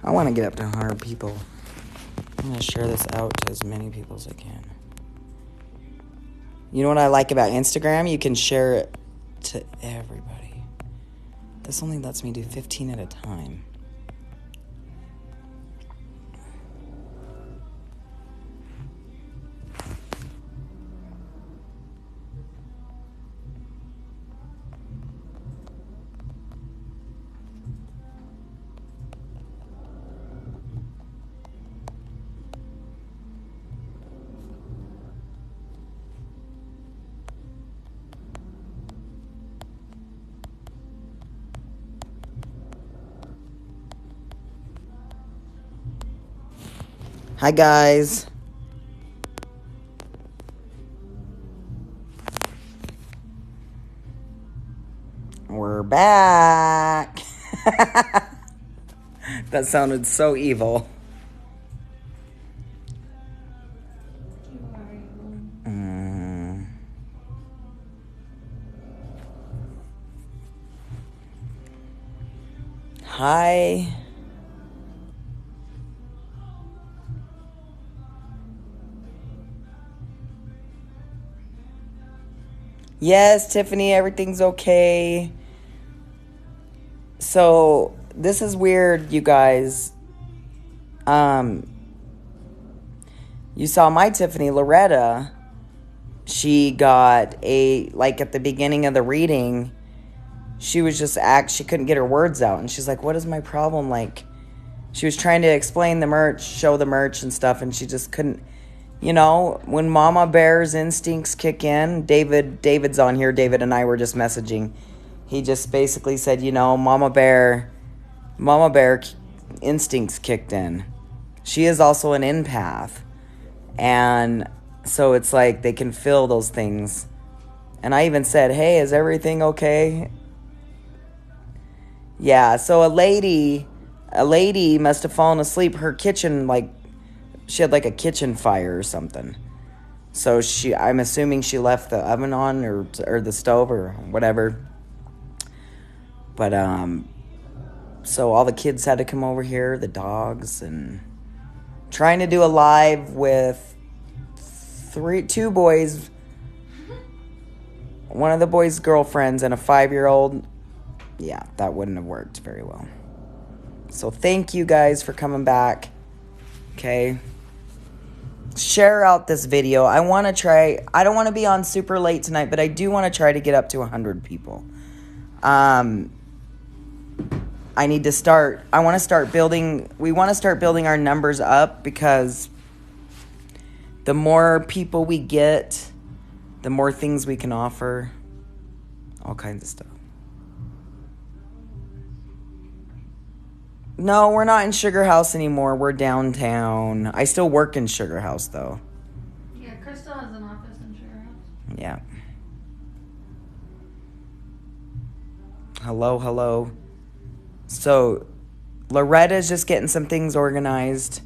I want to get up to 100 people. I'm going to share this out to as many people as I can. You know what I like about Instagram? You can share it to everybody. This only lets me do 15 at a time. Hi, guys. We're back. That sounded so evil. Hi. Yes, Tiffany, everything's okay. So, this is weird, you guys. You saw my Tiffany, Loretta. She got at the beginning of the reading, she was just she couldn't get her words out. And she's like, what is my problem? Like, she was trying to explain the merch, show the merch and stuff, and she just couldn't. You know, when Mama Bear's instincts kick in, David's on here. David and I were just messaging. He just basically said, you know, Mama Bear instincts kicked in. She is also an empath. And so it's like they can feel those things. And I even said, hey, is everything okay? Yeah, so a lady must have fallen asleep. Her kitchen, she had a kitchen fire or something. So I'm assuming she left the oven on or the stove or whatever. But, so all the kids had to come over here, the dogs, and trying to do a live with two boys, one of the boys' girlfriends, and a 5-year-old. Yeah, that wouldn't have worked very well. So thank you guys for coming back. Okay. Share out this video. I don't want to be on super late tonight, but I do want to try to get up to 100 people. We want to start building our numbers up, because the more people we get, the more things we can offer. All kinds of stuff. No, we're not in Sugar House anymore. We're downtown. I still work in Sugar House, though. Yeah, Crystal has an office in Sugar House. Yeah. Hello. So, Loretta's just getting some things organized.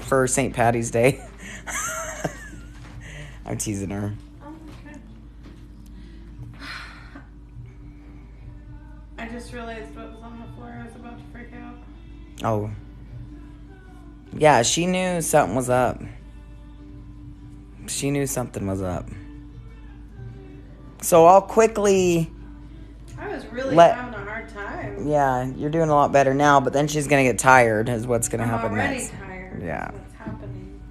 For St. Patty's Day. I'm teasing her. I just realized what was on the floor. I was about to freak out. Oh. Yeah, she knew something was up. So I'll quickly... I was really having a hard time. Yeah, you're doing a lot better now, but then she's going to get tired is what's going to happen next. I'm already tired. Yeah. That's what's happening.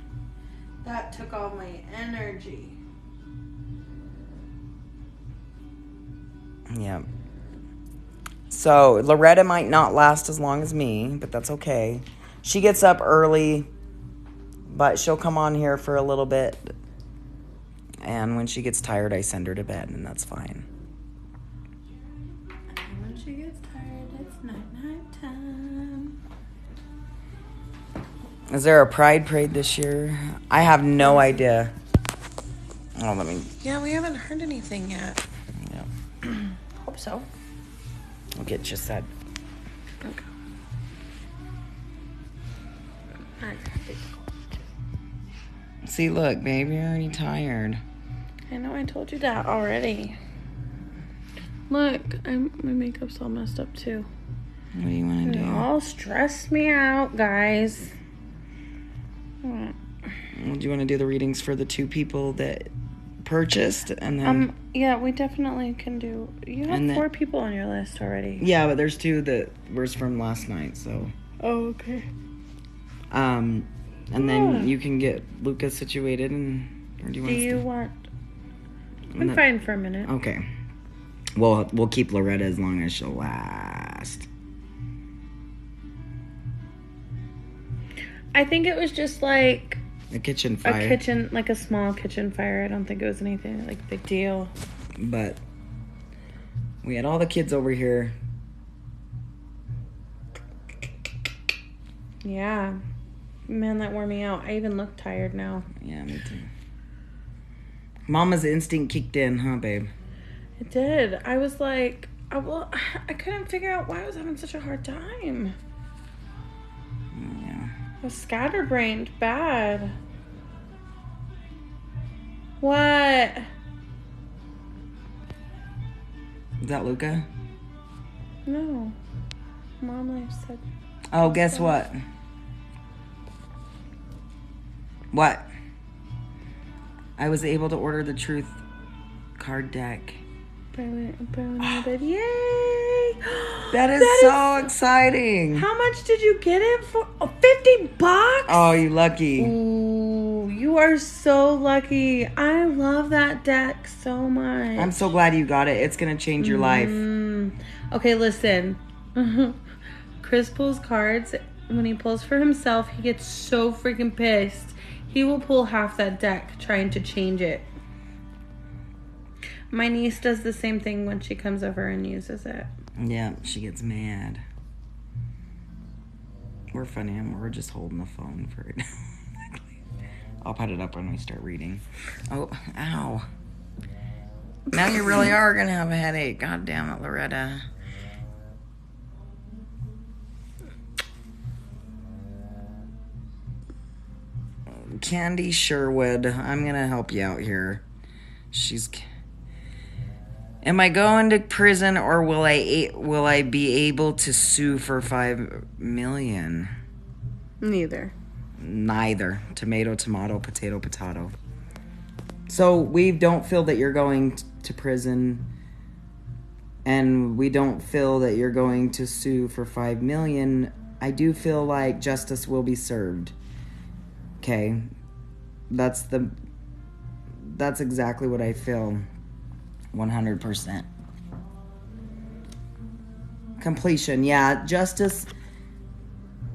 That took all my energy. Yeah. So, Loretta might not last as long as me, but that's okay. She gets up early, but she'll come on here for a little bit. And when she gets tired, I send her to bed, and that's fine. And when she gets tired, it's night time. Is there a Pride Parade this year? I have no idea. Oh, let me... Yeah, we haven't heard anything yet. Yeah. Hope so. I'll get you set. Okay. See, look, babe, you're already tired. I know I told you that already. Look, my makeup's all messed up too. What do you want to do? It all stressed me out, guys. Well, do you want to do the readings for the 2 people that purchased, and then? Yeah, we definitely can do. You have 4 people on your list already. Yeah, but there's 2 that was from last night, so. Oh, okay. And then you can get Luca situated, and or do you want? I'm fine for a minute. Okay. Well, we'll keep Loretta as long as she'll last. I think it was just like a kitchen fire. Like a small kitchen fire. I don't think it was anything like a big deal. But we had all the kids over here. Yeah. Man, that wore me out. I even look tired now. Yeah, me too. Mama's instinct kicked in, huh, babe? It did. I was like, I couldn't figure out why I was having such a hard time. Yeah. I was scatterbrained bad. What? Is that Luca? No. Mom said. Oh, guess what? What? I was able to order the truth card deck. Yay! That is so exciting. How much did you get it for? Oh, $50? Oh, you lucky. Ooh, you are so lucky. I love that deck so much. I'm so glad you got it. It's going to change your life. Okay, listen. Chris pulls cards. When he pulls for himself, he gets so freaking pissed. He will pull half that deck trying to change it. My niece does the same thing when she comes over and uses it. Yeah, she gets mad. We're funny. We're just holding the phone for it. I'll put it up when we start reading. Oh, ow. Now you really are going to have a headache. God damn it, Loretta. Candy Sherwood, I'm going to help you out here. Am I going to prison, or will I be able to sue for $5 million? Neither. Tomato, potato. So we don't feel that you're going to prison, and we don't feel that you're going to sue for $5 million. I do feel like justice will be served. Okay, that's exactly what I feel. 100%. Completion, yeah. Justice.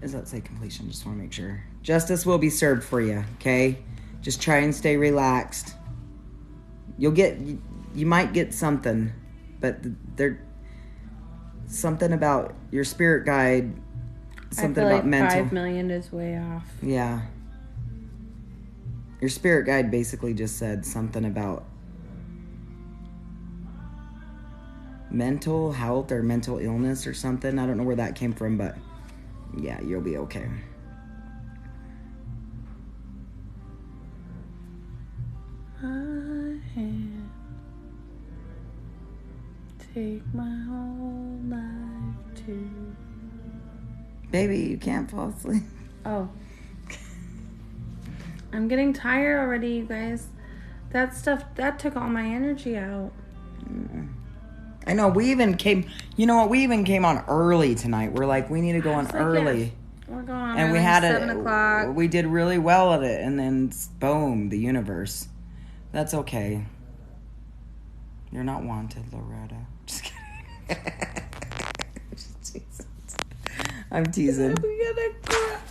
Does that say completion? Just want to make sure. Justice will be served for you. Okay, just try and stay relaxed. You might get something, but something about your spirit guide. Something I feel about like mental. $5 million is way off. Yeah. Your spirit guide basically just said something about mental health or mental illness or something. I don't know where that came from, but yeah, you'll be okay. My hand, take my whole life too. Baby, you can't fall asleep. Oh. I'm getting tired already, you guys. That took all my energy out. I know, we even came on early tonight. We're like, we need to go on early. Yes. We're going on and we like had 7 o'clock. We did really well at it, and then boom, the universe. That's okay. You're not wanted, Loretta. Just kidding. I'm teasing.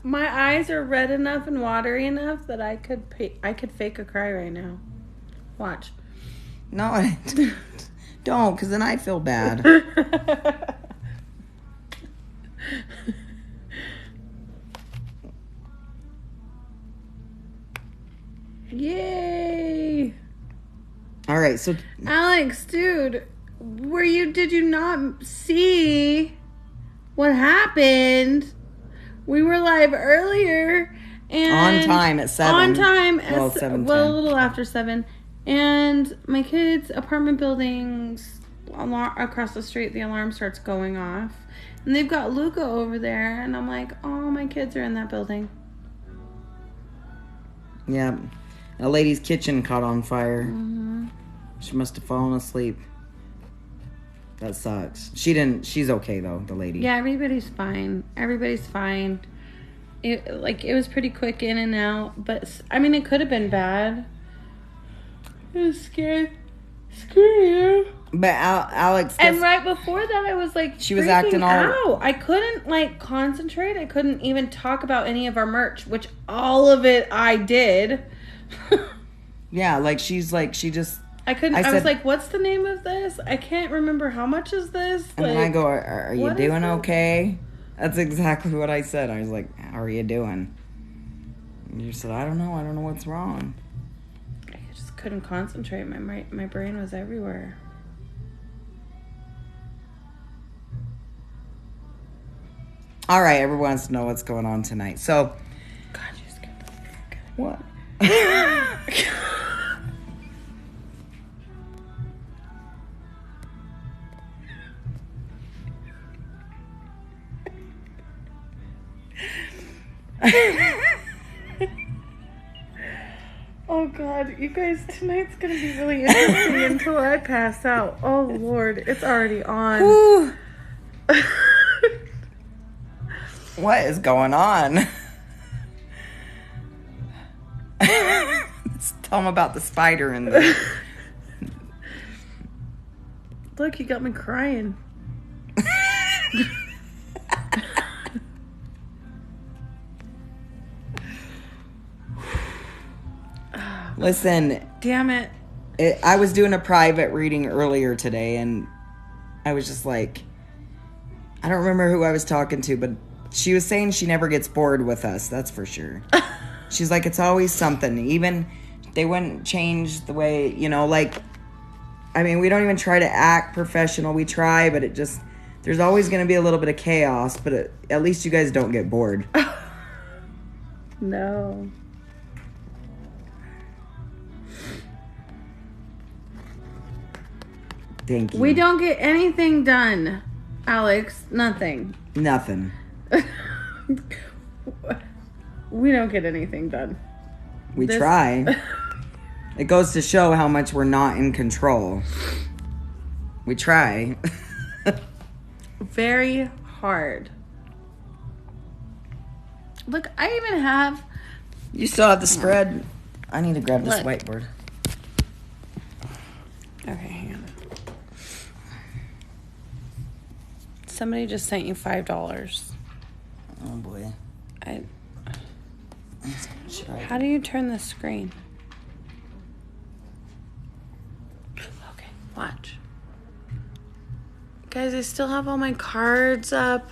My eyes are red enough and watery enough that I could fake a cry right now. Watch. No, don't, because then I feel bad. Yay! All right, so Alex, dude, did you not see what happened? We were live earlier and on time at 7. On time at 7. Well, a little after 7. And my kids' apartment buildings across the street, the alarm starts going off. And they've got Luca over there. And I'm like, oh, my kids are in that building. Yeah. A lady's kitchen caught on fire. Mm-hmm. She must have fallen asleep. That sucks. She's okay though, the lady. Yeah, everybody's fine. Everybody's fine. It was pretty quick in and out, but I mean, it could have been bad. It was scary. But Alex, and right before that, I was like, she was acting all out. I couldn't like concentrate. I couldn't even talk about any of our merch, which all of it I did. Yeah, like she just. I couldn't. I was like, "What's the name of this? I can't remember. How much is this?" And then I go, "Are you doing okay?" That's exactly what I said. I was like, "How are you doing?" And you said, "I don't know. I don't know what's wrong." I just couldn't concentrate. My brain was everywhere. All right, everyone wants to know what's going on tonight. So, God, you scared the fuck out of me. what? Oh God, you guys, tonight's gonna be really interesting until I pass out. Oh Lord, it's already on. What is going on? Let's tell them about the spider and the... Look, you got me crying. Listen. Damn it. I was doing a private reading earlier today, and I was just like, I don't remember who I was talking to, but she was saying she never gets bored with us. That's for sure. She's like, it's always something. Even they wouldn't change the way, like, I mean, we don't even try to act professional. We try, but it just, there's always going to be a little bit of chaos, but at least you guys don't get bored. No. Thank you. We don't get anything done, Alex. Nothing. Nothing. We don't get anything done. We try. It goes to show how much we're not in control. We try. Very hard. Look, I even have... You still have the spread? I need to grab this whiteboard. Okay, hang on. Somebody just sent you $5. Oh boy. How do you turn the screen? Okay, watch. Guys, I still have all my cards up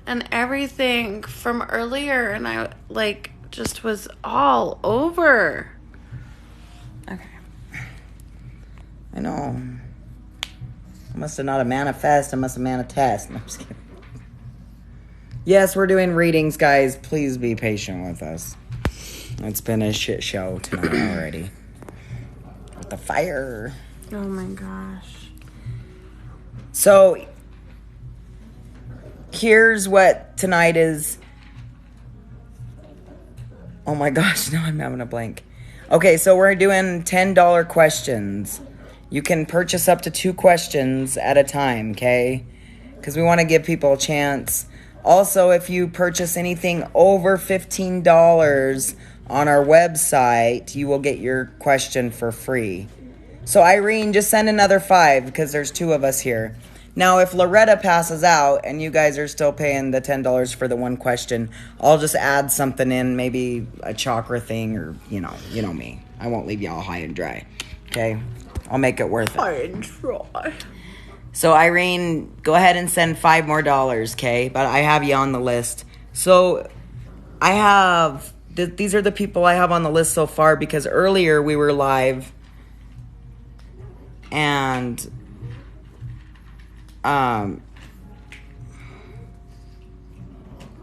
and everything from earlier, and I just was all over. Okay. I know. I must have not a manifest. I must have manifest. No, I'm just kidding. Yes, we're doing readings, guys. Please be patient with us. It's been a shit show tonight already. With the fire. Oh my gosh. So, here's what tonight is. Oh my gosh, now I'm having a blank. Okay, so we're doing $10 questions. You can purchase up to 2 questions at a time, okay? Because we want to give people a chance. Also, if you purchase anything over $15 on our website, you will get your question for free. So, Irene, just send another 5 because there's 2 of us here. Now, if Loretta passes out and you guys are still paying the $10 for the 1 question, I'll just add something in, maybe a chakra thing or, you know me. I won't leave y'all high and dry, okay? I'll make it worth it. High and dry. So, Irene, go ahead and send $5 more, okay? But I have you on the list. So, I have... These are the people I have on the list so far because earlier we were live and... what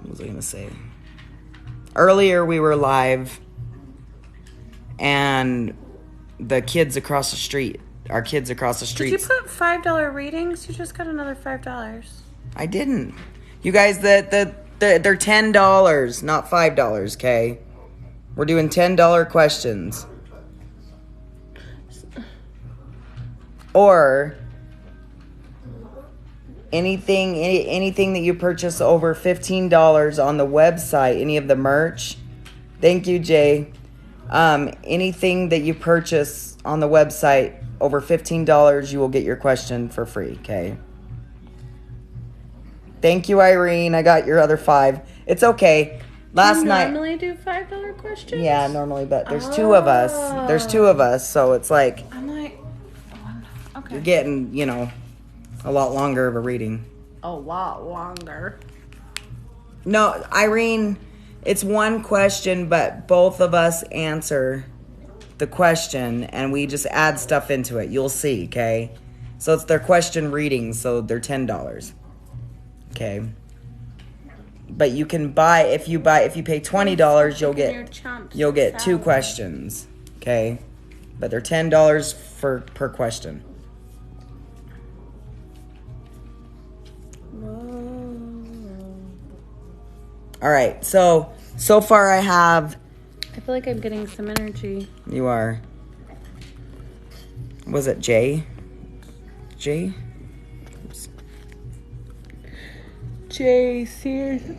was I going to say? Earlier we were live and the kids across the street our kids across the Did you street. put $5 readings? You just got another $5. I didn't. You guys, they're $10, not $5, okay? We're doing $10 questions. Or anything that you purchase over $15 on the website, any of the merch. Thank you, Jay. Anything that you purchase on the website over $15, you will get your question for free, okay? Thank you, Irene. I got your other 5. It's okay. Last night. Normally do $5 questions? Yeah, normally, but there's 2 of us. There's 2 of us, so it's like I'm like, okay. you're getting, a lot longer of a reading. A lot longer. No, Irene, it's one question, but both of us answer the question, and we just add stuff into it. You'll see, okay? So it's their question readings, so they're $10. Okay. But you can buy if you pay $20, you'll get 2 questions. Okay? But they're $10 per question. All right. So far I have. I feel like I'm getting some energy. You are. Was it Jay? Jay? Oops. JC.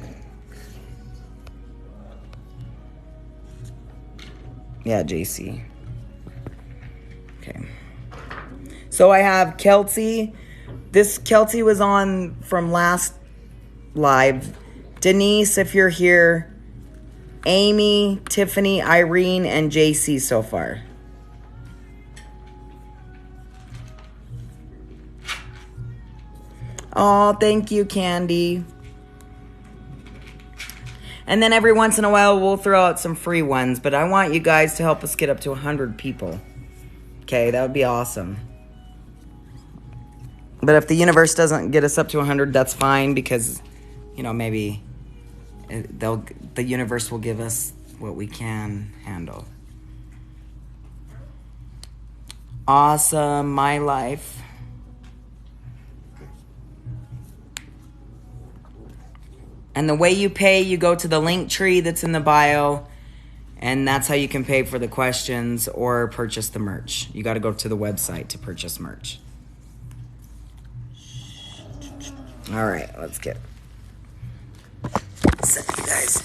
Yeah, JC. Okay. So I have Kelsey. This Kelsey was on from last live. Denise, if you're here. Amy, Tiffany, Irene, and JC so far. Oh, thank you, Candy. And then every once in a while, we'll throw out some free ones. But I want you guys to help us get up to 100 people. Okay, that would be awesome. But if the universe doesn't get us up to 100, that's fine. Because, maybe the universe will give us what we can handle. Awesome, my life. And the way you pay, you go to the link tree that's in the bio, and that's how you can pay for the questions or purchase the merch. You got to go to the website to purchase merch. All right, let's get set, you guys.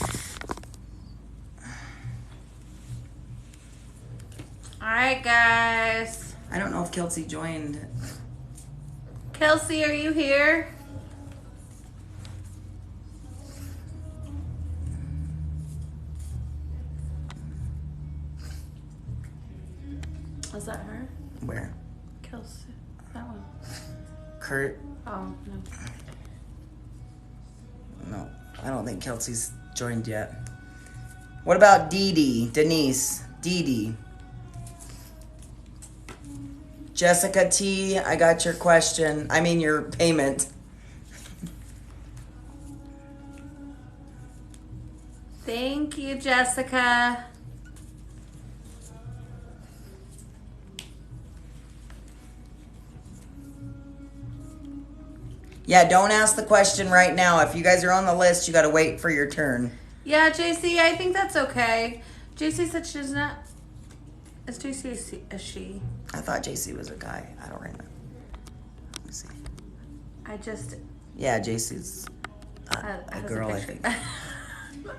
All right, guys. I don't know if Kelsey joined. Kelsey, are you here? Was that her? Where? Kelsey. That one. Kurt? Oh, no. No, I don't think Kelsey's joined yet. What about Dee Dee? Denise? Dee Dee? Jessica T, I got your question. I mean, your payment. Thank you, Jessica. Yeah, don't ask the question right now. If you guys are on the list, you got to wait for your turn. Yeah, JC, I think that's okay. JC said she's not. Is JC a she? I thought JC was a guy. I don't remember. Let me see. Yeah, JC's a girl, I think.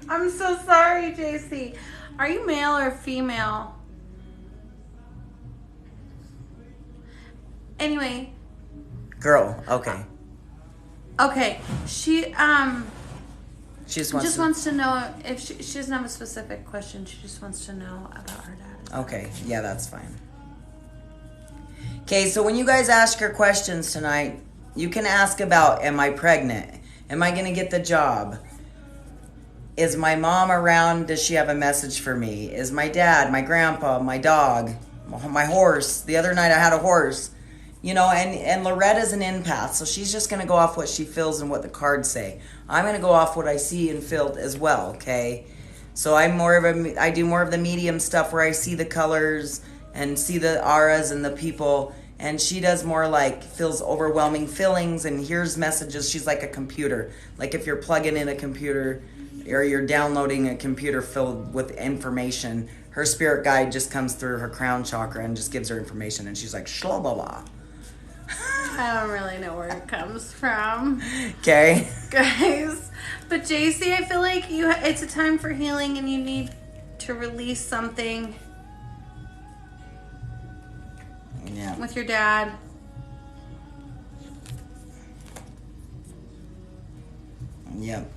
I'm so sorry, JC. Are you male or female? Anyway. Girl, okay. Okay, she just wants to know if she doesn't have a specific question. She just wants to know about her dad. Okay, yeah, that's fine. Okay, so when you guys ask your questions tonight, you can ask about, am I pregnant? Am I going to get the job? Is my mom around? Does she have a message for me? Is my dad, my grandpa, my dog, my horse? The other night I had a horse. And Loretta's an empath, so she's just going to go off what she feels and what the cards say. I'm going to go off what I see and feel as well, okay? So I do more of the medium stuff where I see the colors and see the auras and the people And she does more like feels overwhelming feelings and hears messages. She's like a computer. Like if you're plugging in a computer or you're downloading a computer filled with information, her spirit guide just comes through her crown chakra and just gives her information. And she's like, shla blah blah. I don't really know where it comes from. Okay. Guys. But JC, I feel like it's a time for healing and you need to release something. Yeah. With your dad. Yep.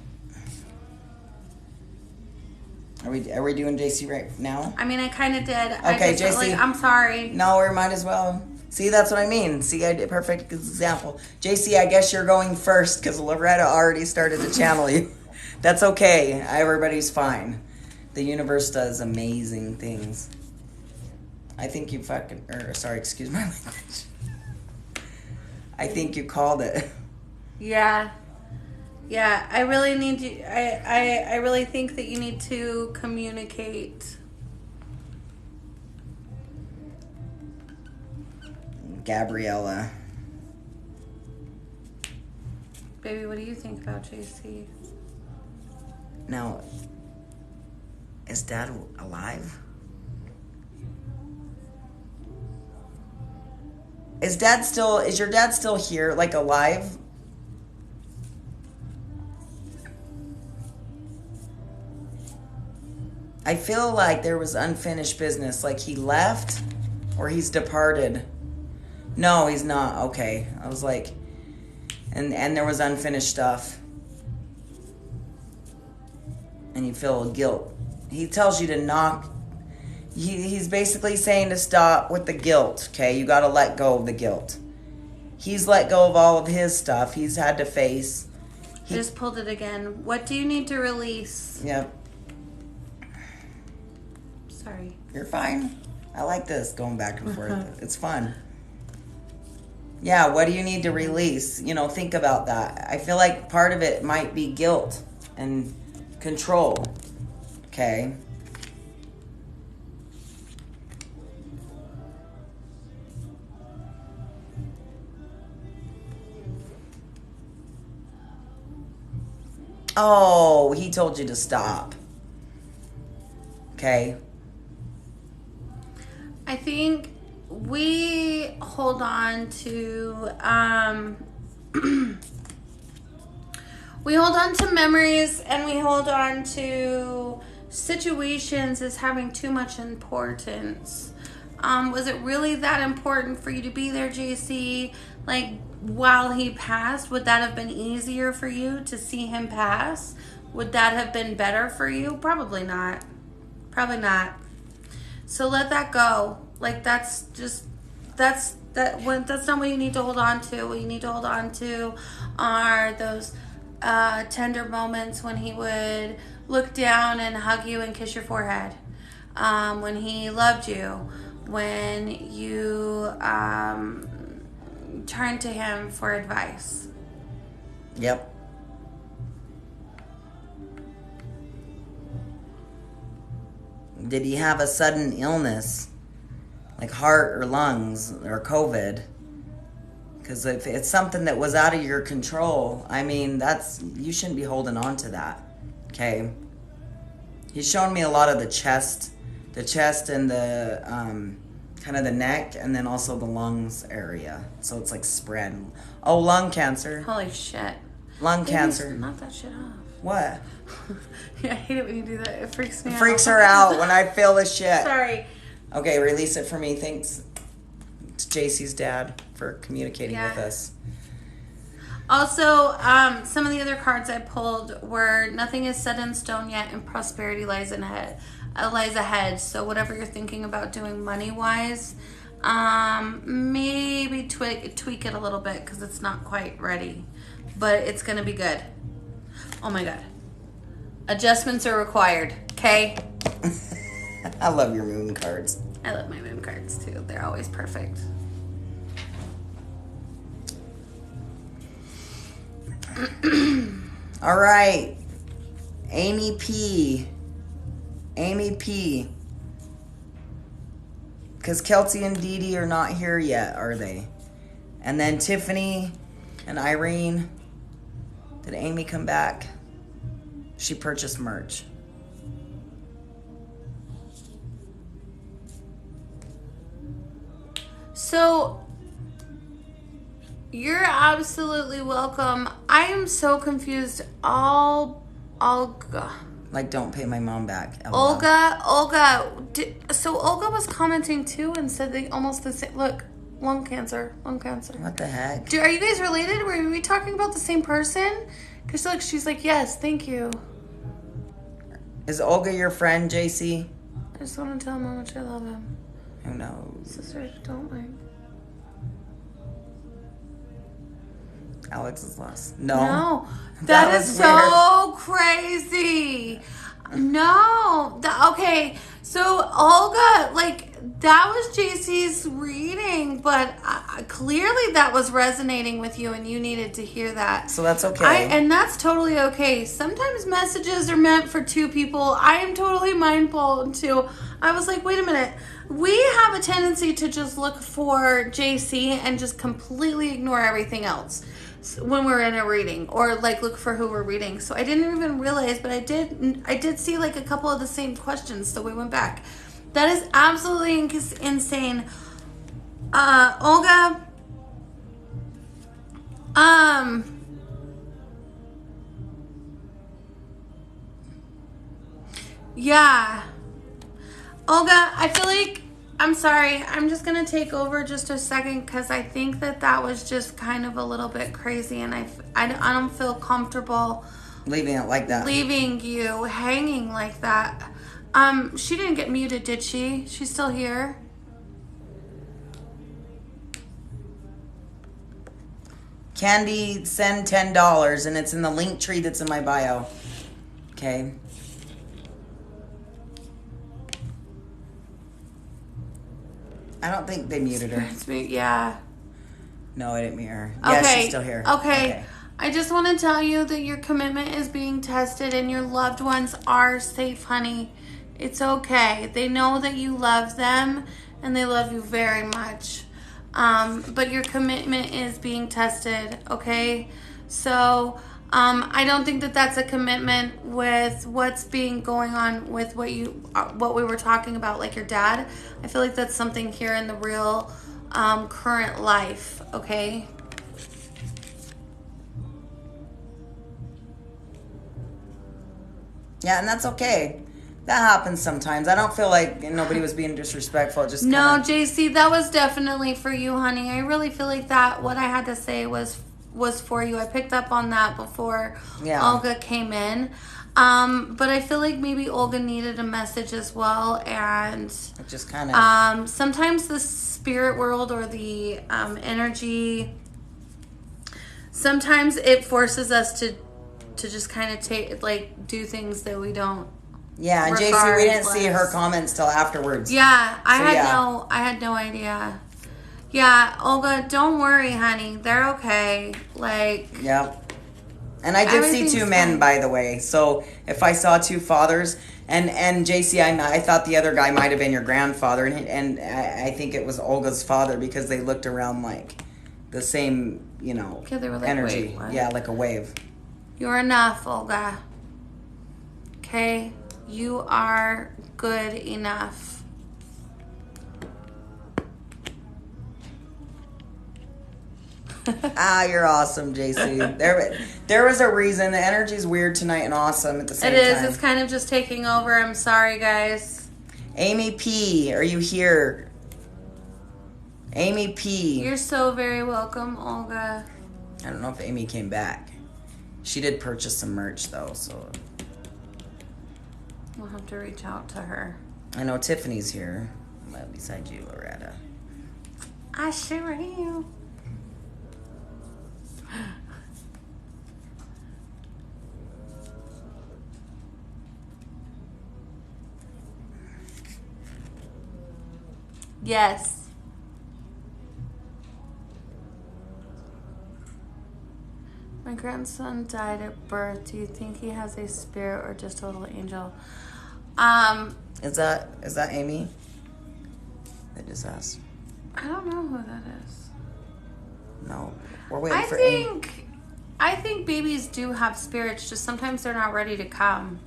Are we doing JC right now? I mean, I kind of did. Okay, JC. I'm sorry. No, we might as well. See, that's what I mean. See, I did perfect example. JC, I guess you're going first because Loretta already started to channel you. That's okay. Everybody's fine. The universe does amazing things. I think you excuse my language. I think you called it. Yeah. Yeah, I really need you. I really think that you need to communicate. Gabriella. Baby, what do you think about JC? Now, is Dad alive? Is your dad still here, like alive? I feel like there was unfinished business, like he left or he's departed. No, he's not. Okay. I was like, and there was unfinished stuff. And you feel guilt. He tells you to knock. He's basically saying to stop with the guilt, okay? You got to let go of the guilt. He's let go of all of his stuff. He's had to face. I just pulled it again. What do you need to release? Yep. Sorry. You're fine. I like this, going back and forth. It's fun. Yeah, what do you need to release? Think about that. I feel like part of it might be guilt and control, okay? Oh, he told you to stop. Okay. I think we hold on to we hold on to memories and we hold on to situations as having too much importance. Was it really that important for you to be there, JC? Like, while he passed, would that have been easier for you to see him pass? Would that have been better for you? Probably not. Probably not. So let that go. Like, that's not what you need to hold on to. What you need to hold on to are those tender moments when he would look down and hug you and kiss your forehead. When he loved you. When you turned to him for advice. Yep. Did he have a sudden illness? Like heart or lungs or COVID? Because if it's something that was out of your control, I mean, you shouldn't be holding on to that. Okay? He's shown me a lot of the chest and the kind of the neck, and then also the lungs area. So it's like spread. Oh, lung cancer. Holy shit. Lung cancer. Knock that shit off. What? Yeah, I hate it when you do that. It freaks me out. It freaks her out when I feel this shit. Sorry. Okay, release it for me. Thanks to JC's dad for communicating with us. Also, some of the other cards I pulled were nothing is set in stone yet and prosperity lies ahead. So whatever you're thinking about doing money-wise, maybe tweak it a little bit because it's not quite ready. But it's going to be good. Oh my God. Adjustments are required, okay? I love your moon cards. I love my moon cards too. They're always perfect. All right. Amy P. Because Because Kelsey and Dee Dee are not here yet, are they? And then Tiffany and Irene. Did Amy come back? She purchased merch. So, you're absolutely welcome. I am so confused. Olga. Like, don't pay my mom back. Olga. So Olga was commenting too and said they almost the same. Look, lung cancer. What the heck? Are you guys related? Were we talking about the same person? Because look, she's like, yes, thank you. Is Olga your friend, JC? I just want to tell him how much I love him. Who knows? Sisters don't like. Alex is lost. No. That is so crazy. No. Okay. So, Olga, like, that was JC's reading, but clearly that was resonating with you and you needed to hear that. So that's okay. And that's totally okay. Sometimes messages are meant for two people. I am totally mindful, too. I was like, wait a minute. We have a tendency to just look for JC and just completely ignore everything else when we're in a reading, or like look for who we're reading. So I didn't even realize, but I did see like a couple of the same questions, so we went back. That is absolutely insane. Olga, yeah, Olga, I feel like, I'm sorry, I'm just going to take over just a second because I think that was just kind of a little bit crazy, and I don't feel comfortable leaving it like that. Leaving you hanging like that. She didn't get muted, did she? She's still here. Candy, send $10, and it's in the link tree that's in my bio. Okay. I don't think they muted her. Yeah. No, I didn't mute her. Yeah, okay. She's still here. Okay. I just want to tell you that your commitment is being tested and your loved ones are safe, honey. It's okay. They know that you love them and they love you very much. But your commitment is being tested, okay? So, I don't think that that's a commitment with what's going on with what we were talking about, like your dad. I feel like that's something here in the real, current life, okay? Yeah, and that's okay. That happens sometimes. I don't feel like nobody was being disrespectful. Just no, JC, that was definitely for you, honey. I really feel like that what I had to say was for you. I picked up on that before Olga came in. But I feel like maybe Olga needed a message as well, and it just kind of sometimes the spirit world or the energy, sometimes it forces us to just kind of do things that we don't. Yeah, and JC, we didn't see her comments till afterwards. Yeah, I had no idea. Yeah, Olga, don't worry, honey. They're okay. Yep. And I did see two men, by the way. So if I saw two fathers, and JC, I thought the other guy might have been your grandfather, and I think it was Olga's father because they looked around like the same, they were like, energy. Yeah, like a wave. You're enough, Olga. Okay? You are good enough. You're awesome, JC. There was a reason. The energy's weird tonight and awesome at the same time. It is. It's kind of just taking over. I'm sorry, guys. Amy P., are you here? Amy P. You're so very welcome, Olga. I don't know if Amy came back. She did purchase some merch, though, so... We'll have to reach out to her. I know Tiffany's here. Beside you, Loretta. I sure am. Yes. My grandson died at birth. Do you think he has a spirit or just a little angel? Is that Amy? They just asked. I don't know who that is. No, we're waiting for Amy. I think babies do have spirits, just sometimes they're not ready to come.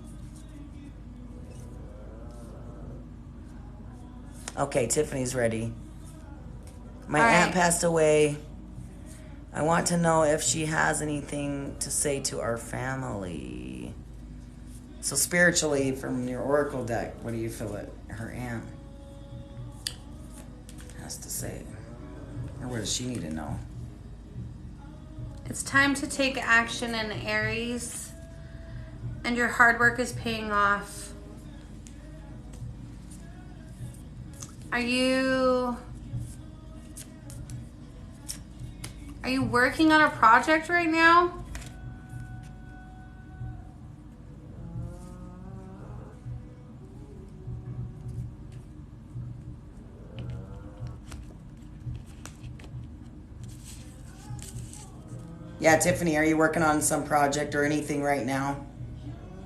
Okay, Tiffany's ready. My All aunt right. passed away. I want to know if she has anything to say to our family. So spiritually, from your oracle deck, what do you feel that her aunt has to say? Or what does she need to know? It's time to take action in Aries, and your hard work is paying off. Are you working on a project right now? Yeah, Tiffany, are you working on some project or anything right now?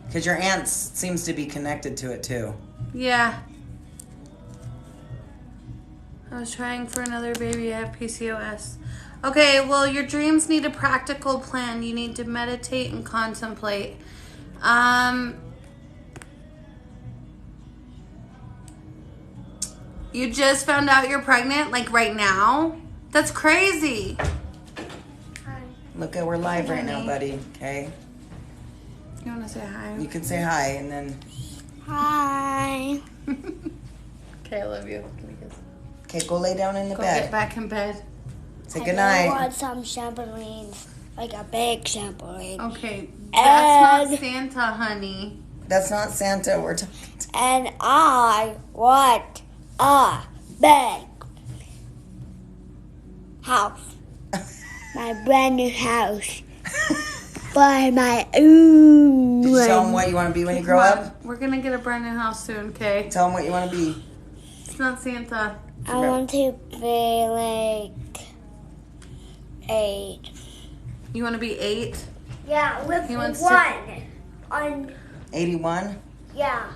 Because your aunt seems to be connected to it too. Yeah. I was trying for another baby. I have PCOS. Okay, well, your dreams need a practical plan. You need to meditate and contemplate. You just found out you're pregnant, like right now? That's crazy. Look at we're live right now, buddy. Okay. You want to say hi? You can say hi and then. Hi. Okay, I love you. Give me a kiss. Okay, go lay down in the Go bed. get back in bed. Say I goodnight. want some trampolines, like a big trampoline. Okay, that's And- not Santa, honey. That's not Santa. We're talking. And I want a big house. My brand new house. For my own. Did you tell them what you want to be when you grow Come on, up? we're gonna get a brand new house soon, okay? Tell them what you want to be. It's not Santa. I want to be like 8. You want to be 8? Yeah, with He wants one. On 81. yeah.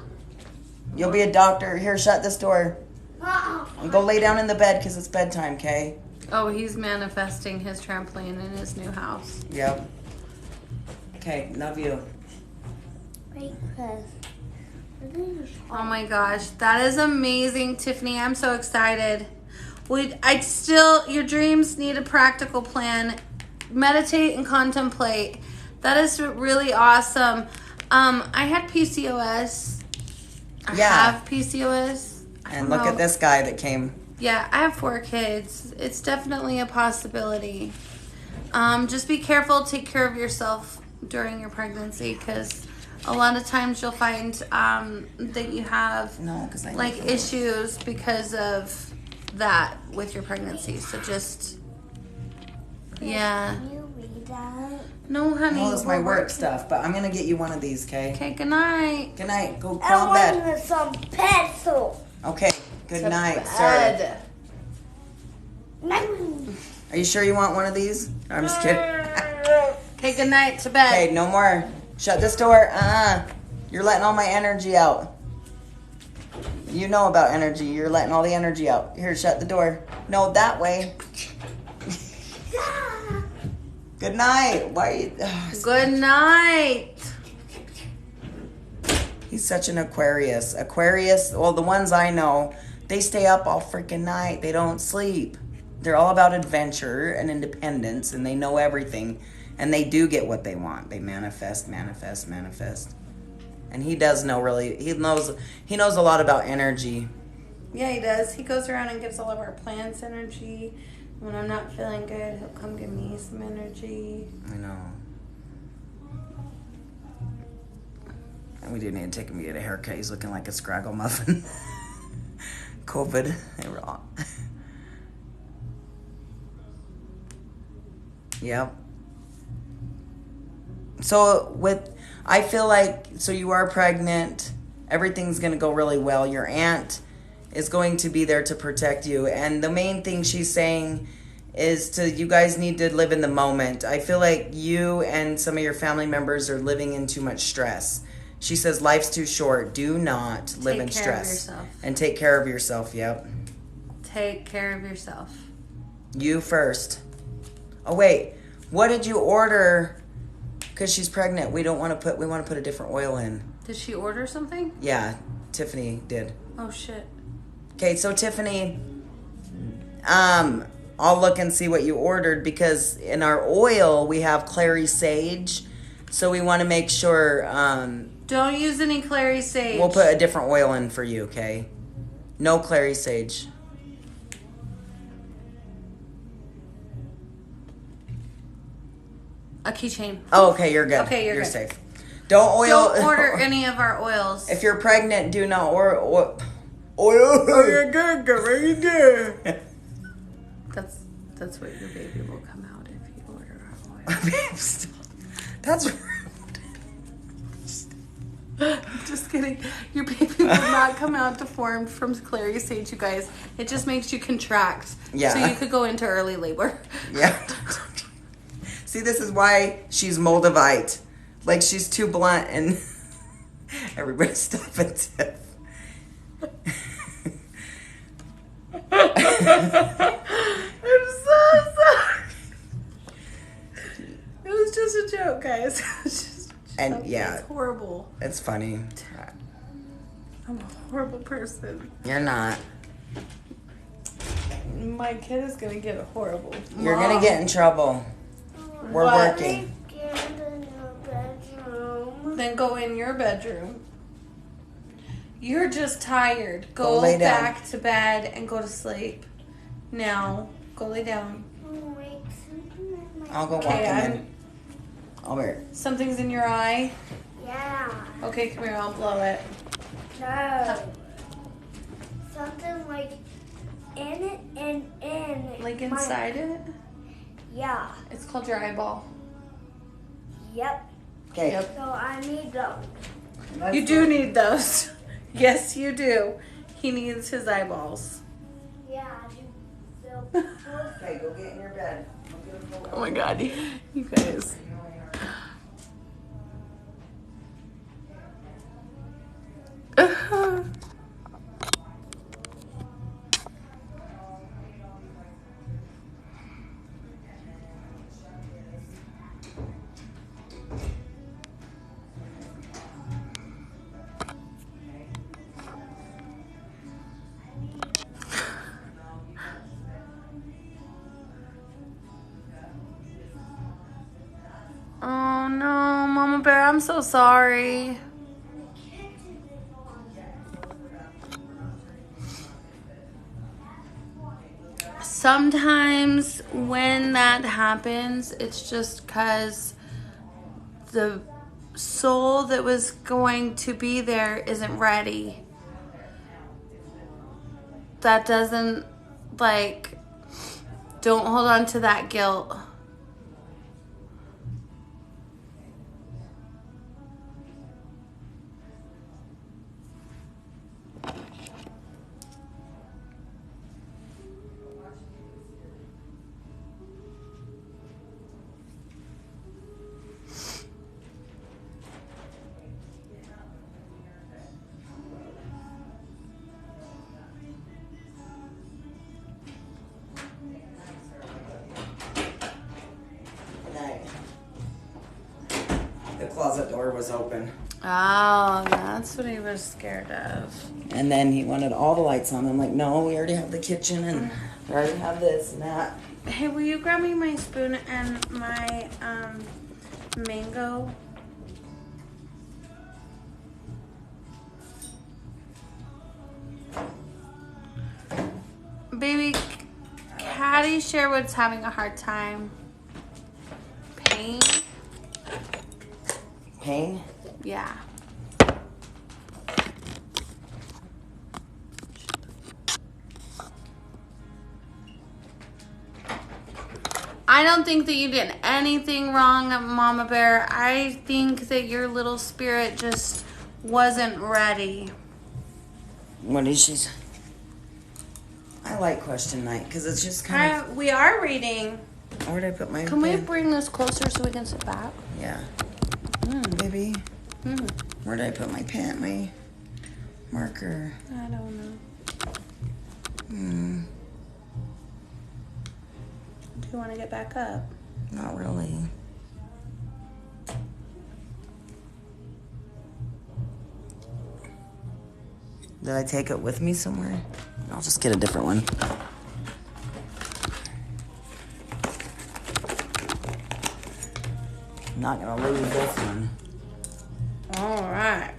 You'll be a doctor. Here, shut this door. Uh-uh. And go lay down in the bed because it's bedtime, okay? Oh, he's manifesting his trampoline in his new house. Yep. Okay, love you. Wait, Chris. Oh my gosh, that is amazing, Tiffany. I'm so excited. Your dreams need a practical plan. Meditate and contemplate. That is really awesome. I had PCOS. I Yeah. have PCOS. I And don't look know. at this guy that came. Yeah, I have 4 kids. It's definitely a possibility. Just be careful. Take care of yourself during your pregnancy, because a lot of times you'll find that you have No, because I like issues because of that with your pregnancy. So just yeah. Can you read that? No, honey. Well, it's my we're work working. stuff, but I'm gonna get you one of these, okay? Okay. Good night. Good night. Go I crawl in bed. want some pencil. Okay. Good To night, sir. bed. Are you sure you want one of these? I'm just kidding. Okay. Good night. To bed. Okay, no more. Shut this door. You're letting all my energy out. You know about energy. You're letting all the energy out. Here, shut the door. No, that way. Good night. Why are you... Good night. He's such an Aquarius. Aquarius, well, the ones I know, they stay up all freaking night. They don't sleep. They're all about adventure and independence, and they know everything. And they do get what they want. They manifest. And he does know really, he knows a lot about energy. Yeah, he does. He goes around and gives all of our plants energy. When I'm not feeling good, he'll come give me some energy. I know. And we do need to take him to get a haircut. He's looking like a scraggle muffin. COVID. They were all... Yep. So I feel like, so you are pregnant. Everything's going to go really well. Your aunt is going to be there to protect you. And the main thing she's saying is you guys need to live in the moment. I feel like you and some of your family members are living in too much stress. She says life's too short. Do not live in stress. Take care of yourself. And take care of yourself, yep. take care of yourself. You first. Oh, wait. What did you order? Because she's pregnant. We want to put a different oil in. Did she order something? Yeah, Tiffany did. Oh, shit. Okay, so Tiffany, I'll look and see what you ordered because in our oil we have clary sage. So we want to make sure... don't use any clary sage. We'll put a different oil in for you, okay? No clary sage. A keychain. Oh, okay, you're good. Okay, you're good. safe. Don't order any of our oils. If you're pregnant, do not order oil. That's what your baby will come out if you order our oil. That's rude. Just kidding. Your baby will not come out deformed from clary sage, you guys. It just makes you contract. Yeah. So you could go into early labor. Yeah. See, this is why she's Moldavite. Like, she's too blunt and everybody stop and tip. I'm so sorry. It was just a joke, guys. It was just a joke. Yeah. It's horrible. It's funny. I'm a horrible person. You're not. My kid is going to get horrible. You're going to get in trouble. We're What? working. Then go in your bedroom. You're just tired. Go lay down. back to bed and go to sleep. Now, go lay down. I'll go walk Okay, in. I'll wear it. Something's in your eye. Yeah. Okay, come here. I'll blow it. No. Something like in it and in. Like inside it? Yeah. It's called your eyeball. Yep. Okay. Yep. So I need those. You do need those. Yes, you do. He needs his eyeballs. Yeah, I do. Okay, go get in your bed. Oh my god, you guys. Oh no, Mama Bear, I'm so sorry. Sometimes when that happens, it's just because the soul that was going to be there isn't ready. That doesn't, don't hold on to that guilt. The closet door was open. Oh, that's what he was scared of. And then he wanted all the lights on. I'm like, no, we already have the kitchen and we already have this and that. Hey, will you grab me my spoon and my mango? Baby, Caddy Sherwood's having a hard time. Pain? Pain? Yeah. I don't think that you did anything wrong, Mama Bear. I think that your little spirit just wasn't ready. What is she say? I like question night because it's just kind of... We are reading. Where did I put my Can we pen? bring this closer so we can sit back? Yeah. Baby. Where did I put my pen? My marker. I don't know. you want to get back up? Not really. Did I take it with me somewhere? I'll just get a different one. I'm not gonna lose this one. All right.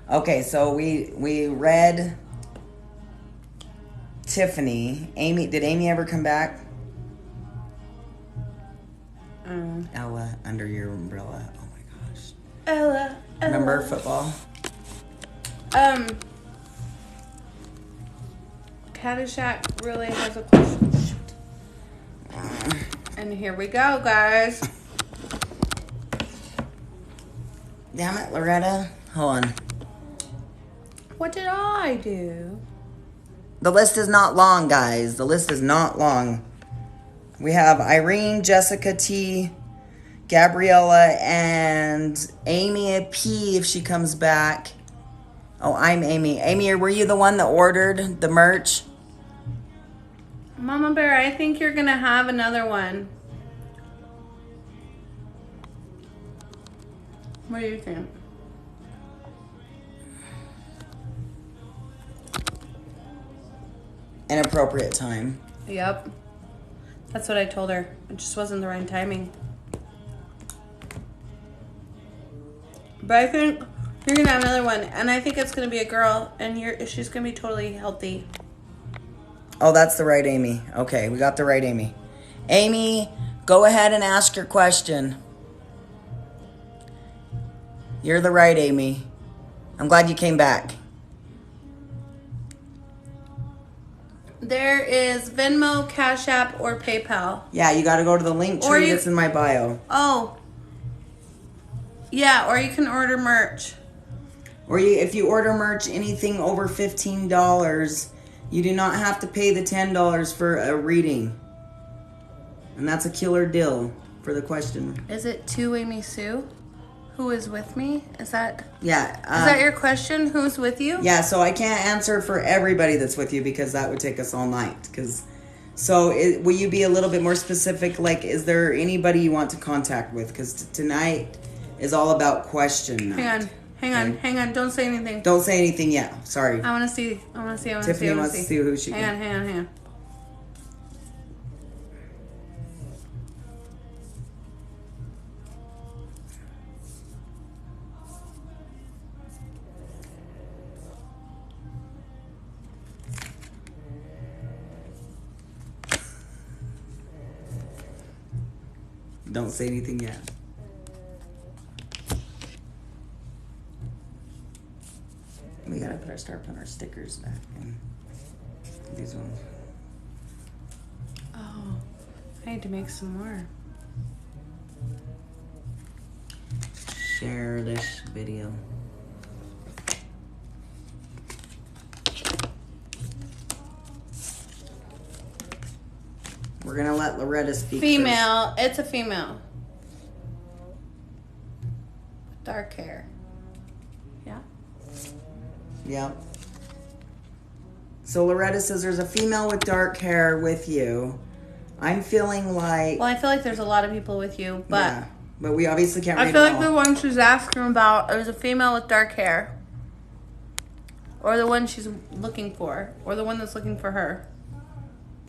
Okay, so we read Tiffany. Did Amy ever come back? Ella, under your umbrella. Oh my gosh. Ella. Remember football? Caddyshack really has a question. And here we go, guys. Damn it, Loretta. Hold on. What did I do? The list is not long, guys. The list is not long. We have Irene, Jessica T, Gabriella, and Amy P if she comes back. Oh, I'm Amy. Amy, were you the one that ordered the merch? Mama Bear, I think you're going to have another one. What do you think? Inappropriate time. Yep. That's what I told her. It just wasn't the right timing. But I think you're going to have another one. And I think it's going to be a girl. And she's going to be totally healthy. Oh, that's the right Amy. Okay, we got the right Amy. Amy, go ahead and ask your question. You're the right Amy. I'm glad you came back. There is Venmo, Cash App, or PayPal. Yeah, you got to go to the link tree that's in my bio. Oh. Yeah, or you can order merch. Or if you order merch, anything over $15, you do not have to pay the $10 for a reading. And that's a killer deal for the question. Is it to Amy Sue? Who is with me? Is that your question? Who's with you? Yeah, so I can't answer for everybody that's with you because that would take us all night. Will you be a little bit more specific? Like, is there anybody you want to contact with? Because tonight is all about question night. Hang on. Don't say anything. Don't say anything yet. Sorry. I want to see. Tiffany wants to see who she Hang on. Don't say anything yet. We gotta start putting our stickers back in. These ones. Oh, I need to make some more. Share this video. We're gonna let Loretta speak. Female. First. It's a female. Dark hair. Yeah. Yep. So Loretta says there's a female with dark hair with you. I'm feeling like... Well, I feel like there's a lot of people with you, but... Yeah, but we obviously can't read I feel them like all. the one she's asking about is a female with dark hair. Or the one she's looking for. Or the one that's looking for her.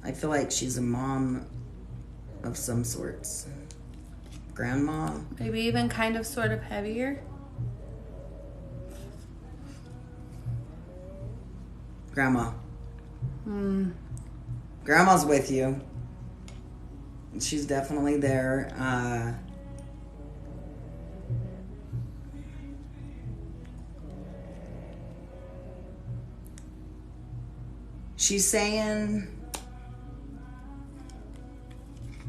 I feel like she's a mom of some sorts. Grandma? Maybe even kind of sort of heavier. Grandma. Grandma's with you. She's definitely there. She's saying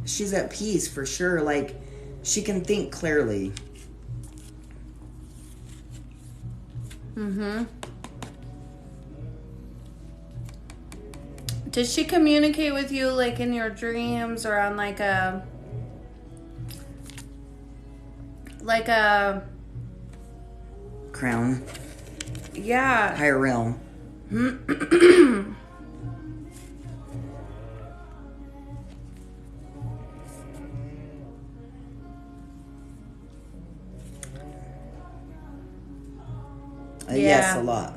she's at peace for sure. Like, she can think clearly. Mm-hmm. Did she communicate with you like in your dreams or on like a Crown. Yeah. higher realm. Yes, a lot.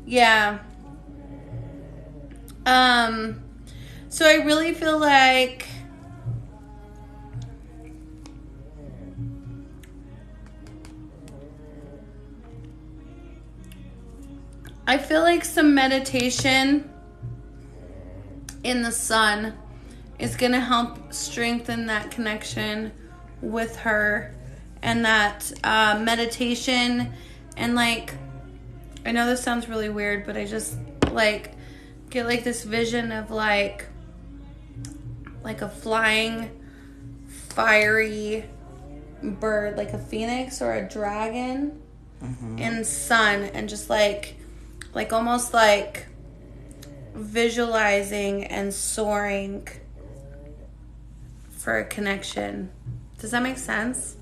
Yeah. So I really feel like some meditation in the sun is going to help strengthen that connection with her, and that meditation, and like, I know this sounds really weird, but I just like get like this vision of like a flying fiery bird, like a phoenix or a dragon in sun, and just like almost like visualizing and soaring for a connection. Does that make sense?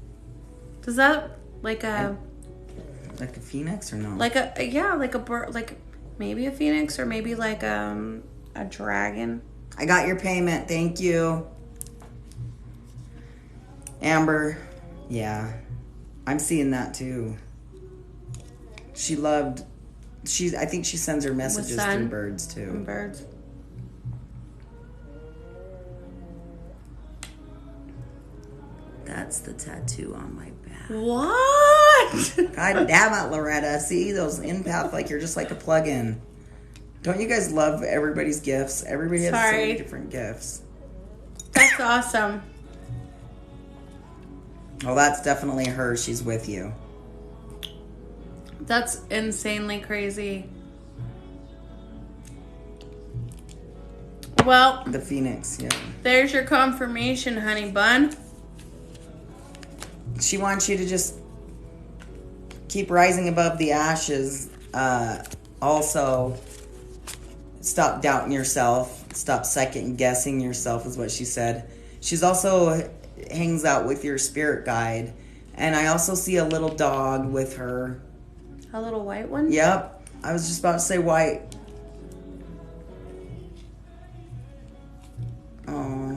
Does that like a phoenix or no? Like a bird, like maybe a phoenix or maybe like a dragon. I got your payment. Thank you. Amber. Yeah. I'm seeing that too. I think she sends her messages through birds too. And birds. That's the tattoo on my back. What? God damn it, Loretta. See, those empath, like you're just like a plug-in. Don't you guys love everybody's gifts? Everybody has so many different gifts. That's awesome. Well, that's definitely her. She's with you. That's insanely crazy. Well, The phoenix, yeah. there's your confirmation, honey bun. She wants you to just keep rising above the ashes. Also, stop doubting yourself. Stop second guessing yourself is what she said. She's also hangs out with your spirit guide. And I also see a little dog with her. A little white one? Yep. I was just about to say white. Oh.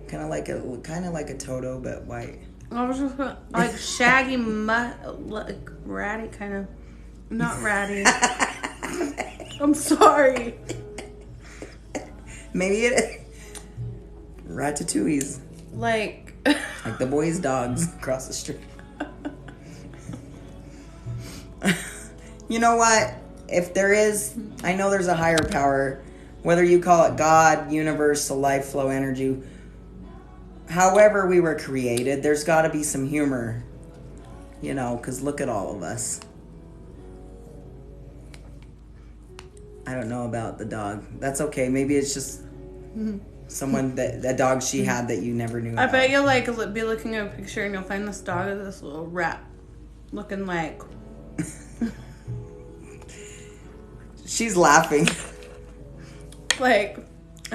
Kind of like a Toto, but white. I was just gonna, like shaggy, like ratty kind of. Not ratty. I'm sorry. Maybe it is. Ratatouille's. Like the boys' dogs across the street. You know what? If there is, I know there's a higher power, whether you call it God, universe, the life flow energy, however we were created, there's got to be some humor, because look at all of us. I don't know about the dog. That's okay. Maybe it's just someone that dog she had that you never knew about. I bet you'll be looking at a picture and you'll find this dog with this little rat looking like. She's laughing. And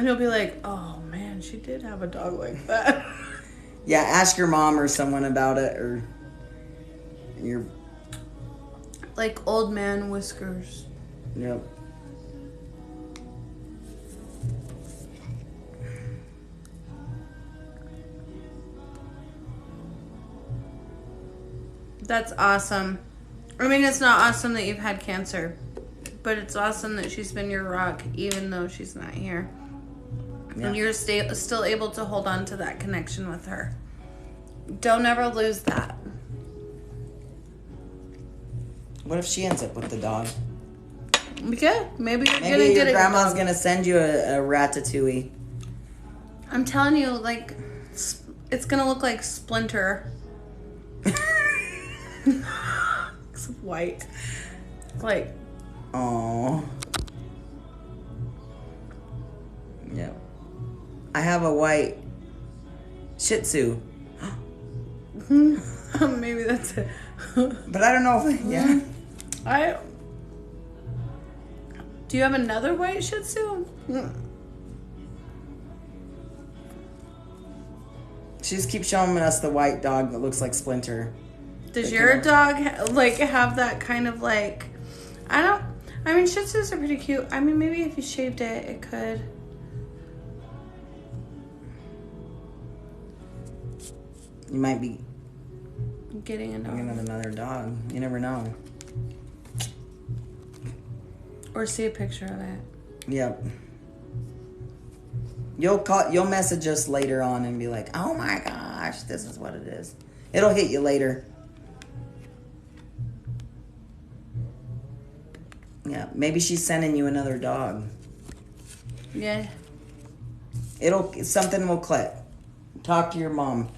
you'll be like, oh man, she did have a dog like that. Yeah, ask your mom or someone about it, or your... Like old man whiskers. Yep. That's awesome. I mean, it's not awesome that you've had cancer, but it's awesome that she's been your rock, even though she's not here. Yeah. And you're still able to hold on to that connection with her. Don't ever lose that. What if she ends up with the dog? Okay, maybe you're gonna Maybe get your grandma's gonna send you a ratatouille. I'm telling you, it's gonna look like Splinter. It's white. Oh. Yep. I have a white Shih Tzu. Maybe that's it. But I don't know if... Yeah. Do you have another white Shih Tzu? She just keeps showing us the white dog that looks like Splinter. Does your dog like have that kind of like? I mean, Shih Tzus are pretty cute. I mean, maybe if you shaved it, it could. You might be getting another dog. You never know. Or see a picture of it. Yep. You'll message us later on and be like, oh my gosh, this is what it is. It'll hit you later. Yeah, maybe she's sending you another dog. Yeah. Something will click. Talk to your mom.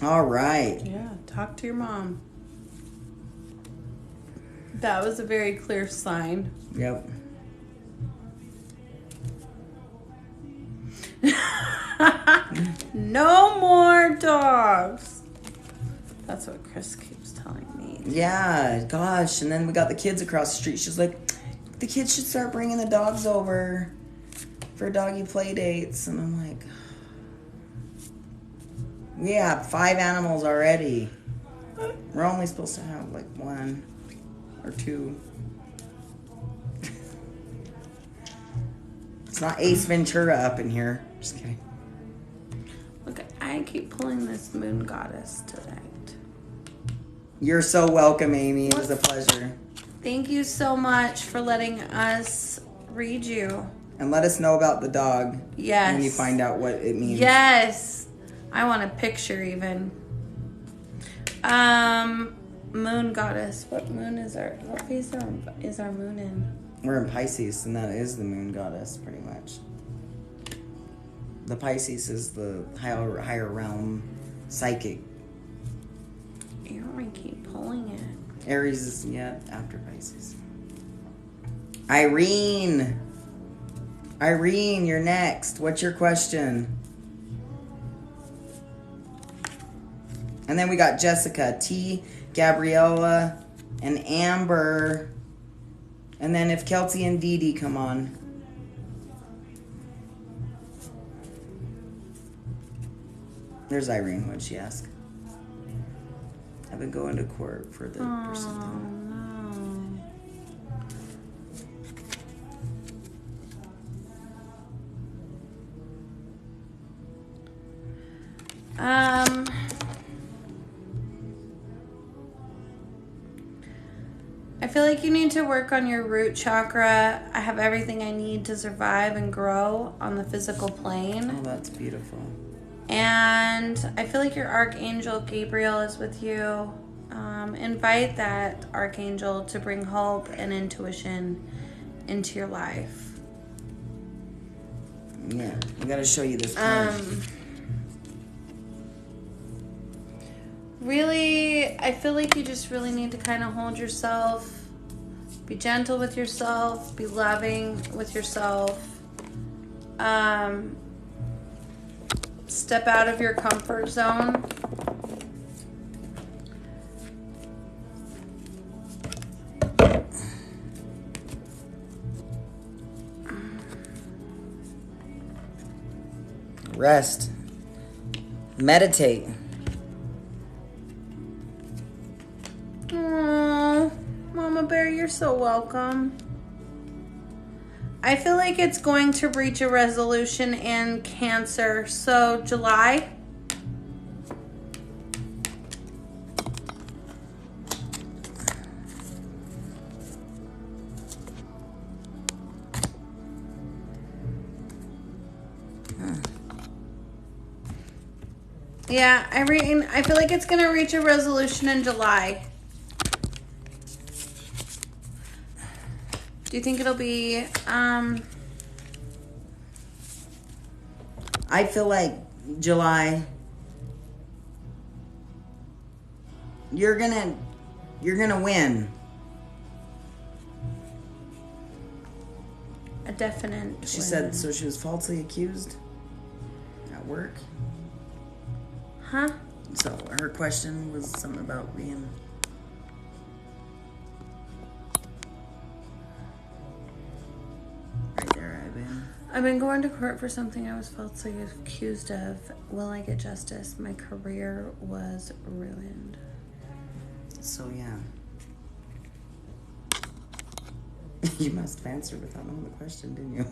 All right. Yeah, talk to your mom. That was a very clear sign. Yep. No more dogs. That's what Chris keeps telling me. Yeah, gosh. And then we got the kids across the street. She's like, the kids should start bringing the dogs over for doggy play dates. And I'm like, we have 5 animals already. We're only supposed to have like 1 or 2. It's not Ace Ventura up in here. Just kidding. Look, I keep pulling this moon goddess tonight. You're so welcome, Amy. It was a pleasure. Thank you so much for letting us read you. And let us know about the dog. Yes. When you find out what it means. Yes. I want a picture even. Moon goddess. What phase is our moon in? We're in Pisces, and that is the moon goddess, pretty much. The Pisces is the higher realm, psychic. You don't want to keep pulling it. Aries is, after Pisces. Irene, you're next. What's your question? And then we got Jessica, T, Gabriella, and Amber. And then if Kelsey and Dee Dee come on. There's Irene. What'd she ask? I've been going to court for the or something. No. I feel like you need to work on your root chakra. I have everything I need to survive and grow on the physical plane. Oh, that's beautiful. And I feel like your archangel Gabriel is with you. Invite that archangel to bring hope and intuition into your life. Yeah, I gotta show you this card. Really, I feel like you just really need to kind of hold yourself, be gentle with yourself, be loving with yourself. Step out of your comfort zone. Rest. Meditate. Aww, Mama Bear, you're so welcome. I feel like it's going to reach a resolution in Cancer. So, July. Yeah, I feel like it's going to reach a resolution in July. Do you think it'll be, I feel like July, you're gonna win. a definite She win? said, so she was falsely accused at work. Huh? So her question was something about being... Right there, I've been. I've been going to court for something I was falsely accused of. Will I get justice? My career was ruined. So, yeah. You must have answered without knowing the question, didn't you?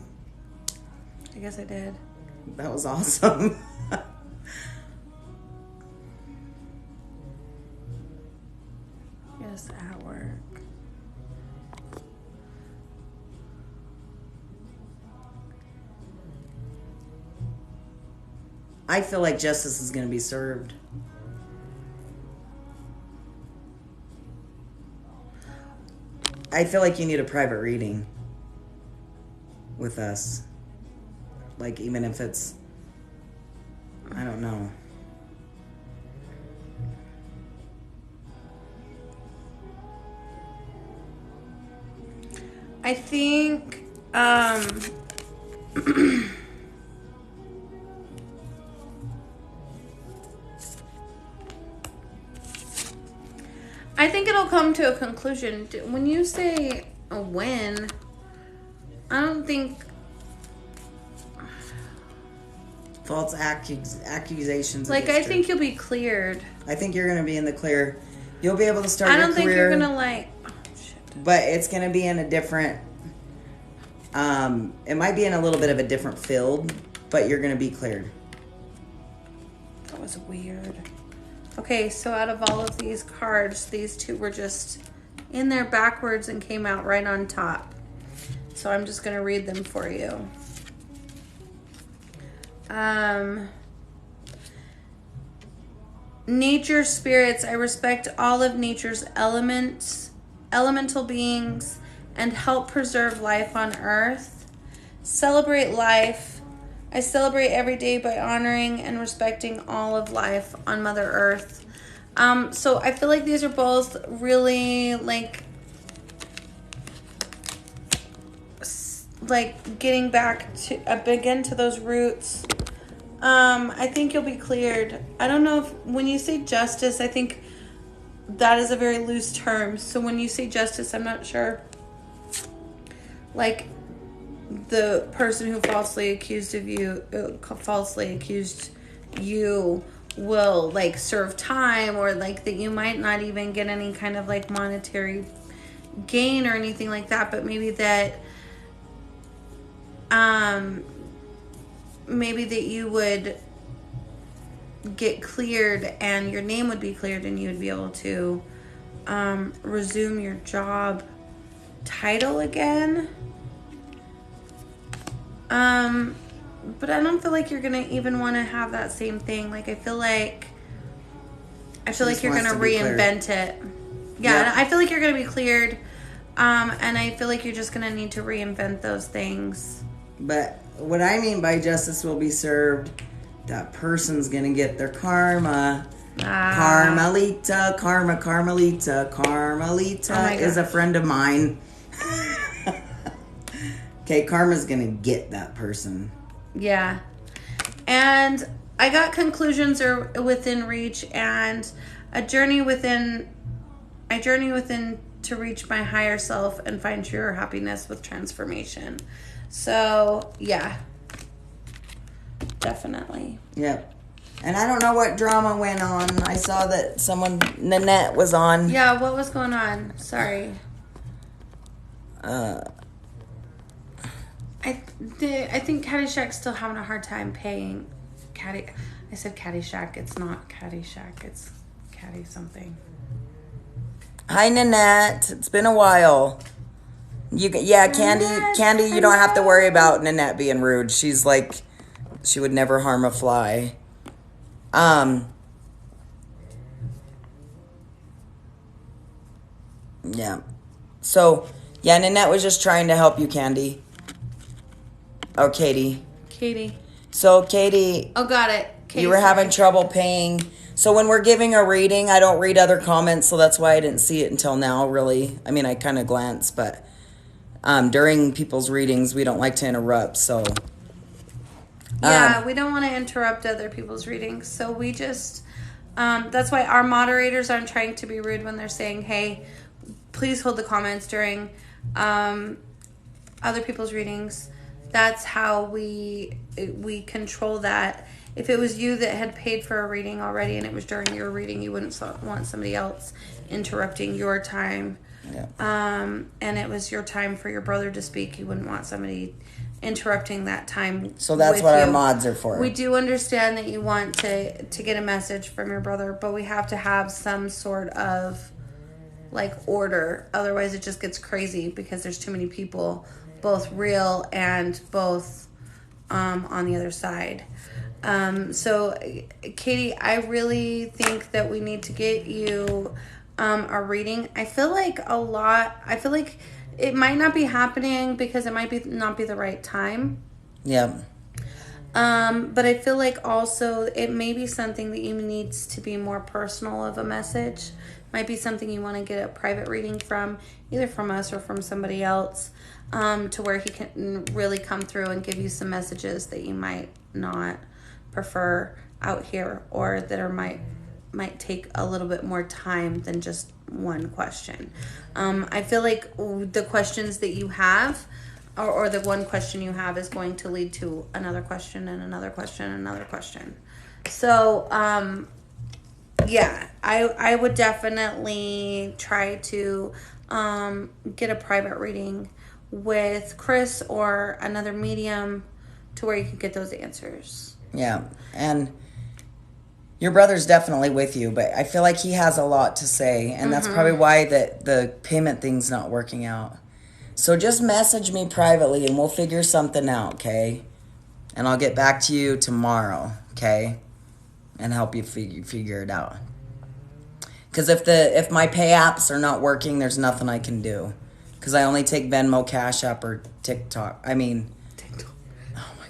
I guess I did. That was awesome. Yes, at work. I feel like justice is going to be served. I feel like you need a private reading with us. Like, even if it's, I don't know. I think, I think it'll come to a conclusion. When you say a win, I don't think... False accusations. Like, I think you'll be cleared. I think you're going to be in the clear. You'll be able to start I your don't career. think you're going to, like... Oh, shit. But it's going to be in a different... it might be in a little bit of a different field, but you're going to be cleared. That was weird. Okay, so out of all of these cards, these two were just in there backwards and came out right on top. So I'm just going to read them for you. Nature spirits, I respect all of nature's elements, elemental beings, and help preserve life on earth. Celebrate life. I celebrate every day by honoring and respecting all of life on Mother Earth. So I feel like these are both really like getting back to again to those roots. I think you'll be cleared. I don't know if when you say justice, I think that is a very loose term. So when you say justice, I'm not sure. Like the person who falsely accused you will like serve time, or like that you might not even get any kind of like monetary gain or anything like that, but maybe that you would get cleared and your name would be cleared and you would be able to resume your job title again. But I don't feel like you're gonna even want to have that same thing. Like I feel like you're gonna reinvent it. Yeah, yep. I feel like you're gonna be cleared. And I feel like you're just gonna need to reinvent those things. But what I mean by justice will be served, that person's gonna get their karma. Carmelita is a friend of mine. Okay, karma's gonna get that person. Yeah. And I got conclusions are within reach, and I journey within to reach my higher self and find true happiness with transformation. So, yeah. Definitely. Yep. And I don't know what drama went on. I saw that Nanette was on. Yeah, what was going on? Sorry. I think Caddyshack's still having a hard time paying I said Caddyshack. It's not Caddyshack. It's Caddy something. Hi, Nanette. It's been a while. Candy, you don't have to worry about Nanette being rude. She's like, she would never harm a fly. Yeah. So, yeah, Nanette was just trying to help you, Candy. Oh, Katie. So, Katie. Oh, got it. Katie, you were having trouble paying. So when we're giving a reading, I don't read other comments, so that's why I didn't see it until now, really. I mean, I kind of glance, but during people's readings, we don't like to interrupt, so. Yeah, we don't want to interrupt other people's readings, so we just, that's why our moderators aren't trying to be rude when they're saying, hey, please hold the comments during other people's readings. that's how we control that. If it was you that had paid for a reading already and it was during your reading, you wouldn't want somebody else interrupting your time. Yeah. And it was your time for your brother to speak. You wouldn't want somebody interrupting that time. So that's what our mods are for. We do understand that you want to get a message from your brother, but we have to have some sort of like order. Otherwise, it just gets crazy because there's too many people, both real and both on the other side. So, Katie, I really think that we need to get you a reading. I feel like it might not be happening because it might not be the right time. Yeah. But I feel like also it may be something that you needs to be more personal of a message. Might be something you want to get a private reading from, either from us or from somebody else, to where he can really come through and give you some messages that you might not prefer out here, or that might take a little bit more time than just one question. I feel like the questions that you have, or the one question you have, is going to lead to another question and another question and another question. So, yeah, I would definitely try to get a private reading with Chris or another medium to where you can get those answers. Yeah, and your brother's definitely with you, but I feel like he has a lot to say, and that's probably why the payment thing's not working out. So just message me privately, and we'll figure something out, okay? And I'll get back to you tomorrow, okay? And help you figure it out. Because if my pay apps are not working, there's nothing I can do. Because I only take Venmo, Cash App, or TikTok. Oh my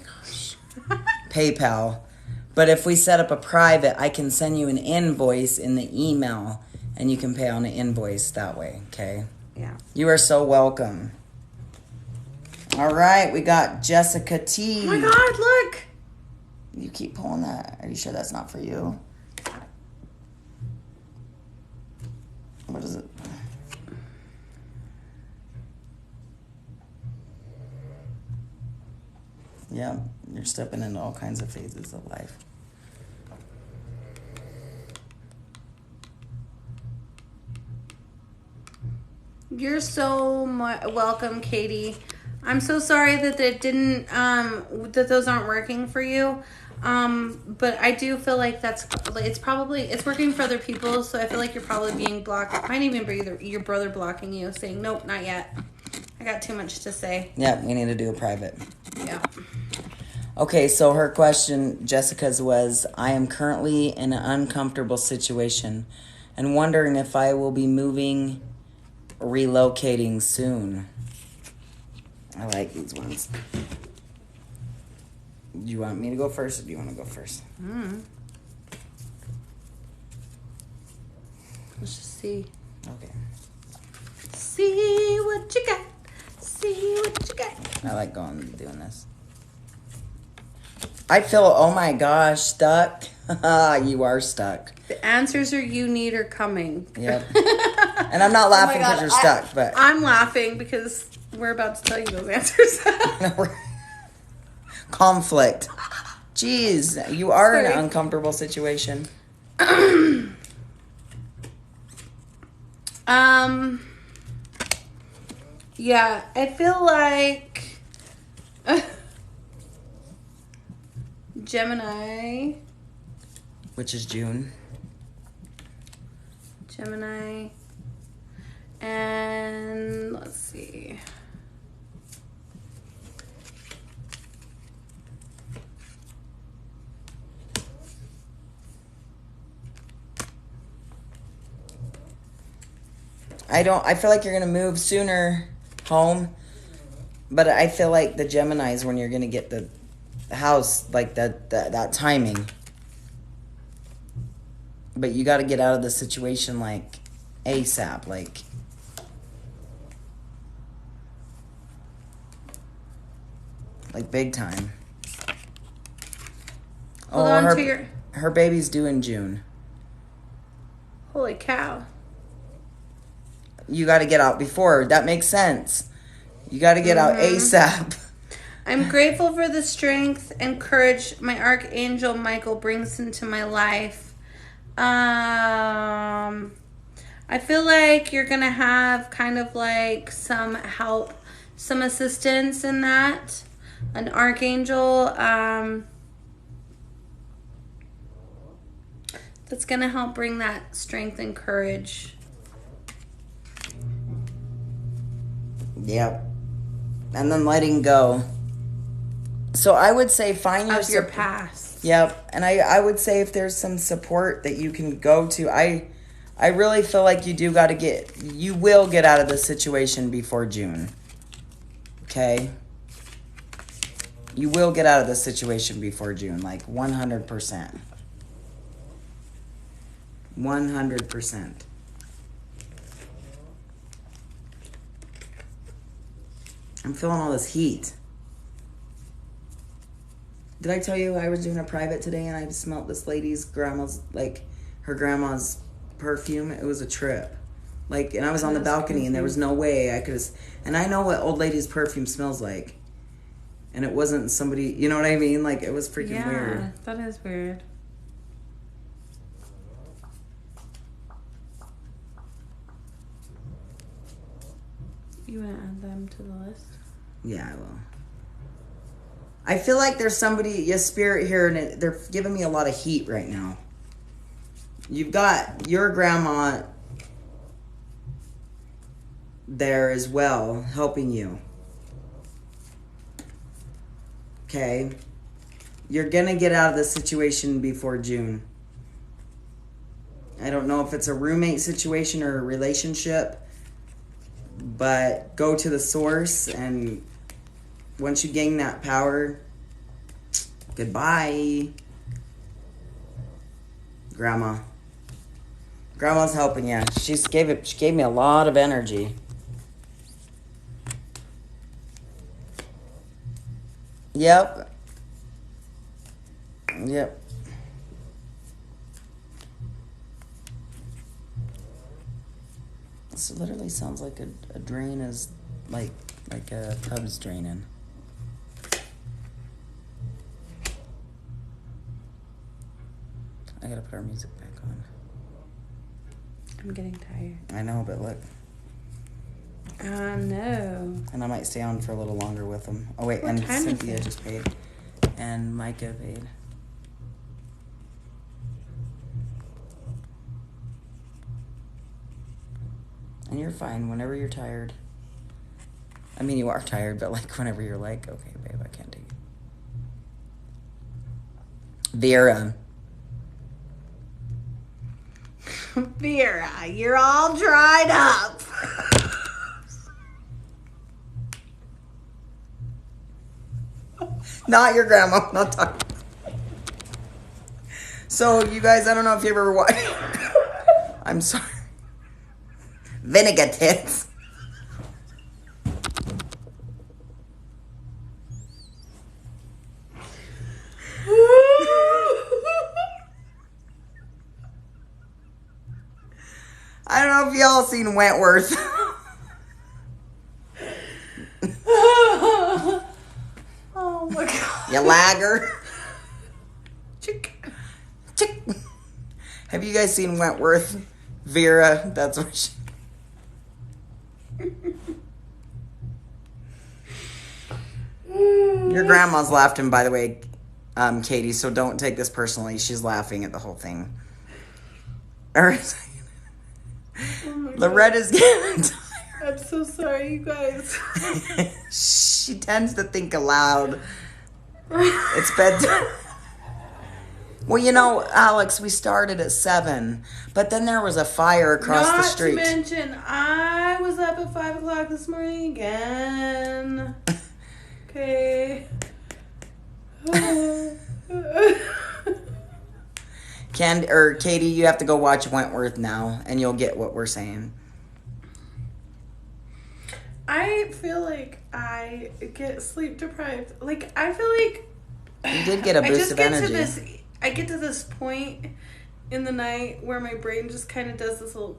gosh. PayPal. But if we set up a private, I can send you an invoice in the email, and you can pay on the invoice that way, okay? Yeah. You are so welcome. All right, we got Jessica T. Oh my God, look. You keep pulling that. Are you sure that's not for you? What is it? Yeah, you're stepping into all kinds of phases of life. You're so welcome, Katie. I'm so sorry that it didn't, that those aren't working for you. But I do feel like it's working for other people. So I feel like you're probably being blocked. It might even be your brother blocking you, saying, nope, not yet. I got too much to say. Yeah, we need to do a private. Yeah. Okay, so her question, Jessica's, was, I am currently in an uncomfortable situation and wondering if I will be relocating soon. I like these ones. Do you want me to go first, or do you want to go first? Let's just see. Okay. See what you got. See what you got. I like doing this. I feel, oh my gosh, stuck. You are stuck. The answers you need are coming. Yep. And I'm not laughing because you're stuck, but I'm laughing because we're about to tell you those answers. Conflict. Jeez, you are in an uncomfortable situation. Yeah, I feel like Gemini. Which is June. Gemini. And let's see. I feel like you're going to move sooner home, but I feel like the Gemini is when you're going to get the house, like that timing. But you got to get out of the situation like ASAP, like big time. Hold on to your... Her baby's due in June. Holy cow. You got to get out before. That makes sense. You got to get out ASAP. I'm grateful for the strength and courage my Archangel Michael brings into my life. I feel like you're going to have kind of like some help, some assistance in that. An Archangel that's going to help bring that strength and courage. Yep. And then letting go. So I would say find your past. Yep. And I would say if there's some support that you can go to, I really feel like you will get out of the situation before June. Okay? You will get out of the situation before June, like 100%. 100%. I'm feeling all this heat. Did I tell you I was doing a private today and I smelled this lady's her grandma's perfume? It was a trip. And I was on the balcony and there was no way I could have... And I know what old lady's perfume smells like. And it wasn't somebody... You know what I mean? It was freaking weird. Yeah, that is weird. You want to add them to the list? Yeah, I will. I feel like there's somebody, a spirit here, and they're giving me a lot of heat right now. You've got your grandma there as well, helping you. Okay? You're going to get out of this situation before June. I don't know if it's a roommate situation or a relationship, but go to the source, and once you gain that power, goodbye. Grandma's helping you. She gave me a lot of energy. Yep. This literally sounds like a drain is like a tub's draining. I gotta put our music back on. I'm getting tired. I know, but look. No. And I might stay on for a little longer with them. Oh wait, What and time is Cynthia it? just paid. And Micah paid. And you're fine whenever you're tired. I mean, you are tired, but whenever you're like, okay, babe, I can't take it. Vera, you're all dried up. not your grandma, not talking. So, you guys, I don't know if you ever watched. I'm sorry. Vinegar tits. I don't know if y'all seen Wentworth. Oh my god. You lagger. Chick. Have you guys seen Wentworth? Vera, that's what she... Your grandma's laughing, by the way, Katie, so don't take this personally. She's laughing at the whole thing. Loretta's getting tired. I'm so sorry, you guys. She tends to think aloud. It's bedtime. Well, Alex, we started at 7, but then there was a fire across the street. Not to mention, I was up at 5 o'clock this morning again. Okay. Katie, you have to go watch Wentworth now, and you'll get what we're saying. I feel like I get sleep deprived. I feel like You did get a boost of energy. I get to this point in the night where my brain just kind of does this little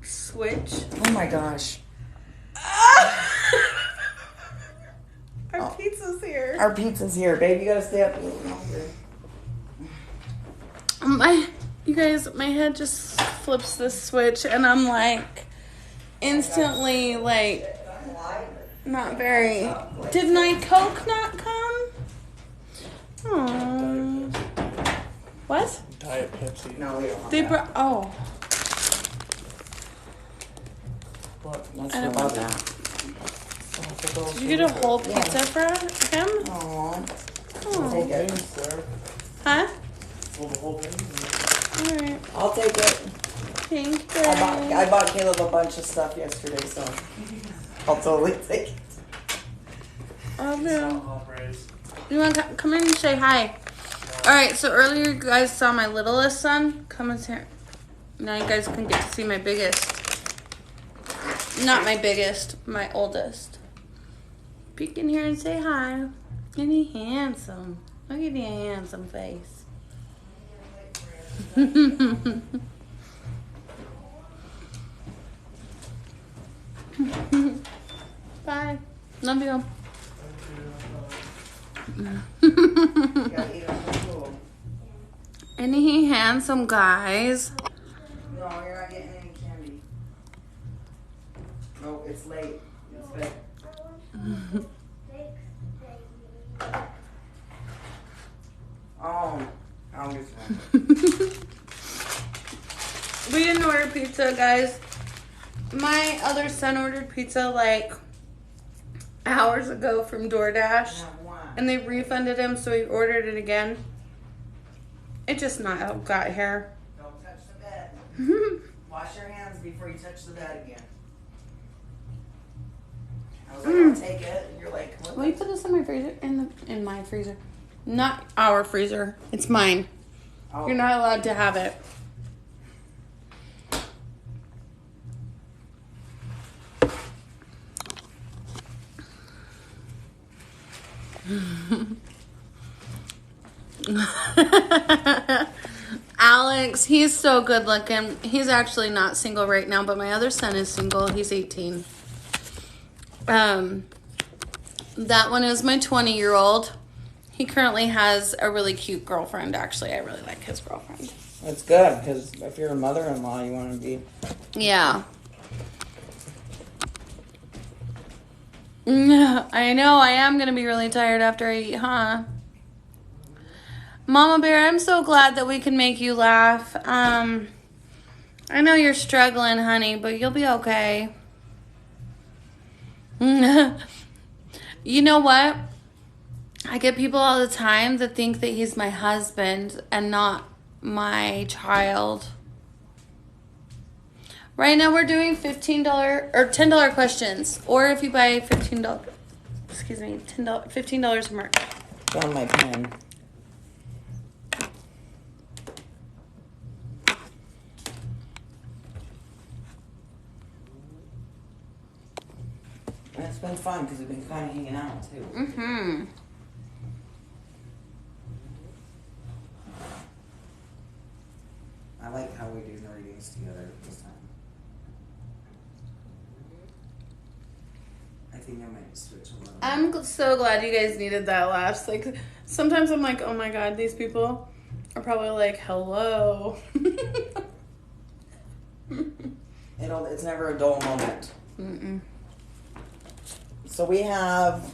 switch. Oh my gosh. I Our pizza's here. Our pizza's here, babe. You gotta stay up. You guys, my head just flips this switch, and I'm like, instantly, like, not very. Did my Coke not come? Oh. What? Diet Pepsi. No, we don't want They that. brought. Oh. Look, that's I don't the want button. that. Did you get a whole pizza for him? Aww. Oh. Take it. Thanks, sir. Huh? Well, the whole thing. Alright. I'll take it. Thank you. I bought Caleb a bunch of stuff yesterday, so I'll totally take it. I'll do. Hot rays. You want to come in and say hi? Alright, so earlier you guys saw my littlest son. Come in here. Now you guys can get to see my biggest. Not my biggest, my oldest. Peek in here and say hi. Isn't he handsome? Look at the handsome face. Bye. Love you. Isn't he handsome, guys? No, you're not getting any candy. No, it's late. It's late. Oh, I'll get some. We didn't order pizza, guys. My other son ordered pizza like hours ago from DoorDash, and they refunded him, so he ordered it again. It just not how it got here. Don't touch the bed. Wash your hands before you touch the bed again. I was like, I'll take it. And you're like, what? Will you put this in my freezer? In my freezer. Not our freezer. It's mine. Oh. You're not allowed to have it. Alex, he's so good looking. He's actually not single right now, but my other son is single. He's 18. That one is my 20-year-old. He currently has a really cute girlfriend, actually. I really like his girlfriend. That's good, because if you're a mother-in-law, you want to be... Yeah. I know, I am going to be really tired after I eat, huh? Mama Bear, I'm so glad that we can make you laugh. I know you're struggling, honey, but you'll be okay. You know what? I get people all the time that think that he's my husband and not my child. Right now we're doing $15 or $10 questions. Or if you buy $15, $15 or more. On my pen. And it's been fun because we've been kind of hanging out too. Mm-hmm. I like how we do the readings together this time. I think I might switch a little. I'm so glad you guys needed that laugh. Like, sometimes I'm like, oh my god, these people are probably like, hello. It's never a dull moment. Mm-mm. So we have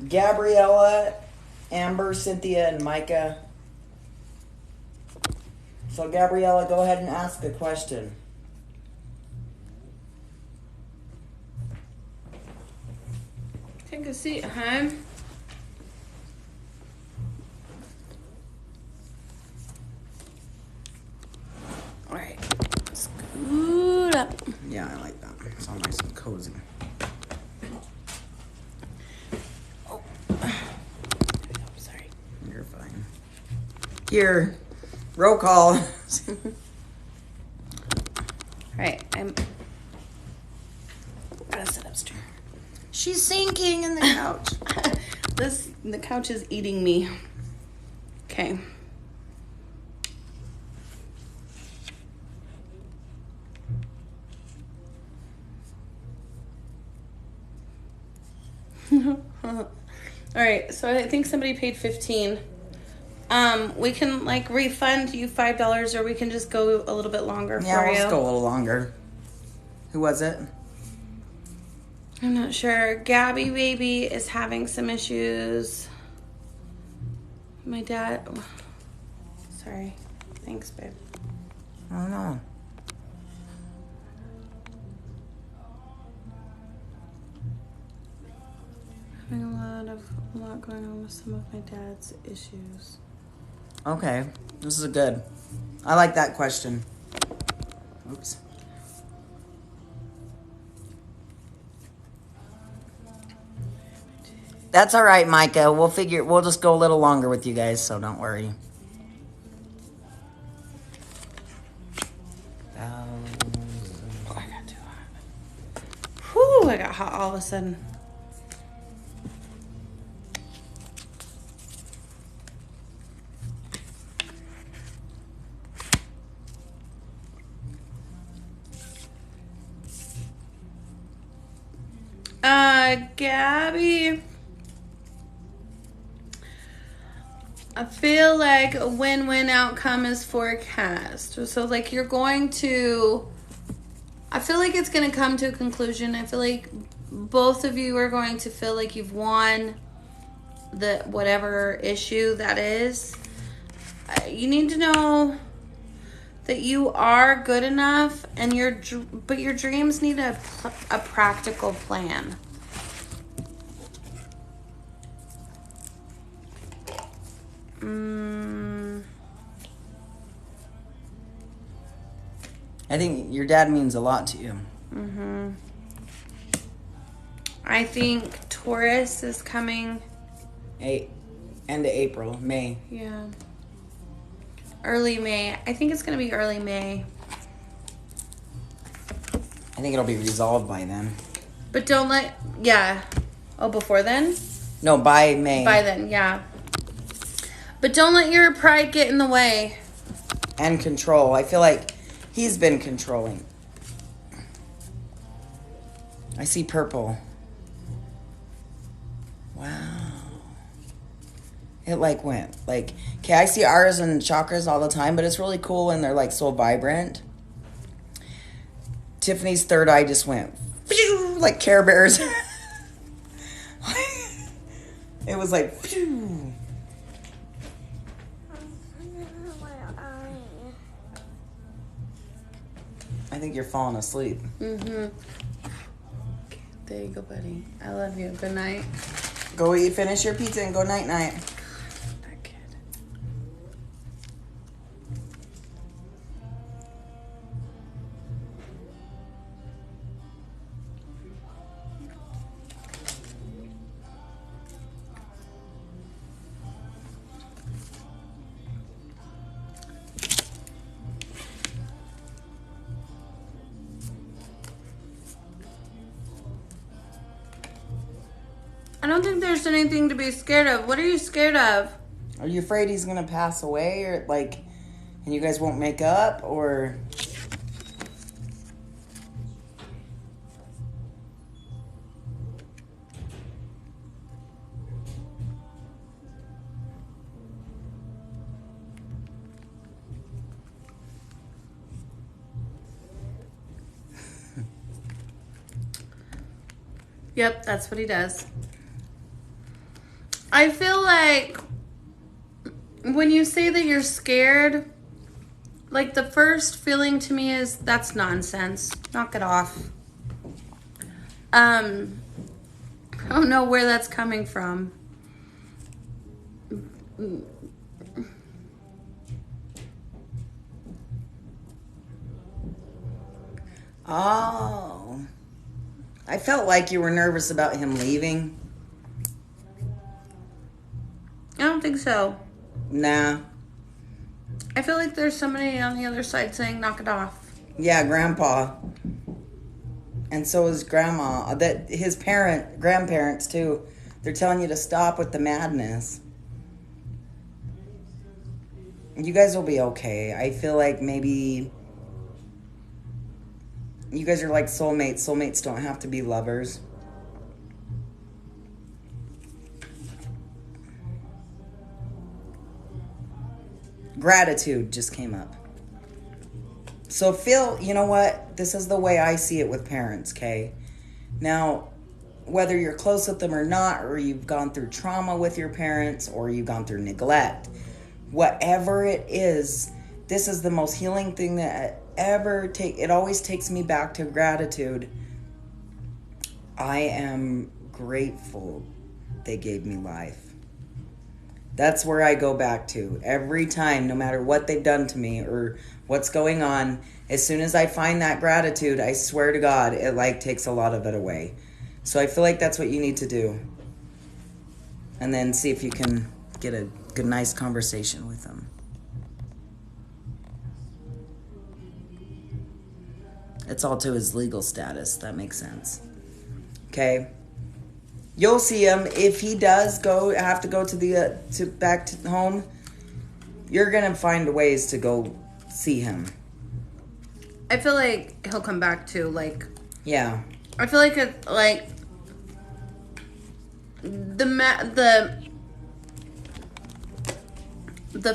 Gabriella, Amber, Cynthia, and Micah. So Gabriella, go ahead and ask a question. Take a seat, huh? Alright. Scoot up. Yeah, I like that. It's all nice and cozy. Oh, sorry. You're fine. Here, roll call. Alright, I'm gonna sit upstairs. She's sinking in the couch. The couch is eating me. Okay. All right, so I think somebody paid $15. We can like refund you $5, or we can just go a little bit longer Yeah, for we'll you. just go a little longer. Who was it? I'm not sure. Gabby baby is having some issues. My dad. Sorry. Thanks, babe. I don't know. Having a lot going on with some of my dad's issues. Okay, this is good. I like that question. Oops. That's all right, Micah. We'll just go a little longer with you guys, so don't worry. Oh, I got too hot. Whew, I got hot all of a sudden. Gabby, I feel like a win-win outcome is forecast. So, like, you're going to... I feel like it's going to come to a conclusion. I feel like both of you are going to feel like you've won the whatever issue that is. You need to know that you are good enough, and but your dreams need a practical plan. I think your dad means a lot to you. Mm-hmm. I think Taurus is coming. End of April, May. Yeah. Early May. I think it's going to be early May. I think it'll be resolved by then. But don't let... Yeah. Oh, before then? No, by May. By then, yeah. But don't let your pride get in the way. And control. I feel like he's been controlling. I see purple. Wow. It like went like, okay, I see auras and chakras all the time, but it's really cool and they're like so vibrant. Tiffany's third eye just went like Care Bears. It was like phew. I think you're falling asleep. Mm-hmm. Okay, there you go, buddy. I love you. Good night. Go eat, finish your pizza, and go night-night. That kid. I don't think there's anything to be scared of. What are you scared of? Are you afraid he's gonna pass away, or like, and you guys won't make up, or? Yep, that's what he does. I feel like when you say that you're scared, like the first feeling to me is that's nonsense. Knock it off. I don't know where that's coming from. Oh. I felt like you were nervous about him leaving. I don't think so. Nah. I feel like there's somebody on the other side saying knock it off. Yeah, Grandpa. And so is Grandma. That his grandparents too. They're telling you to stop with the madness. You guys will be okay. I feel like maybe you guys are like soulmates. Soulmates don't have to be lovers. Gratitude just came up. So feel, you know what? This is the way I see it with parents, okay? Now, whether you're close with them or not, or you've gone through trauma with your parents, or you've gone through neglect, whatever it is, this is the most healing thing that it always takes me back to gratitude. I am grateful they gave me life. That's where I go back to every time, no matter what they've done to me or what's going on. As soon as I find that gratitude, I swear to God, it like takes a lot of it away. So I feel like that's what you need to do. And then see if you can get a good, nice conversation with them. It's all to his legal status. That makes sense. Okay. You'll see him. If he does have to go to back to home, you're going to find ways to go see him. I feel like he'll come back too. Like, yeah. I feel like it, like the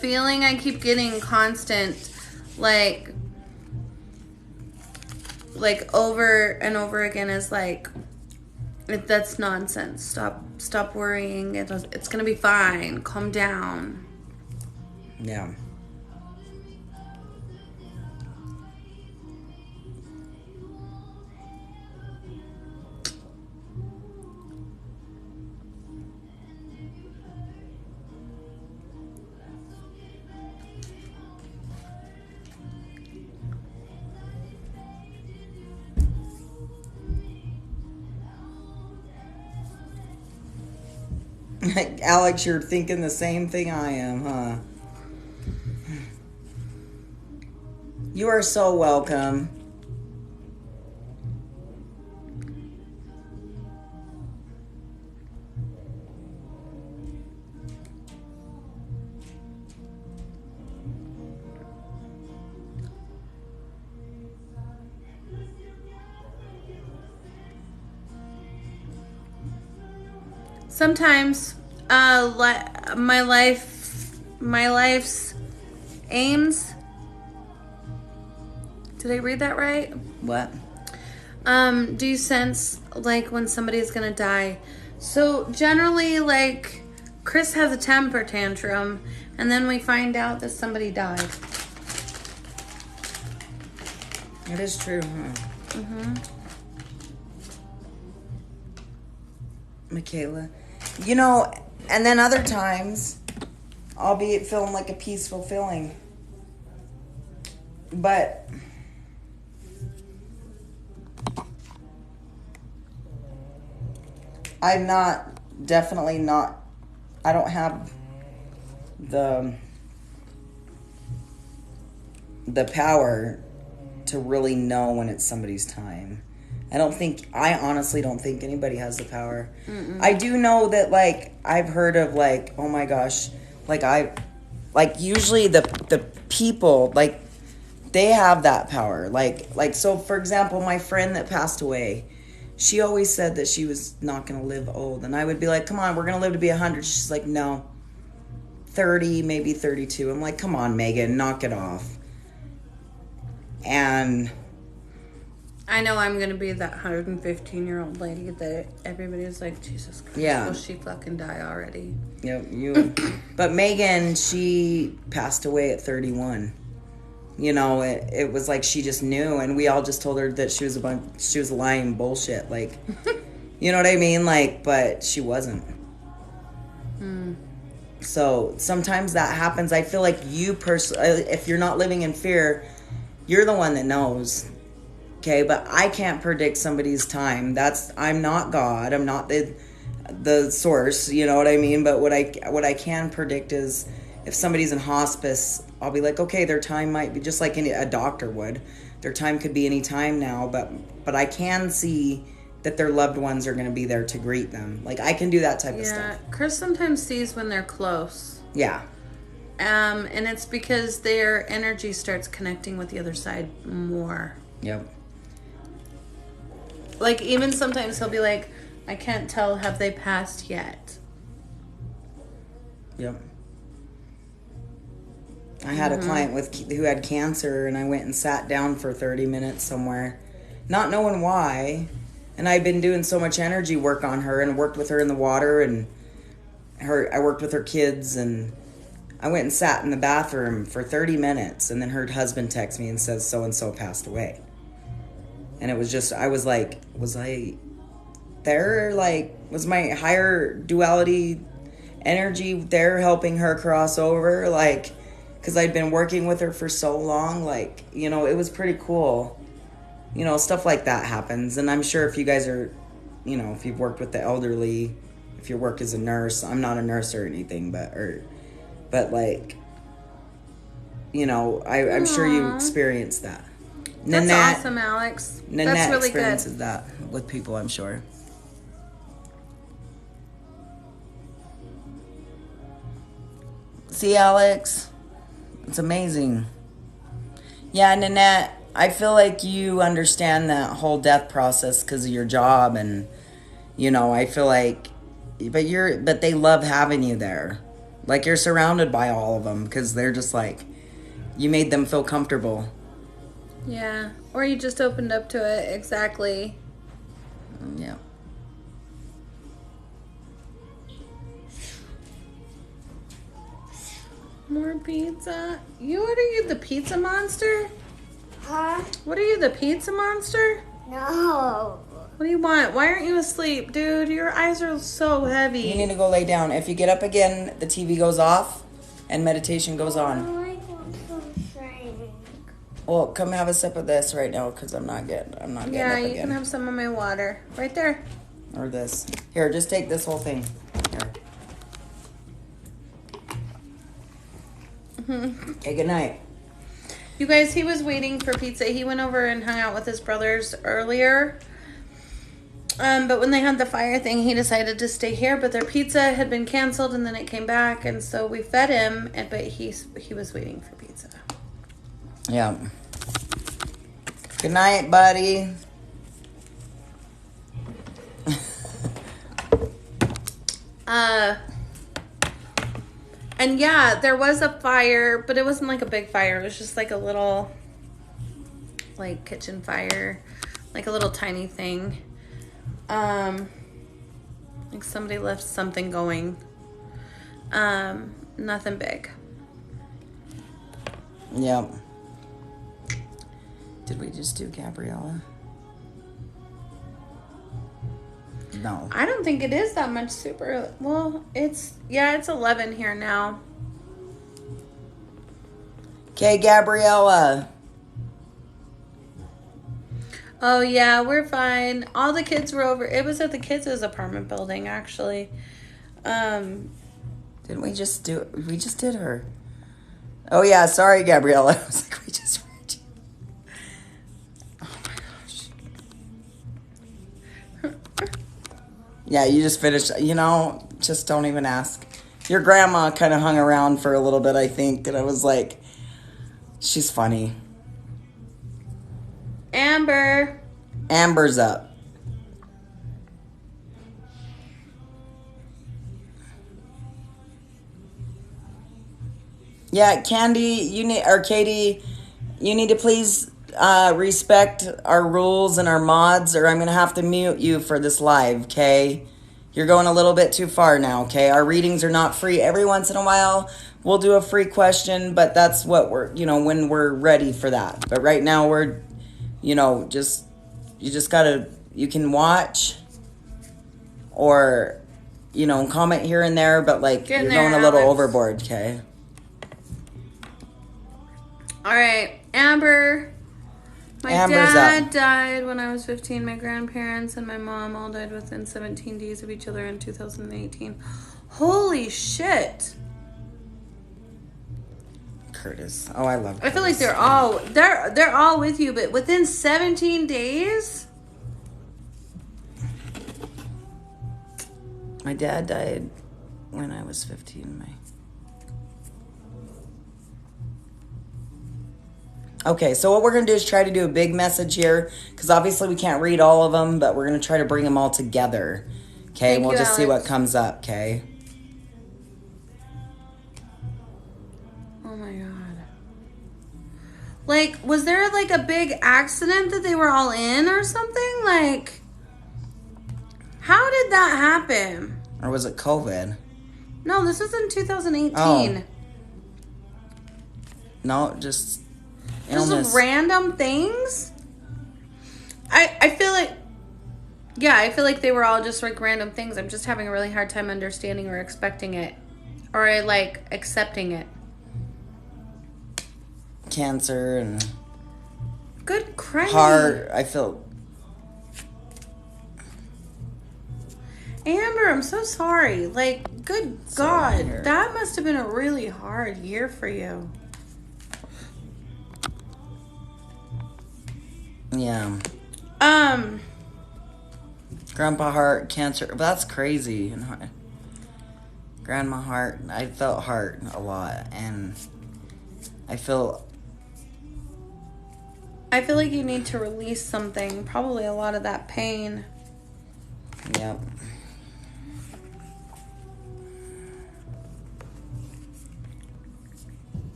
feeling I keep getting constant, like over and over again is like, that's nonsense. Stop worrying. It's gonna be fine. Calm down. Yeah. Alex, you're thinking the same thing I am, huh? You are so welcome. Sometimes, my life's aims. Did I read that right? What? Do you sense like when somebody's gonna die? So generally, like Chris has a temper tantrum, and then we find out that somebody died. It is true, huh? Mm-hmm. Michaela. You know, and then other times, I'll be feeling like a peaceful feeling. But I'm definitely not, I don't have the power to really know when it's somebody's time. I honestly don't think anybody has the power. Mm-mm. I do know that, like, I've heard of, like, oh my gosh, usually the people, like, they have that power. Like, so for example, my friend that passed away, she always said that she was not going to live old. And I would be like, come on, we're going to live to be 100. She's like, no, 30, maybe 32. I'm like, come on, Megan, knock it off. And I know I'm going to be that 115-year-old lady that everybody's like, Jesus Christ, yeah. Will she fucking die already? Yep, you. But Megan, she passed away at 31. You know, it was like she just knew, and we all just told her that she was lying bullshit. Like, you know what I mean? Like, but she wasn't. So sometimes that happens. I feel like you personally, if you're not living in fear, you're the one that knows. Okay, but I can't predict somebody's time. I'm not God. I'm not the source. You know what I mean? But what I can predict is if somebody's in hospice, I'll be like, okay, their time might be just like a doctor would. Their time could be any time now, but I can see that their loved ones are going to be there to greet them. Like, I can do that type of stuff. Yeah, Chris sometimes sees when they're close. Yeah. And it's because their energy starts connecting with the other side more. Yep. Like, even sometimes he'll be like, I can't tell, have they passed yet? Yep. I had a client who had cancer, and I went and sat down for 30 minutes somewhere, not knowing why. And I'd been doing so much energy work on her and worked with her in the water, and I worked with her kids, and I went and sat in the bathroom for 30 minutes, and then her husband texts me and says so-and-so passed away. And it was just, I was like, was I there? Like, was my higher duality energy there helping her cross over? Like, because I'd been working with her for so long, like, you know, it was pretty cool. You know, stuff like that happens. And I'm sure if you guys are, you know, if you've worked with the elderly, if you work as a nurse, I'm not a nurse or anything, but like, you know, I'm sure you experienced that. That's Nanette, awesome, Alex. Nanette That's really experiences good. that with people, I'm sure. See, Alex? It's amazing. Yeah, Nanette, I feel like you understand that whole death process because of your job, and, you know, I feel like, but they love having you there. Like, you're surrounded by all of them because they're just like, you made them feel comfortable. Yeah. Or you just opened up to it. Exactly. Yeah. More pizza. What are you, the pizza monster? Huh? What are you, the pizza monster? No. What do you want? Why aren't you asleep, dude? Your eyes are so heavy. You need to go lay down. If you get up again, the TV goes off and meditation goes on. I want something. Well, come have a sip of this right now because I'm not getting up Yeah, again. you can have some of my water. Right there. Or this. Here, just take this whole thing. Here. Okay, good night. You guys, he was waiting for pizza. He went over and hung out with his brothers earlier. But when they had the fire thing, he decided to stay here. But their pizza had been canceled, and then it came back, and so we fed him. But he was waiting for pizza. Yeah. Good night, buddy. And yeah, there was a fire, but it wasn't like a big fire. It was just like a little, like, kitchen fire, like a little tiny thing. Like somebody left something going. Nothing big. Yep. Did we just do Gabriella? No. I don't think it is that much super. Well, it's 11 here now. Okay, Gabriella. Oh yeah, we're fine. All the kids were over. It was at the kids' apartment building, actually. Didn't we just do? We just did her. Oh yeah, sorry, Gabriella. I was like, we just read you. Oh my gosh. Yeah, you just finished. You know, just don't even ask. Your grandma kind of hung around for a little bit, I think, and I was like, she's funny. Amber's up. Yeah, Katie, you need to please respect our rules and our mods, or I'm gonna have to mute you for this live, okay? You're going a little bit too far now, okay? Our readings are not free. Every once in a while, we'll do a free question, but that's what when we're ready for that. But right now, we're, you just gotta, you can watch or, comment here and there, but like, Get in you're there, going a little Alex. overboard, okay? All right, Amber. My Amber's dad up. died when I was 15. My grandparents and my mom all died within 17 days of each other in 2018. Holy shit. Curtis. Oh, I love Curtis. I feel like they're all with you, but within 17 days? My dad died when I was 15. Okay, so what we're going to do is try to do a big message here, because obviously we can't read all of them, but we're going to try to bring them all together. Okay, Thank we'll you, just see Alex. what comes up, okay? Oh my god. Like, was there like a big accident that they were all in or something? Like, how did that happen? Or was it COVID? No, this was in 2018. Oh. No, just illness. Just random things. I feel like, yeah, I feel like they were all just like random things. I'm just having a really hard time understanding or expecting it, or like accepting it. Cancer and Good crying. heart. I feel. Amber, I'm so sorry. Like, good Sorry, God, Amber. that must have been a really hard year for you. Yeah. Grandpa heart cancer. But that's crazy. And Grandma heart. I felt heart a lot, and I feel. I feel like you need to release something. Probably a lot of that pain. Yep.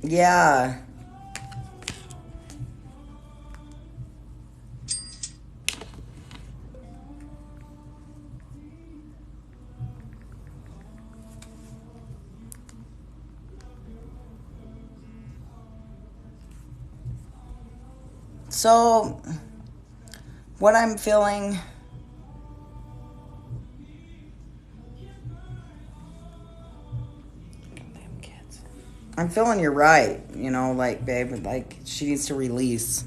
Yeah. So, what I'm feeling. I'm feeling you're right. You know, like, babe, like, she needs to release.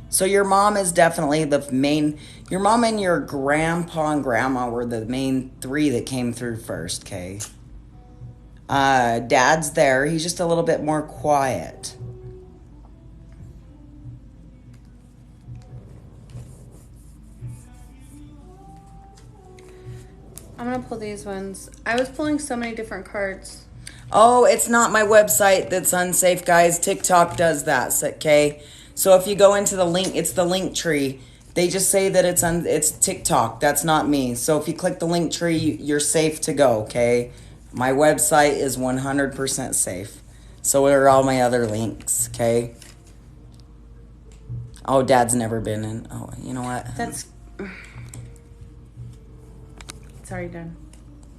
So, your mom is definitely the main. Your mom and your grandpa and grandma were the main three that came through first, okay? Dad's there. He's just a little bit more quiet. I'm going to pull these ones. I was pulling so many different cards. Oh, it's not my website that's unsafe, guys. TikTok does that, okay? So if you go into the link, it's the link tree. They just say that it's TikTok. That's not me. So if you click the link tree, you're safe to go, okay? My website is 100% safe. So are all my other links, okay? Oh, Dad's never been in. Oh, you know what? That's... It's already done.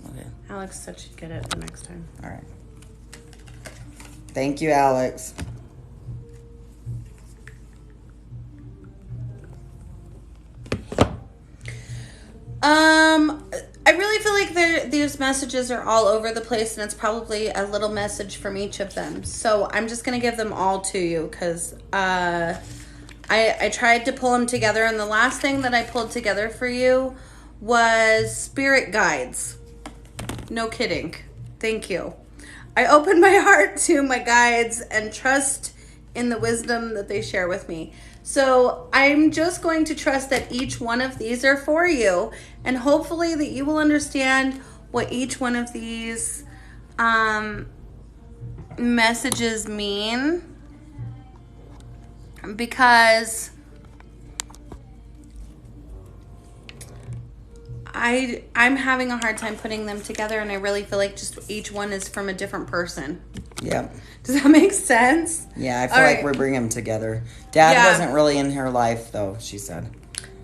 Okay. Alex said she'd get it the next time. All right. Thank you, Alex. I really feel like these messages are all over the place, and it's probably a little message from each of them. So I'm just going to give them all to you because I tried to pull them together, and the last thing that I pulled together for you was spirit guides. No kidding. Thank you. I open my heart to my guides and trust in the wisdom that they share with me. So I'm just going to trust that each one of these are for you, and hopefully that you will understand what each one of these messages mean, because I'm having a hard time putting them together, and I really feel like just each one is from a different person. Yep. Does that make sense? Yeah, I feel like we're bringing them together. Dad wasn't really in her life, though, she said.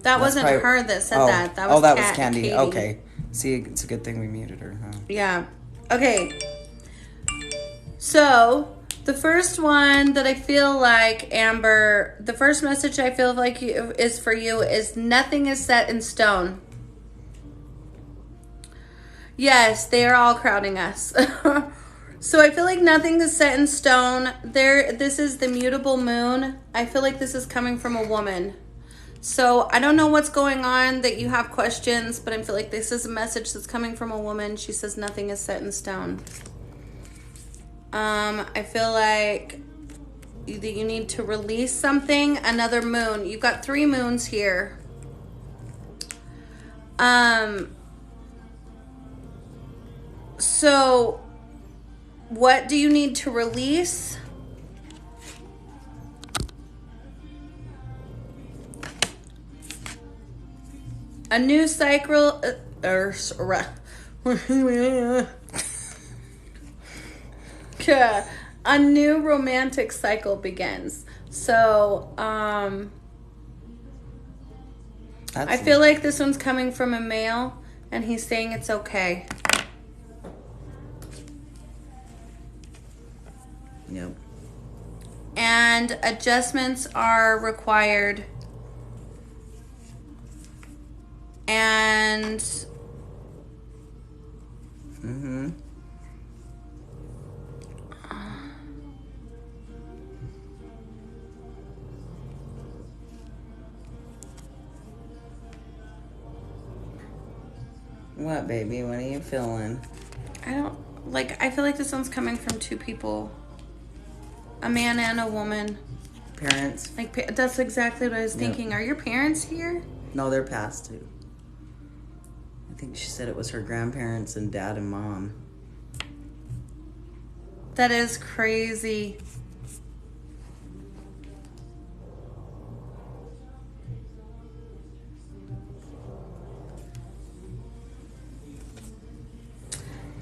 That wasn't her that said that. That was that was Candy. Katie. Okay. See, it's a good thing we muted her, huh? Yeah. Okay. So, the first one that I feel like, Amber, the first message I feel like is for you is nothing is set in stone. Yes, they are all crowding us. So I feel like nothing is set in stone. This is the mutable moon. I feel like this is coming from a woman. So I don't know what's going on that you have questions, but I feel like this is a message that's coming from a woman. She says nothing is set in stone. I feel like that you need to release something. Another moon. You've got 3 moons here. So what do you need to release? A new cycle, a new romantic cycle begins. So, I feel like this one's coming from a male, and he's saying it's okay. Yep. And adjustments are required. And What, baby? What are you feeling? I feel like this one's coming from two people. A man and a woman. Parents? Like, that's exactly what I was thinking. Are your parents here? No, they're past too. I think she said it was her grandparents and dad and mom. That is crazy.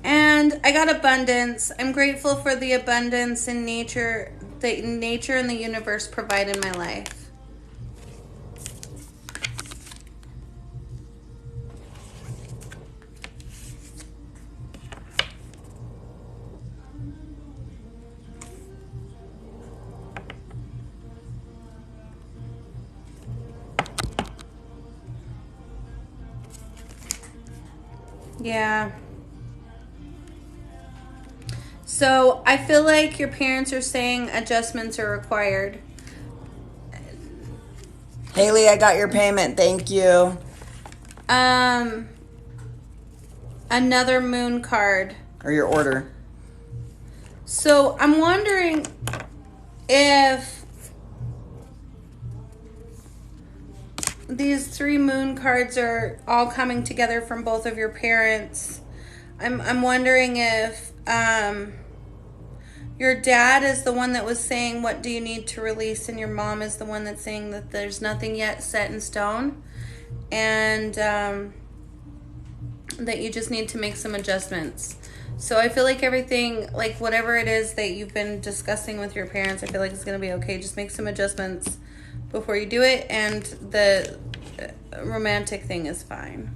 And I got abundance. I'm grateful for the abundance in nature that nature and the universe provide in my life. Yeah. So I feel like your parents are saying adjustments are required. Haley, I got your payment. Thank you. Another moon card. Or your order. So I'm wondering if these 3 moon cards are all coming together from both of your parents. I'm wondering if your dad is the one that was saying, what do you need to release? And your mom is the one that's saying that there's nothing yet set in stone. And that you just need to make some adjustments. So I feel like everything, like whatever it is that you've been discussing with your parents, I feel like it's going to be okay. Just make some adjustments before you do it. And the romantic thing is fine.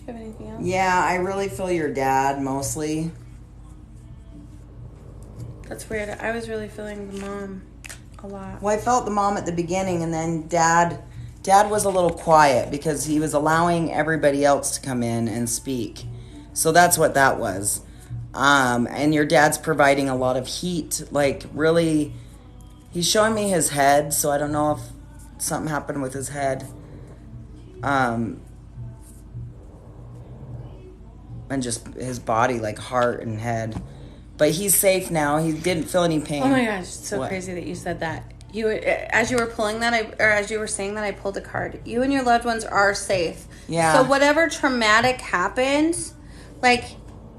Have anything else? Yeah, I really feel your dad mostly. That's weird. I was really feeling the mom a lot. Well, I felt the mom at the beginning, and then dad was a little quiet because he was allowing everybody else to come in and speak. So that's what that was. And your dad's providing a lot of heat. Like, really, he's showing me his head, so I don't know if something happened with his head. And just his body, like heart and head. But he's safe now. He didn't feel any pain. Oh my gosh, it's so What? crazy that you said that. As you were pulling that, as you were saying that, I pulled a card. You and your loved ones are safe. Yeah. So whatever traumatic happened, like,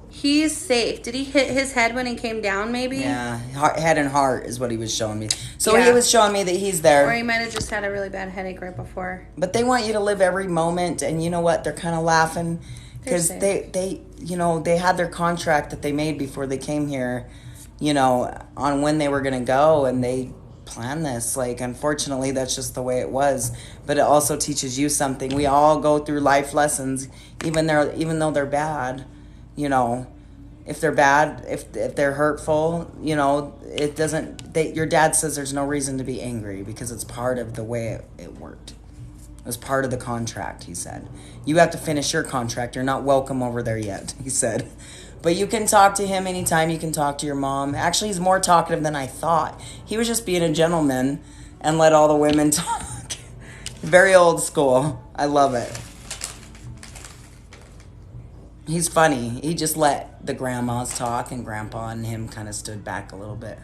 he's safe. Did he hit his head when he came down, maybe? Yeah, head and heart is what he was showing me. So Yeah. he was showing me that he's there. Or he might have just had a really bad headache right before. But they want you to live every moment, and you know what? They're kind of laughing because They're they they had their contract that they made before they came here, on when they were going to go, and they planned this. Like, unfortunately, that's just the way it was. But it also teaches you something. We all go through life lessons, even though they're bad. If they're bad, if they're hurtful, it doesn't. Your dad says there's no reason to be angry because it's part of the way it worked. It was part of the contract, he said. You have to finish your contract. You're not welcome over there yet, he said. But you can talk to him anytime. You can talk to your mom. Actually, he's more talkative than I thought. He was just being a gentleman and let all the women talk. Very old school. I love it. He's funny. He just let the grandmas talk, and grandpa and him kind of stood back a little bit.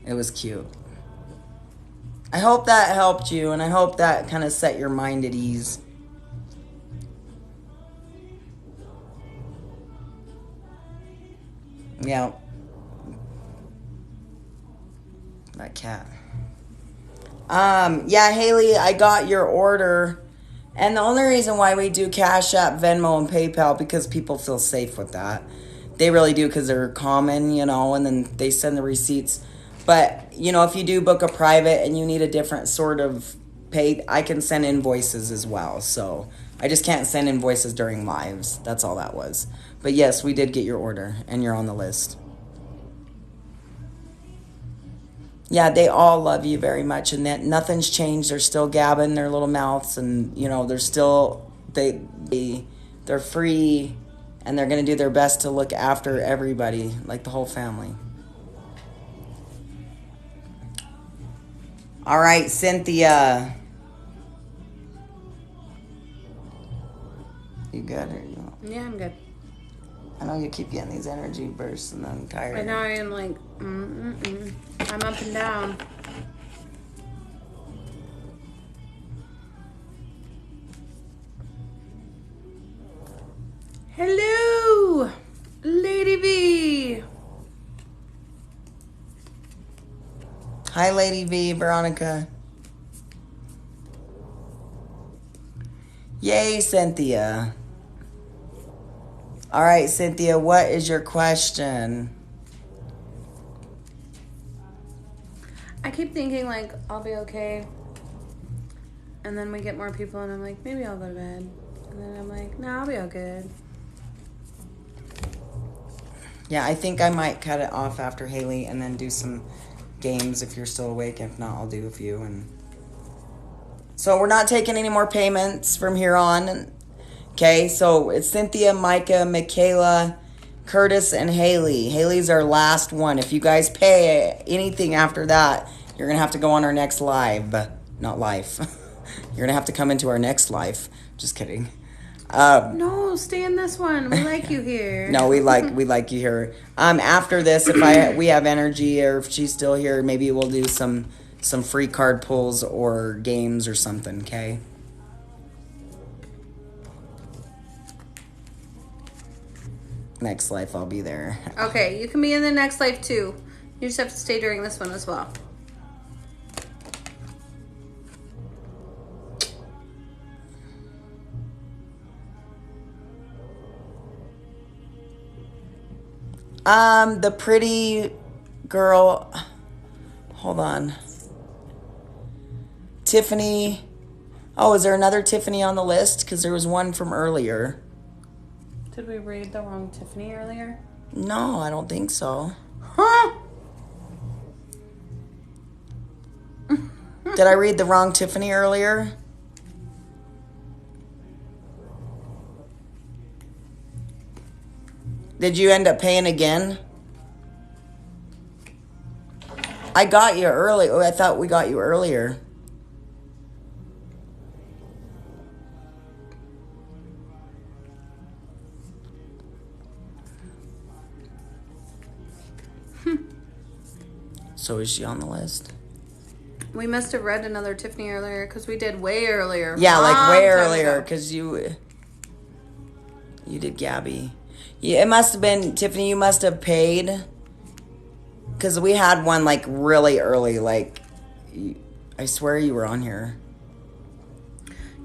It was cute. I hope that helped you, and I hope that kind of set your mind at ease. Yeah. That cat. Yeah, Haley, I got your order. And the only reason why we do Cash App, Venmo, and PayPal, because people feel safe with that. They really do, because they're common, you know, and then they send the receipts. But, you know, if you do book a private and you need a different sort of pay, I can send invoices as well. So I just can't send invoices during lives. That's all that was. But yes, we did get your order, and you're on the list. Yeah, they all love you very much, and that nothing's changed. They're still gabbing their little mouths, and you know they're still they're free, and they're gonna do their best to look after everybody, like the whole family. All right, Cynthia, you good? Or you? Yeah, I'm good. I know you keep getting these energy bursts, and I'm tired. I know I am like, I'm up and down. Hello, Lady V. Hi, Lady V, Veronica. Yay, Cynthia. All right, Cynthia, what is your question? I keep thinking like I'll be okay, and then we get more people, and I'm like, maybe I'll go to bed, and then I'm like, no, I'll be all good. Yeah, I think I might cut it off after Haley and then do some games if you're still awake. If not, I'll do a few. And so we're not taking any more payments from here on. Okay, so it's Cynthia, Micah, Michaela, Curtis, and Haley. Haley's our last one. If you guys pay anything after that, you're going to have to go on our next live. Not live. You're going to have to come into our next live. Just kidding. No, stay in this one. We like you here. No, we like you here. After this, if we have energy, or if she's still here, maybe we'll do some free card pulls or games or something. Okay. Next life, I'll be there. Okay, you can be in the next life too. You just have to stay during this one as well. The pretty girl, hold on. Tiffany. Oh, is there another Tiffany on the list? Because there was one from earlier. Did we read the wrong Tiffany earlier? No, I don't think so. Huh? Did I read the wrong Tiffany earlier? Did you end up paying again? I got you early. Oh, I thought we got you earlier. So is she on the list? We must have read another Tiffany earlier because we did way earlier. Yeah, like way Long time earlier ago. because you did Gabby. Yeah, it must have been Tiffany. You must have paid because we had one like really early. Like, I swear you were on here.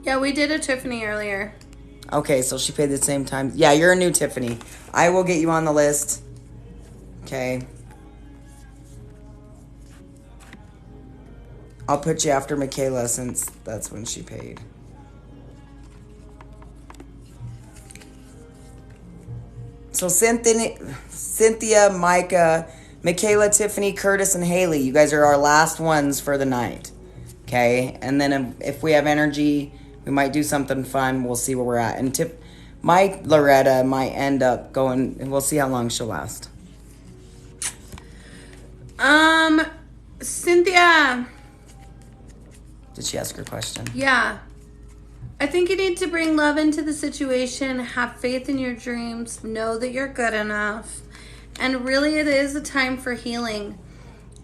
Yeah, we did a Tiffany earlier. Okay, so she paid the same time. Yeah, you're a new Tiffany. I will get you on the list. Okay. I'll put you after Michaela since that's when she paid. So Cynthia, Micah, Michaela, Tiffany, Curtis, and Haley. You guys are our last ones for the night. Okay? And then if we have energy, we might do something fun. We'll see where we're at. And Loretta might end up going, and we'll see how long she'll last. Cynthia. Did she ask her question? Yeah. I think you need to bring love into the situation, have faith in your dreams, know that you're good enough, and really it is a time for healing.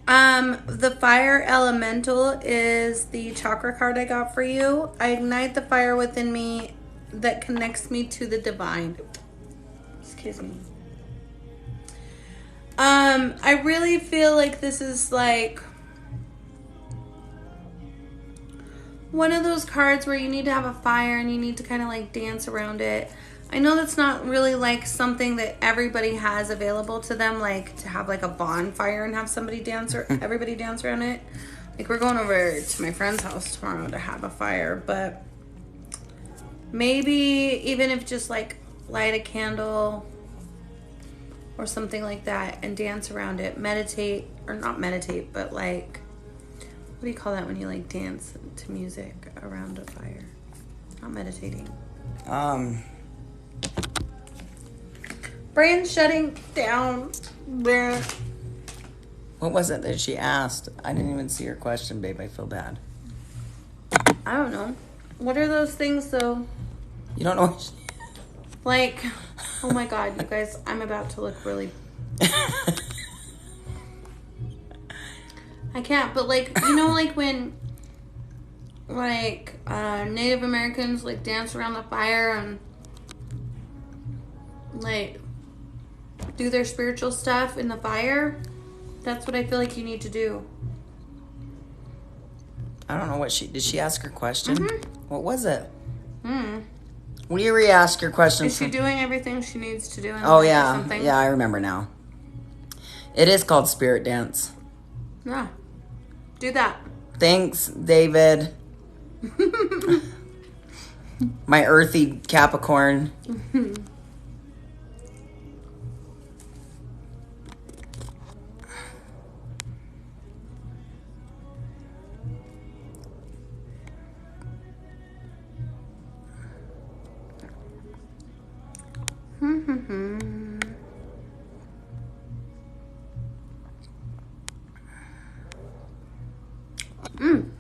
The fire elemental is the chakra card I got for you. I ignite the fire within me that connects me to the divine. Excuse me. I really feel like this is like one of those cards where you need to have a fire and you need to kind of like dance around it. I know that's not really like something that everybody has available to them, like to have like a bonfire and have somebody dance or everybody dance around it. Like we're going over to my friend's house tomorrow to have a fire, but maybe even if just like light a candle or something like that and dance around it, meditate, or not meditate, but like, what do you call that when you like dance to music around a fire? Not meditating. Brain shutting down. Bleh. What was it that she asked? I didn't even see her question, babe. I feel bad. I don't know. What are those things though? You don't know what she... Like, oh my God, you guys, I'm about to look really... I can't, but like, you know, like when like Native Americans like dance around the fire and like do their spiritual stuff in the fire. That's what I feel like you need to do. I don't know what she... Did she ask her question? Mm-hmm. What was it? Will you re-ask your question? Is she doing everything she needs to do in Oh, life or yeah. something? Yeah, I remember now. It is called Spirit Dance. Yeah. Do that. Thanks, David. My earthy Capricorn.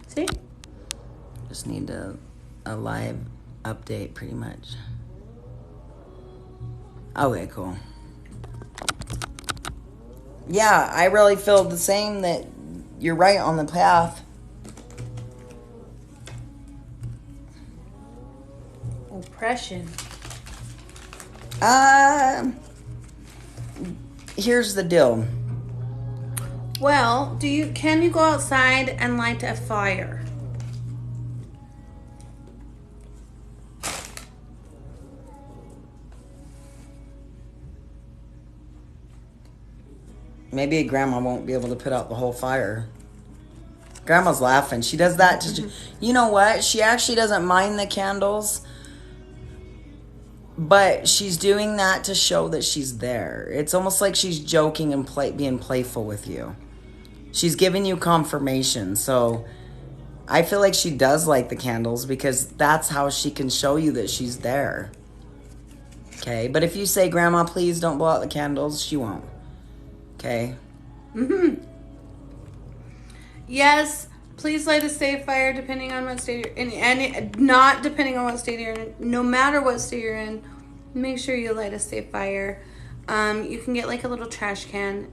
See? Just need a live update, pretty much. Okay, cool. Yeah, I really feel the same, that you're right on the path. Oppression. Here's the deal. Well, can you go outside and light a fire? Maybe Grandma won't be able to put out the whole fire. Grandma's laughing. She does that to... You know what? She actually doesn't mind the candles. But she's doing that to show that she's there. It's almost like she's joking and being playful with you. She's giving you confirmation. So I feel like she does like the candles because that's how she can show you that she's there. Okay? But if you say, Grandma, please don't blow out the candles, she won't. Okay? Yes, please light a safe fire depending on what state you're in. And not depending on what state you're in. No matter what state you're in, make sure you light a safe fire. You can get like a little trash can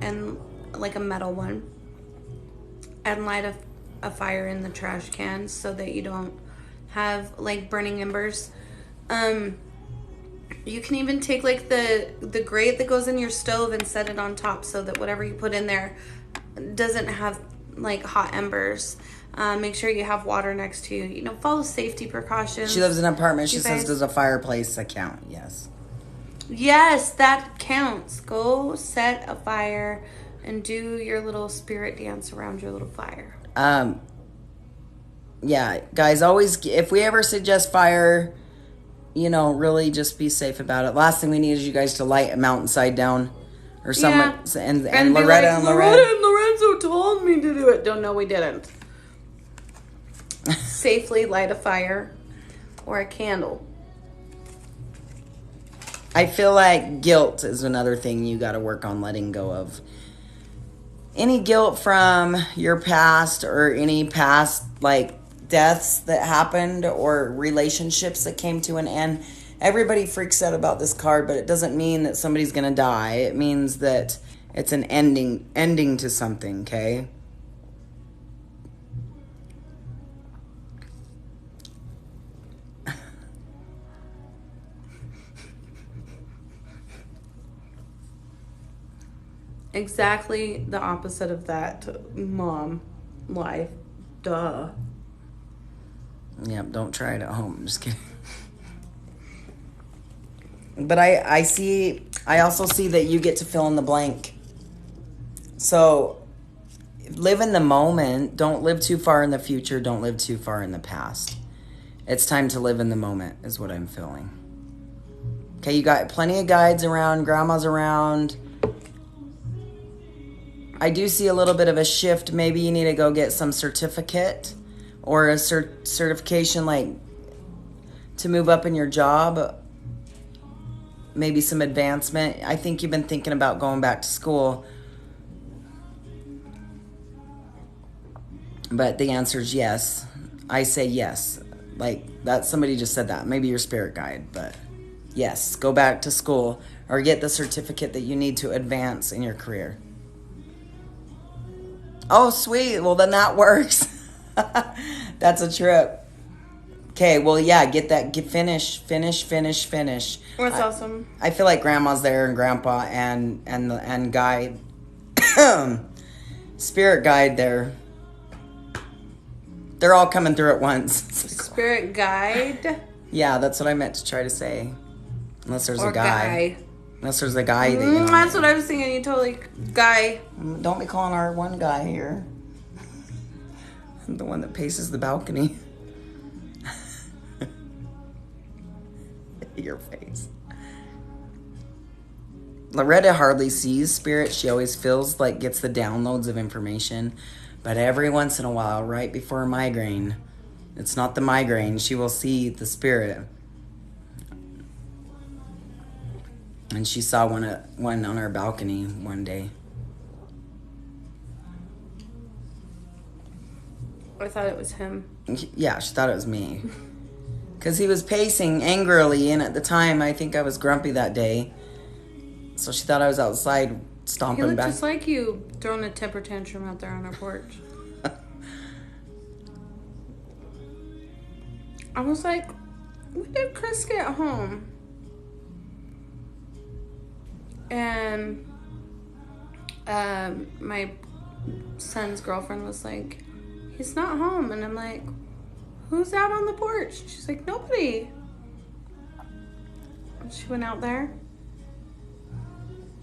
and like a metal one. And light a fire in the trash can so that you don't have like burning embers. You can even take like the grate that goes in your stove and set it on top so that whatever you put in there doesn't have like hot embers. Make sure you have water next to you. You know, follow safety precautions. She lives in an apartment. She You says, guys- does a fireplace count? Yes. Yes, that counts. Go set a fire and do your little spirit dance around your little fire. Yeah, guys, always, if we ever suggest fire, you know, really just be safe about it. Last thing we need is you guys to light a mountainside down or someone. Yeah. And be Loretta like, and Loretta and Lorenzo told me to do it. Don't know we didn't. Safely light a fire or a candle. I feel like guilt is another thing you got to work on letting go of. Any guilt from your past or any past, like, deaths that happened or relationships that came to an end. Everybody freaks out about this card, but it doesn't mean that somebody's going to die. It means that it's an ending to something, okay? exactly the opposite of that mom life. Duh. Yep, don't try it at home. I'm just kidding. But I also see that you get to fill in the blank. So live in the moment. Don't live too far in the future. Don't live too far in the past. It's time to live in the moment is what I'm feeling. Okay, you got plenty of guides around, grandma's around. I do see a little bit of a shift. Maybe you need to go get some certificate or a certification, like to move up in your job. Maybe some advancement. I think you've been thinking about going back to school. But the answer is yes. I say yes. Like that, somebody just said that. Maybe your spirit guide, but yes, go back to school or get the certificate that you need to advance in your career. Oh, sweet. Well, then that works. That's a trip. Okay, well, yeah, get that. Finish. That's awesome. I feel like grandma's there and grandpa and guide, spirit guide there. They're all coming through at once. Spirit guide? Yeah, that's what I meant to try to say. Unless there's Or a guy. Unless there's a guy that you know. That's what I was thinking. You totally guy. Don't be calling our one guy here. The one that paces the balcony. Your face. Loretta hardly sees spirit. She always feels like gets the downloads of information. But every once in a while, right before a migraine, it's not the migraine, she will see the spirit. And she saw one on our balcony one day. I thought it was him. Yeah, she thought it was me. Because he was pacing angrily, and at the time, I think I was grumpy that day. So she thought I was outside stomping He looked back. just like you throwing a temper tantrum out there on our porch. I was like, when did Chris get home? And my son's girlfriend was like, he's not home. And I'm like, who's out on the porch? She's like, nobody. And she went out there.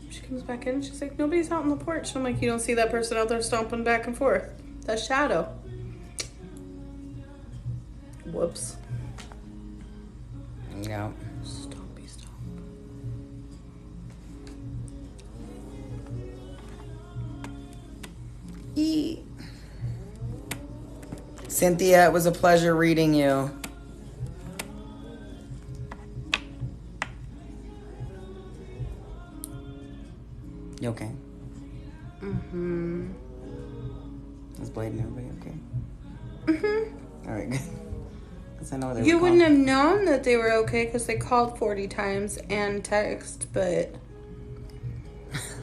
She comes back in. She's like, nobody's out on the porch. I'm like, you don't see that person out there stomping back and forth. That's shadow. Whoops. Yeah. Stompy stomp. Cynthia, it was a pleasure reading you. You okay? Mm-hmm. Is Blade and everybody okay? Mm-hmm. All right, good. Because I know they You were wouldn't calling. have known that they were okay because they called 40 times and text, but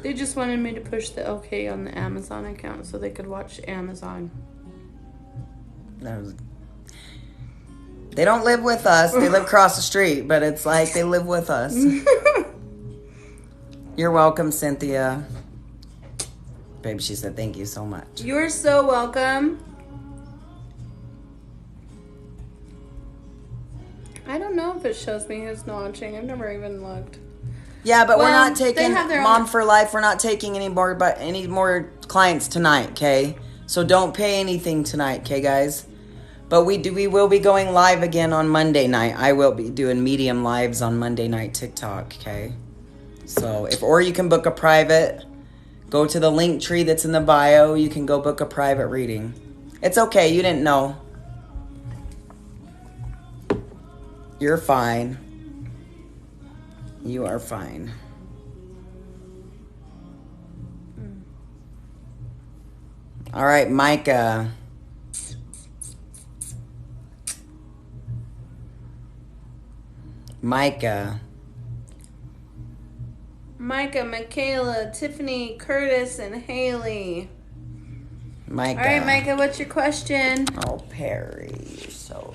they just wanted me to push the okay on the Amazon account so they could watch Amazon. They don't live with us. They live across the street, but it's like they live with us. You're welcome, Cynthia. Babe, she said thank you so much. You're so welcome. I don't know if it shows me who's watching. I've never even looked. Yeah, but we're Well, not they taking have their Mom own- for Life. We're not taking any more clients tonight, okay? So don't pay anything tonight, okay, guys? But we will be going live again on Monday night. I will be doing medium lives on Monday night TikTok, okay? So or you can book a private. Go to the link tree that's in the bio. You can go book a private reading. It's okay. You didn't know. You're fine. You are fine. All right, Micah. Micah, Michaela, Tiffany, Curtis, and Haley. Micah. All right, Micah, what's your question? Oh, Perry, you're so...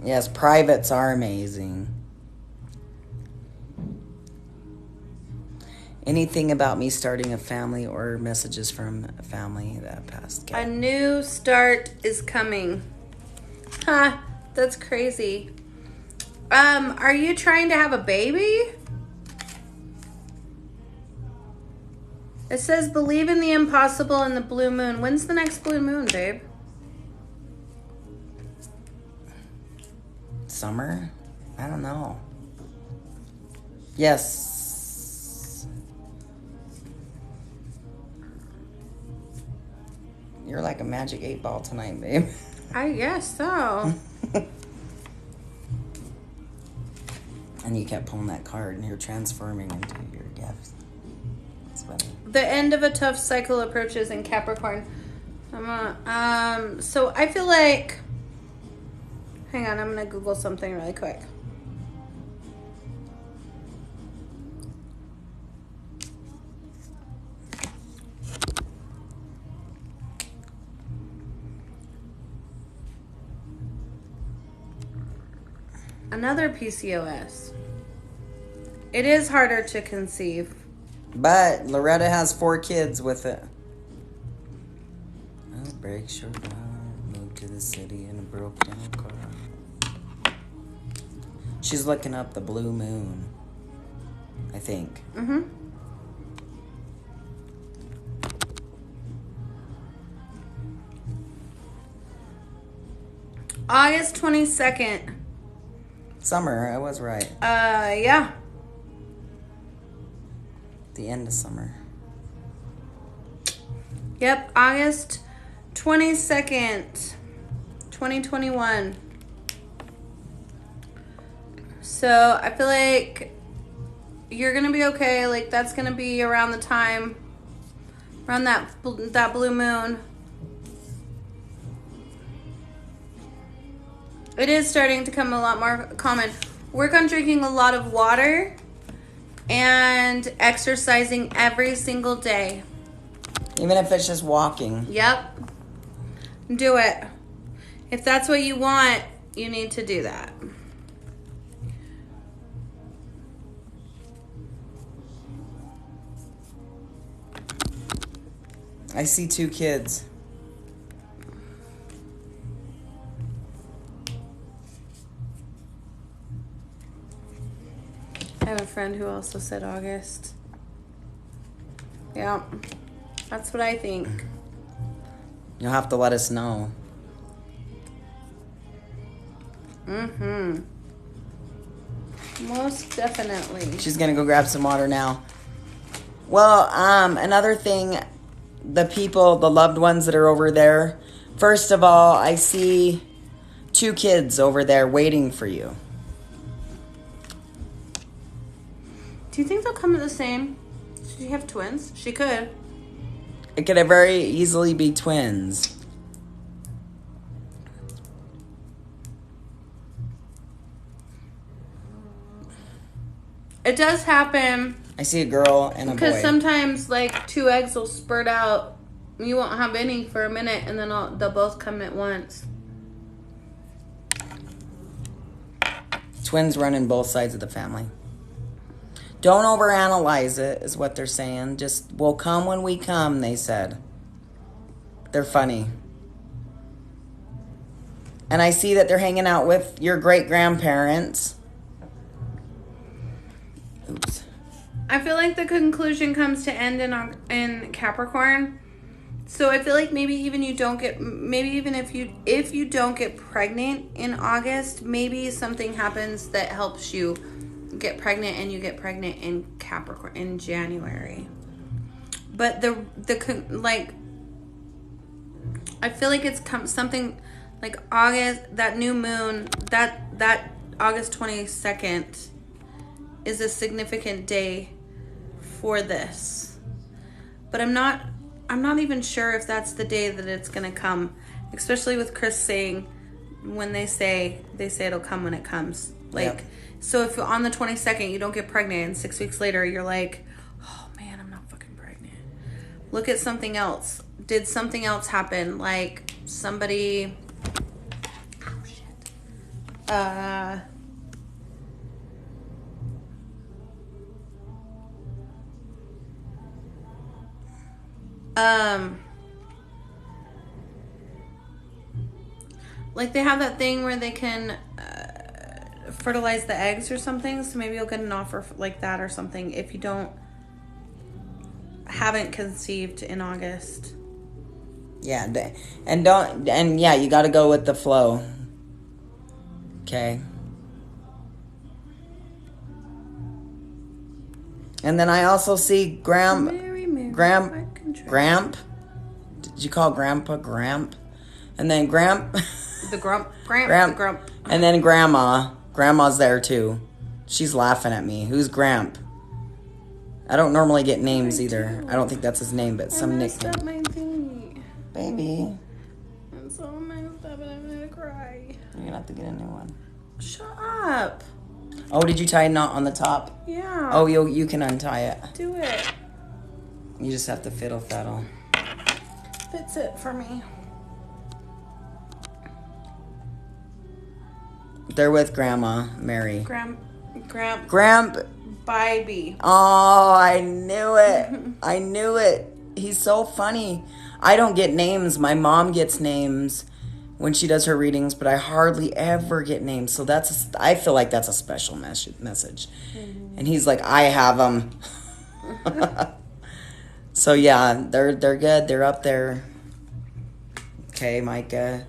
Yes, privates are amazing. Anything about me starting a family or messages from a family that passed? A new start is coming. Ha, that's crazy. Are you trying to have a baby? It says believe in the impossible in the blue moon. When's the next blue moon, babe? Summer? I don't know. Yes. You're like a magic 8-ball tonight, babe. I guess so. And you kept pulling that card and you're transforming into your gift. That's funny. The end of a tough cycle approaches in Capricorn. So I feel like, hang on, I'm gonna Google something really quick. Another PCOS. It is harder to conceive. But Loretta has 4 kids with it. Oh, breaks your heart. Moved to the city in a broke down car. She's looking up the blue moon, I think. Mm-hmm. August 22nd. Summer, I was right. Yeah. The end of summer. Yep, August 22nd, 2021. So I feel like you're gonna be okay. Like that's gonna be around the time, around that blue moon. It is starting to become a lot more common. Work on drinking a lot of water and exercising every single day. Even if it's just walking. Yep. Do it. If that's what you want, you need to do that. I see 2 kids. I have a friend who also said August. Yeah. That's what I think. You'll have to let us know. Mm-hmm. Most definitely. She's gonna go grab some water now. Well, another thing, the people, the loved ones that are over there. First of all, I see 2 kids over there waiting for you. Do you think they'll come at the same? Should she have twins? She could. It could very easily be twins. It does happen. I see a girl and a boy. Because sometimes, like, 2 eggs will spurt out. You won't have any for a minute, and then they'll both come at once. Twins run in both sides of the family. Don't overanalyze it, is what they're saying. Just, we'll come when we come, they said. They're funny. And I see that they're hanging out with your great-grandparents. Oops. I feel like the conclusion comes to end in Capricorn. So I feel like maybe even if you don't get pregnant in August, maybe something happens that helps you get pregnant, and you get pregnant in Capricorn in January. But I feel like it's something like August, that new moon, that August 22nd is a significant day for this. But I'm not even sure if that's the day that it's going to come, especially with Chris saying when they say it'll come when it comes. Like, yep. So if on the 22nd you don't get pregnant and 6 weeks later you're like, oh man, I'm not fucking pregnant. Look at something else. Did something else happen? Like somebody, Like they have that thing where they can fertilize the eggs or something. So maybe you'll get an offer like that or something if you haven't conceived in August. Yeah, you got to go with the flow. Okay. And then I also see Gramp. Did you call Grandpa Gramp? And then Gramp. The Grump. And then Grandma. Grandma's there too. She's laughing at me. Who's Gramp? I don't normally get names either. I don't think that's his name, but some nickname. Up my thingy. Baby. I'm so messed up and I'm gonna cry. You're gonna have to get a new one. Shut up. Oh, did you tie a knot on the top? Yeah. Oh, you can untie it. Do it. You just have to fiddle faddle. Fits it for me. They're with Grandma Mary. Gramp. Baby. Oh, I knew it. I knew it. He's so funny. I don't get names. My mom gets names when she does her readings, but I hardly ever get names. So I feel like that's a special message. Mm-hmm. And he's like, I have them. So yeah, they're good. They're up there. Okay, Micah.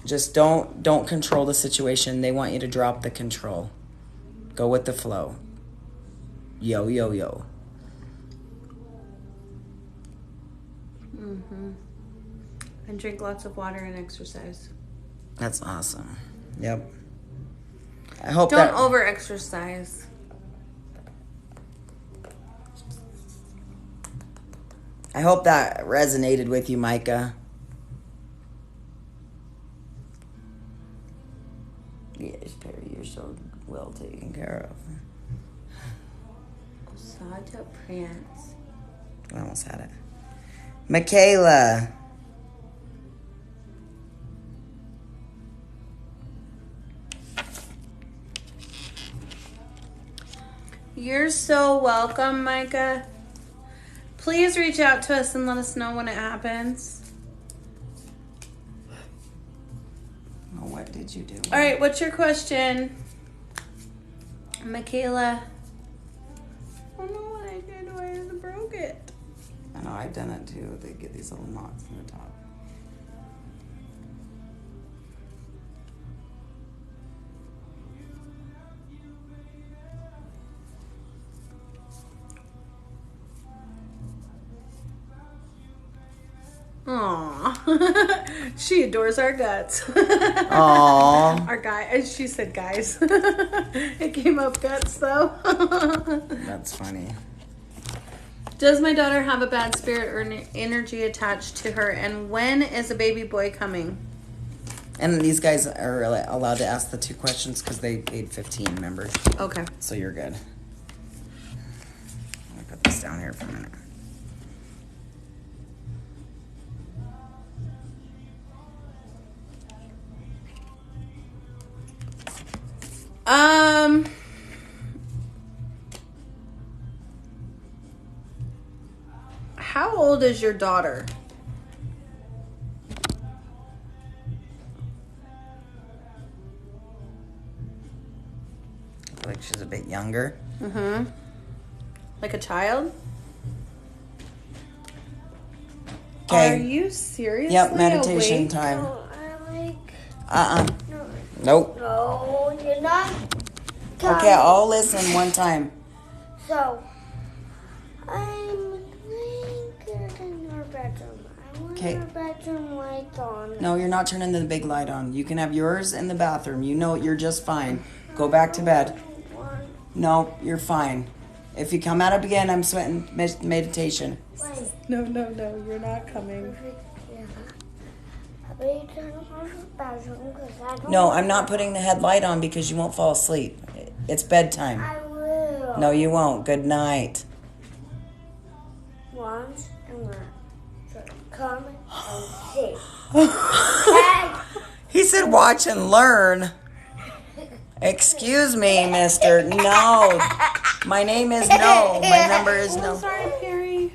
Just don't control the situation. They want you to drop the control. Go with the flow. Yo. Mm-hmm. And drink lots of water and exercise. That's awesome. Yep. I hope Don't over-exercise. I hope that resonated with you, Micah. Yes, Perry, you're so well taken care of. Such a prince. I almost had it. Michaela. You're so welcome, Micah. Please reach out to us and let us know when it happens. Oh, what did you do? All right, what's your question, Michaela? I don't know what I did. Why is it broke it? I know, I've done it too. They get these little knots in the top. Aww. She adores our guts. Aww. Our guy. She said guys. It came up guts though. That's funny. Does my daughter have a bad spirit or energy attached to her? And when is a baby boy coming? And these guys are allowed to ask the 2 questions because they paid 15 members. Okay. So you're good. I'm going to put this down here for a minute. How old is your daughter? I feel like she's a bit younger. Mm-hmm. Like a child? Okay. Are you seriously Yep, meditation awake? time. No, I like. No. Nope. No, you're not. Okay, I'll listen one time. So, I'm naked in your bedroom. I want Okay. your bedroom lights on. No, you're not turning the big light on. You can have yours in the bathroom. You know you're just fine. Go back to bed. No, you're fine. If you come out up again, I'm sweating meditation. Wait. No, you're not coming. Yeah. But you turn on the bedroom because I don't. No, I'm not putting the headlight on because you won't fall asleep. It's bedtime. I will. No, you won't. Good night. Once and one. So come and see. Okay. He said watch and learn. Excuse me, mister. No. My name is no. My number is Oh, no. sorry, Perry.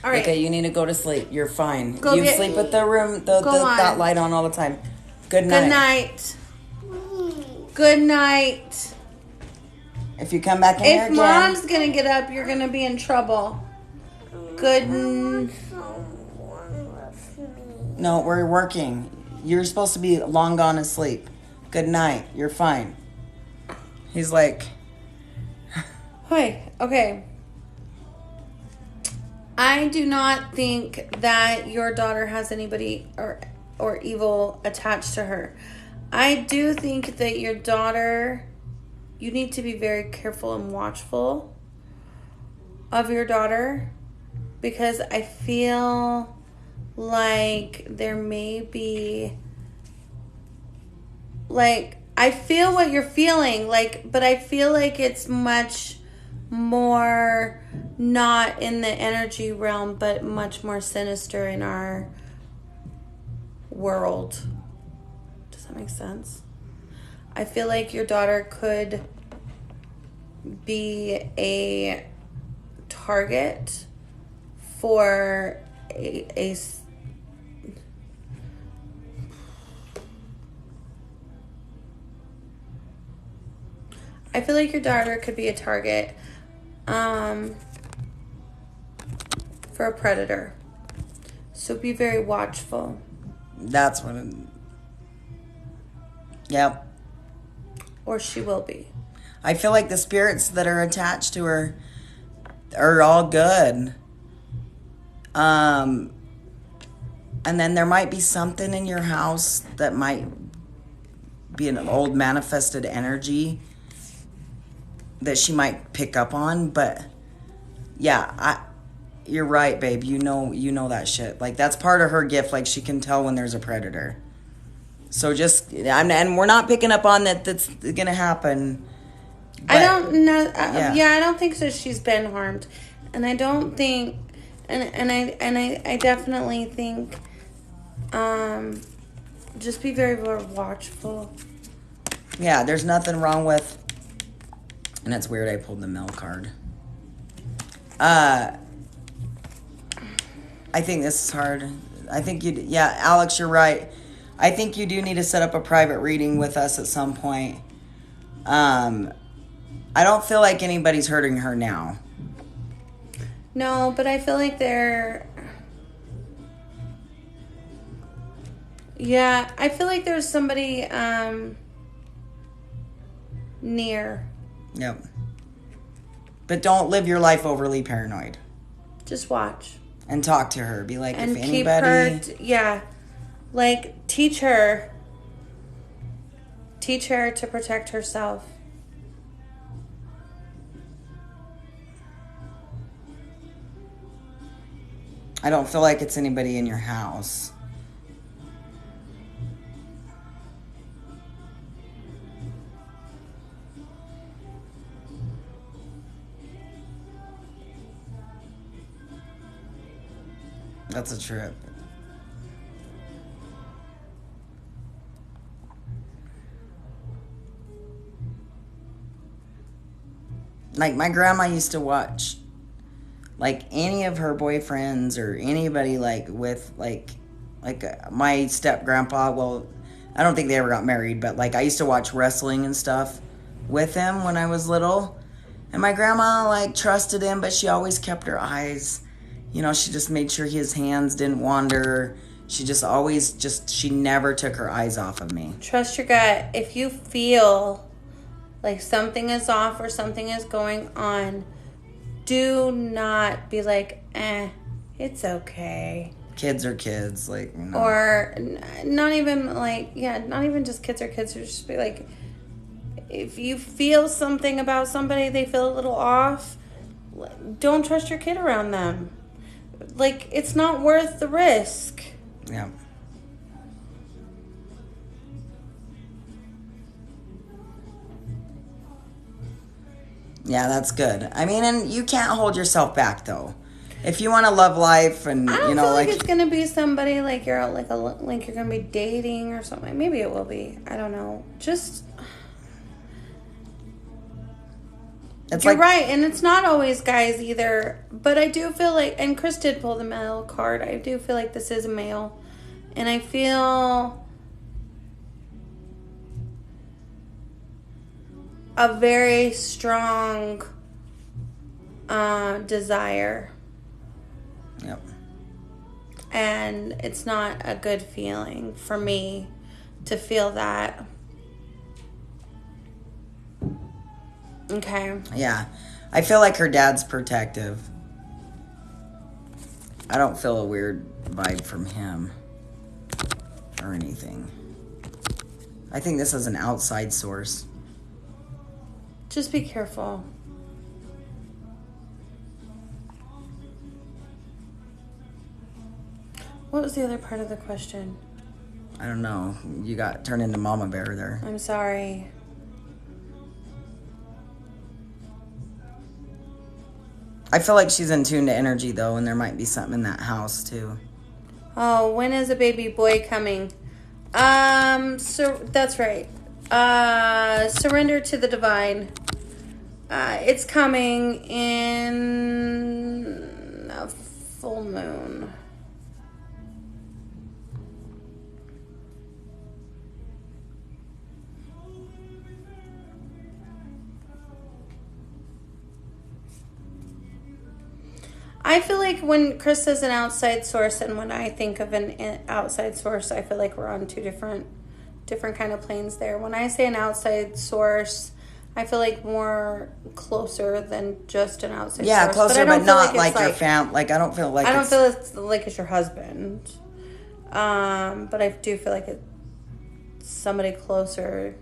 All right. Okay, you need to go to sleep. You're fine. Go You get- sleep with the room, Go on. that light on all the time. Good night. Good night. Good night. If you come back in here If again, mom's gonna get up, you're gonna be in trouble. Good. Someone with me. no, we're working. You're supposed to be long gone asleep. Good night. You're fine. He's like, Hey, okay. I do not think that your daughter has anybody or evil attached to her. I do think that your daughter, you need to be very careful and watchful of your daughter, because I feel like there may be, like, I feel what you're feeling, like, but I feel like it's much more not in the energy realm, but much more sinister in our world. Does that make sense? I feel like your daughter could be a target for a I feel like your daughter could be a target for a predator. So be very watchful. that's what it, yep. Or she will be. I feel like the spirits that are attached to her are all good. And then there might be something in your house that might be an old manifested energy that she might pick up on, but yeah, you're right, babe. You know that shit. Like, that's part of her gift. Like, she can tell when there's a predator. So just, and we're not picking up on that. That's gonna happen. I don't know. yeah. Yeah, I don't think so. She's been harmed, and I don't think, and I definitely think, just be very, very watchful. Yeah, there's nothing wrong with. And it's weird I pulled the Mel card. I think this is hard. I think yeah, Alex, you're right. I think you do need to set up a private reading with us at some point. I don't feel like anybody's hurting her now. No, but I feel like they're. Yeah, I feel like there's somebody near. Yep. But don't live your life overly paranoid. Just watch. And talk to her. Be like, And if keep anybody... her, yeah. Like, teach her to protect herself. I don't feel like it's anybody in your house. That's a trip. Like, my grandma used to watch, like, any of her boyfriends or anybody, like, with, like my step-grandpa. Well, I don't think they ever got married, but, like, I used to watch wrestling and stuff with him when I was little. And my grandma, like, trusted him, but she always kept her eyes... You know, she just made sure his hands didn't wander. She just always she never took her eyes off of me. Trust your gut. If you feel like something is off or something is going on, do not be like, it's okay. Kids are kids, like, you know. Or not even like, not even just kids are kids. Just be like, if you feel something about somebody, they feel a little off, don't trust your kid around them. Like, it's not worth the risk. Yeah. Yeah, that's good. I mean, and you can't hold yourself back, though. If you want to love life and, I don't you know, feel like like... it's going to be somebody like you're like you're going to be dating or something. Maybe it will be. I don't know. Just... It's You're like, right, and it's not always guys either. But I do feel like, and Chris did pull the male card. I do feel like this is a male, and I feel a very strong desire, yep. and it's not a good feeling for me to feel that. Okay. Yeah. I feel like her dad's protective. I don't feel a weird vibe from him or anything. I think this is an outside source. Just be careful. What was the other part of the question? I don't know. You got turned into Mama Bear there. I'm sorry. I feel like she's in tune to energy, though, and there might be something in that house, too. Oh, when is a baby boy coming? So that's right. Surrender to the divine. It's coming in a full moon. I feel like when Chris says an outside source, and when I think of an outside source, I feel like we're on two different kind of planes there. When I say an outside source, I feel like more closer than just an outside source. Yeah, closer, but not like your fam. Like, I don't feel like I don't feel like it's your husband. But I do feel like it's somebody closer.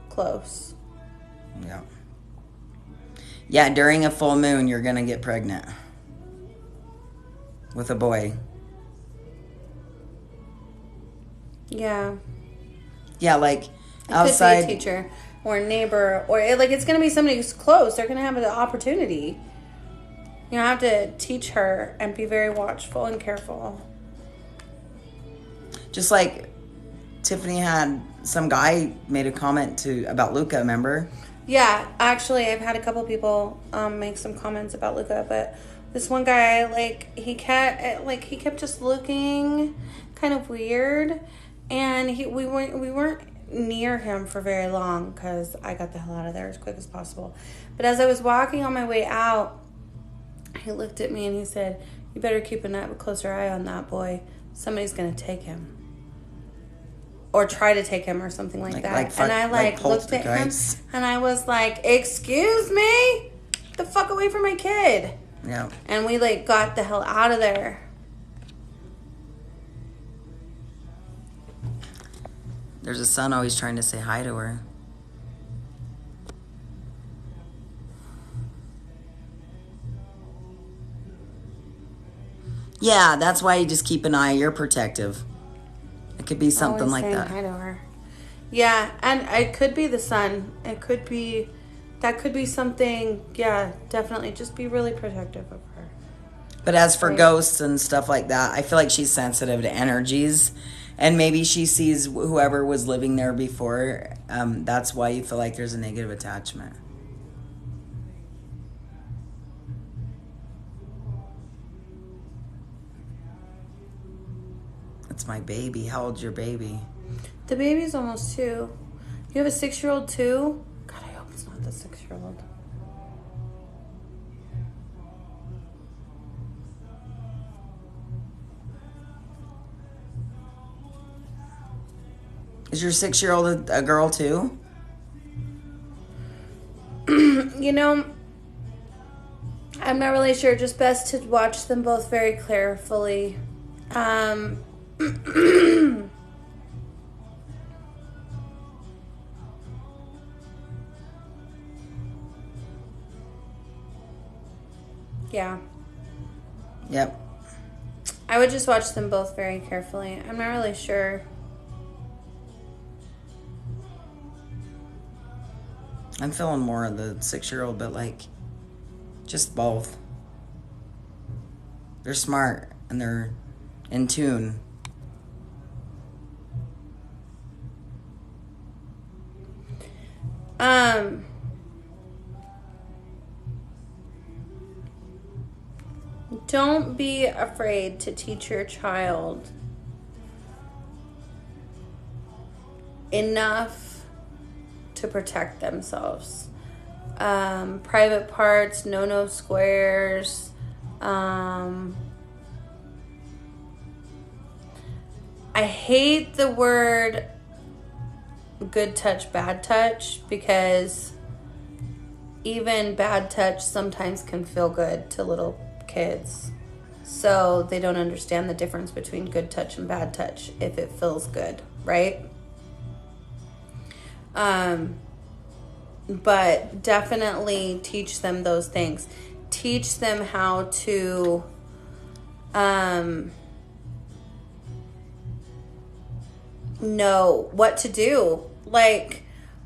Close. Yeah. Yeah, during a full moon, you're going to get pregnant. With a boy. Yeah. Yeah, like, It outside. could be a teacher or a neighbor, or like it's going to be somebody who's close. They're going to have the opportunity. You have to teach her and be very watchful and careful. Just like Tiffany had some guy made a comment about Luca, remember? Yeah, actually, I've had a couple people make some comments about Luca, but this one guy, he kept just looking kind of weird, and we weren't near him for very long because I got the hell out of there as quick as possible. But as I was walking on my way out, he looked at me and he said, "You better keep a closer eye on that boy. Somebody's gonna take him." Or try to take him or something like that. And I looked at him and I was like, "Excuse me? Get the fuck away from my kid." Yeah. And we got the hell out of there. There's a son always trying to say hi to her. Yeah, that's why you just keep an eye. You're protective. It could be something like that. Hi to her. Yeah, and it could be the sun. That could be something. Yeah, definitely. Just be really protective of her. But as for ghosts and stuff like that, I feel like she's sensitive to energies. And maybe she sees whoever was living there before. That's why you feel like there's a negative attachment. That's my baby. How old's your baby? The baby's almost 2. You have a 6-year-old too? God, I hope it's not the 6-year-old. Is your 6-year-old a girl too? You know, I'm not really sure. Just best to watch them both very carefully. Yeah. Yep. I would just watch them both very carefully. I'm not really sure. I'm feeling more of the 6-year-old, but just both. They're smart and they're in tune. Don't be afraid to teach your child enough to protect themselves. Private parts, no squares. I hate the word good touch, bad touch, because even bad touch sometimes can feel good to little kids. So they don't understand the difference between good touch and bad touch if it feels good, right? But definitely teach them those things. Teach them how to know what to do. Like,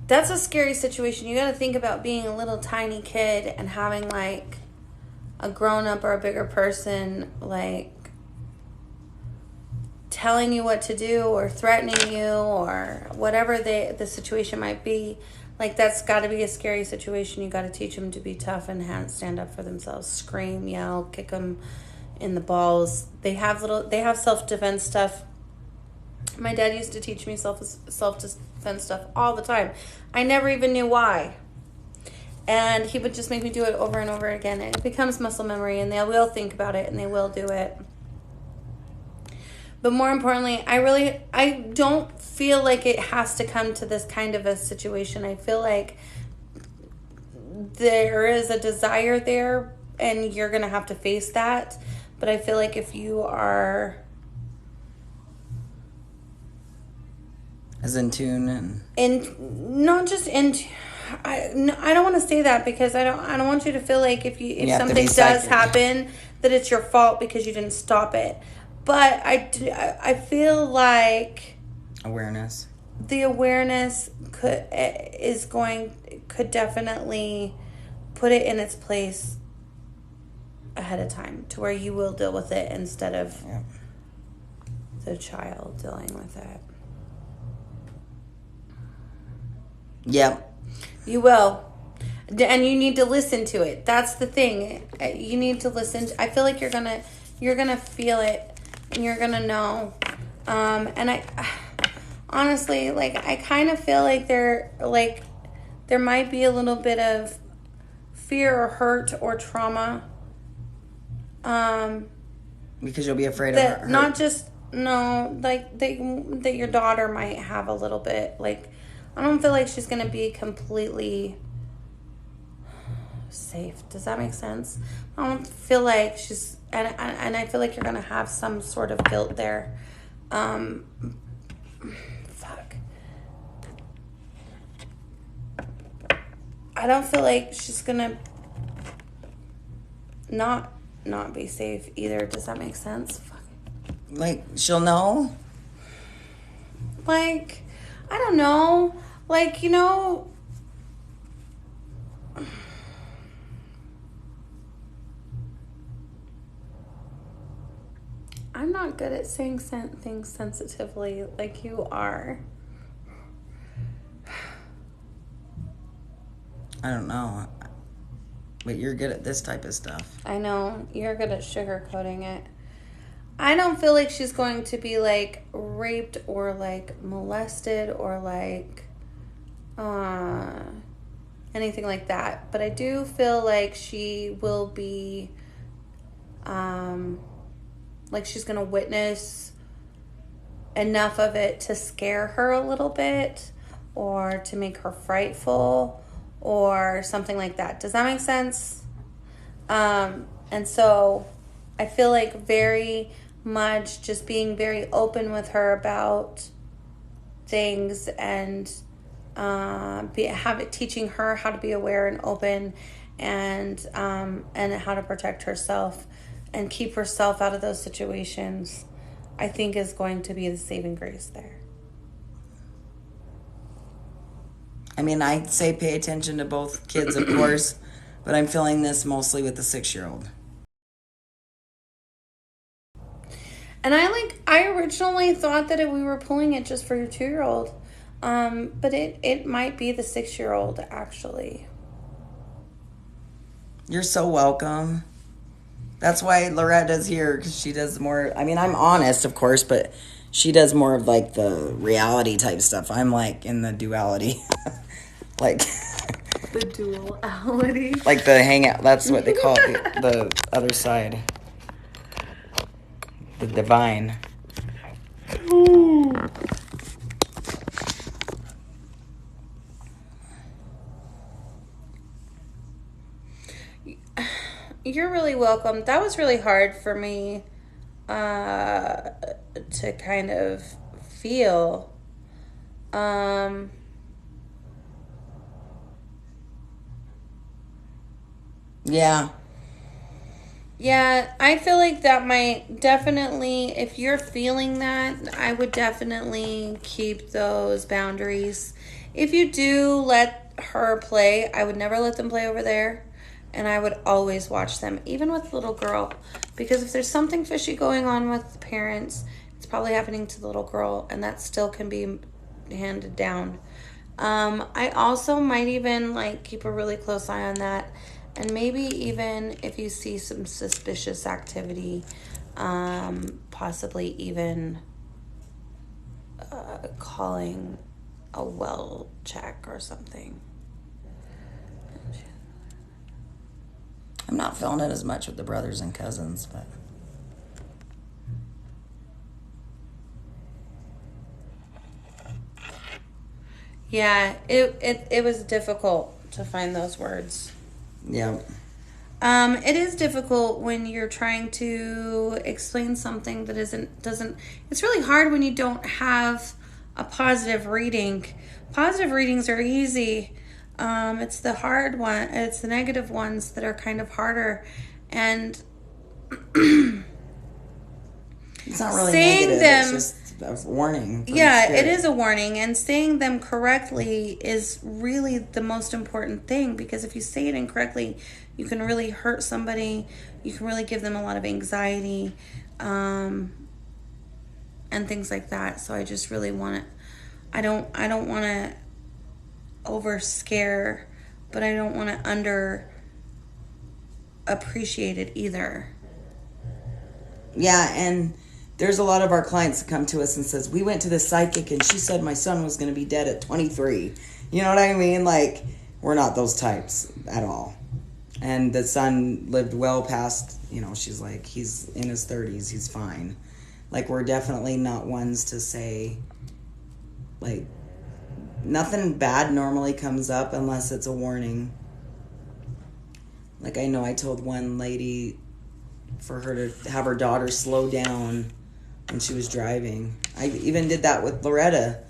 that's a scary situation. You got to think about being a little tiny kid and having like a grown-up or a bigger person like telling you what to do or threatening you or whatever the situation might be. Like, that's got to be a scary situation. You got to teach them to be tough and stand up for themselves. Scream, yell, kick them in the balls. They have self-defense stuff. My dad used to teach me self-defense stuff all the time. I never even knew why. And he would just make me do it over and over again. It becomes muscle memory, and they will think about it, and they will do it. But more importantly, I don't feel like it has to come to this kind of a situation. I feel like there is a desire there, and you're going to have to face that. But I feel like if you are as in tune and not just in, I don't want to say that, because I don't want you to feel like if something does happen that it's your fault because you didn't stop it. But I feel like the awareness could definitely put it in its place ahead of time, to where you will deal with it instead of the child dealing with it. Yep. You will. And you need to listen to it. That's the thing. You need to listen. I feel like you're gonna feel it, and you're gonna know. And I honestly, like, I kind of feel like there might be a little bit of fear or hurt or trauma. Because you'll be afraid of her. Not just that your daughter might have a little bit. Like, I don't feel like she's gonna be completely safe. Does that make sense? I don't feel like she's, and I feel like you're gonna have some sort of guilt there. Fuck. I don't feel like she's gonna not be safe either. Does that make sense? Fuck. Like, she'll know? Like, I don't know. Like, you know, I'm not good at saying things sensitively like you are. I don't know. But you're good at this type of stuff. I know. You're good at sugarcoating it. I don't feel like she's going to be, like, raped or, like, molested or, like, anything like that. But I do feel like she will be, like, she's going to witness enough of it to scare her a little bit, or to make her frightful, or something like that. Does that make sense? And so I feel like very much just being very open with her about things, and teaching her how to be aware and open, and how to protect herself and keep herself out of those situations, I think is going to be the saving grace there. I mean, I'd say pay attention to both kids, of course, but I'm feeling this mostly with the 6-year-old. And I originally thought that we were pulling it just for your 2-year-old. But it might be the 6-year-old, actually. You're so welcome. That's why Loretta's here, because she does more. I mean, I'm honest, of course, but she does more of like the reality type stuff. I'm like in the duality. Like The duality. like the hangout. That's what they call it, the other side. The divine. You're really welcome. That was really hard for me to kind of feel. Yeah. Yeah, I feel like that might definitely, if you're feeling that, I would definitely keep those boundaries. If you do let her play, I would never let them play over there. And I would always watch them, even with the little girl. Because if there's something fishy going on with the parents, it's probably happening to the little girl. And that still can be handed down. I also might even like keep a really close eye on that. And maybe even if you see some suspicious activity, possibly even calling a well check or something. I'm not feeling it as much with the brothers and cousins, but Yeah, it was difficult to find those words. yeah. It is difficult when you're trying to explain something that doesn't. It's really hard when you don't have a positive reading. Positive readings are easy. It's the hard one. It's the negative ones that are kind of harder, and It's not really saying negative. them. It's just a warning. From Yeah, spirit. it is a warning, and saying them correctly is really the most important thing, because if you say it incorrectly, you can really hurt somebody. You can really give them a lot of anxiety, and things like that. So I just really want to. I don't want to over scare, but I don't want to under appreciate it either. Yeah, and there's a lot of our clients that come to us and says, we went to the psychic and she said my son was going to be dead at 23. You know what I mean? Like, we're not those types at all. And the son lived well past, she's like, he's in his 30s, he's fine. Like, we're definitely not ones to say, like, nothing bad normally comes up unless it's a warning. Like, I know I told one lady for her to have her daughter slow down when she was driving. I even did that with Loretta,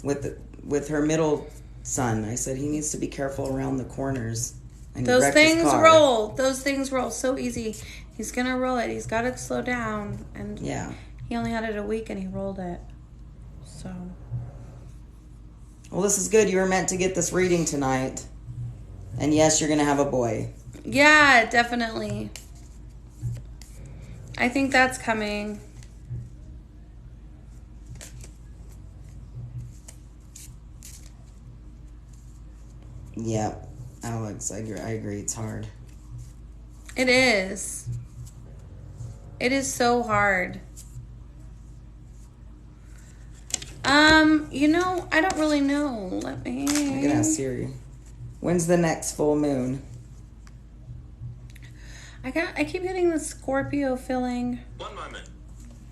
with her middle son. I said he needs to be careful around the corners. And he Those wrecked his things car. roll. Those things roll so easy. He's gonna roll it. He's got to slow down. And Yeah. he only had it a week and he rolled it. So. Well, this is good. You were meant to get this reading tonight. And yes, you're going to have a boy. Yeah, definitely. I think that's coming. Yeah, Alex, I agree. It's hard. It is. It is so hard. I don't really know. I'm going to ask Siri. When's the next full moon? I keep getting the Scorpio feeling. 1 moment.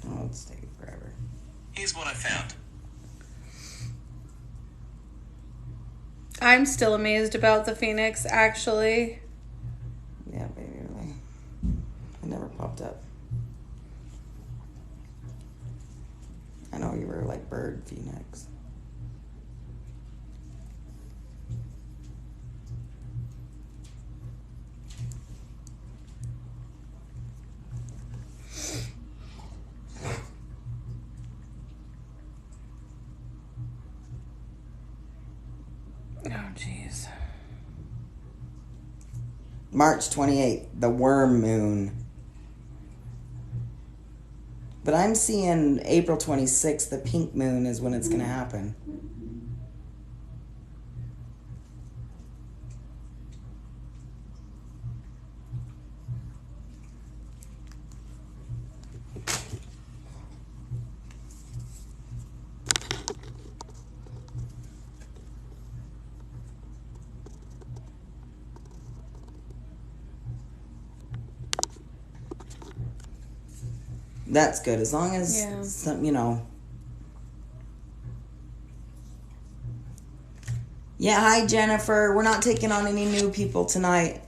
Oh, it's taking forever. Here's what I found. I'm still amazed about the Phoenix, actually. Yeah, baby, really. It never popped up. I know you were like bird Phoenix. Oh, jeez. March 28th, the worm moon. But I'm seeing April 26th, the pink moon is when it's going to happen. That's good. As long as, Yeah. some, you know. Yeah, hi, Jennifer. We're not taking on any new people tonight.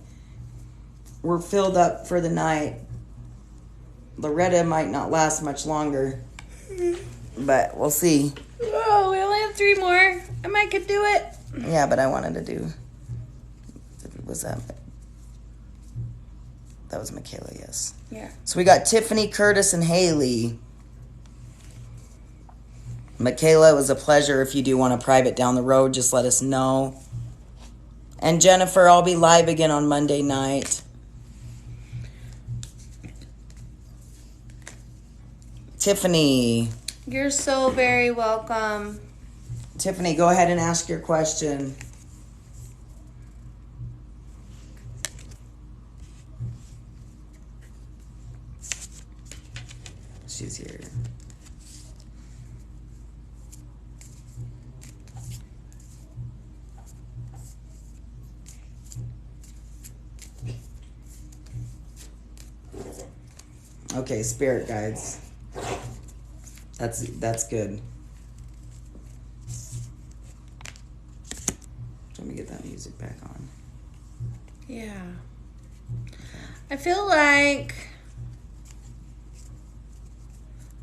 We're filled up for the night. Loretta might not last much longer. But we'll see. Oh, we only have 3 more. I might could do it. Yeah, but I wanted to do... Was that... That was Michaela, yes. Yeah. So we got Tiffany, Curtis, and Haley. Michaela, it was a pleasure. If you do want a private down the road, just let us know. And Jennifer, I'll be live again on Monday night. Tiffany. You're so very welcome. Tiffany, go ahead and ask your question. She's here. Okay, spirit guides. That's good. Let me get that music back on. Yeah. I feel like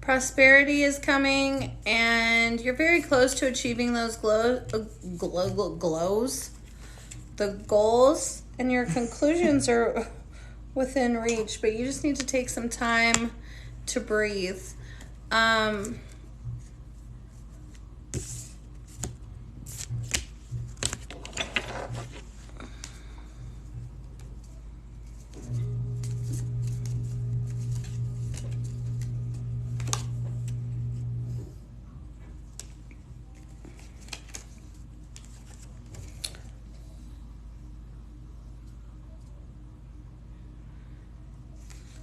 prosperity is coming and you're very close to achieving those the goals, and your conclusions are within reach, but you just need to take some time to breathe.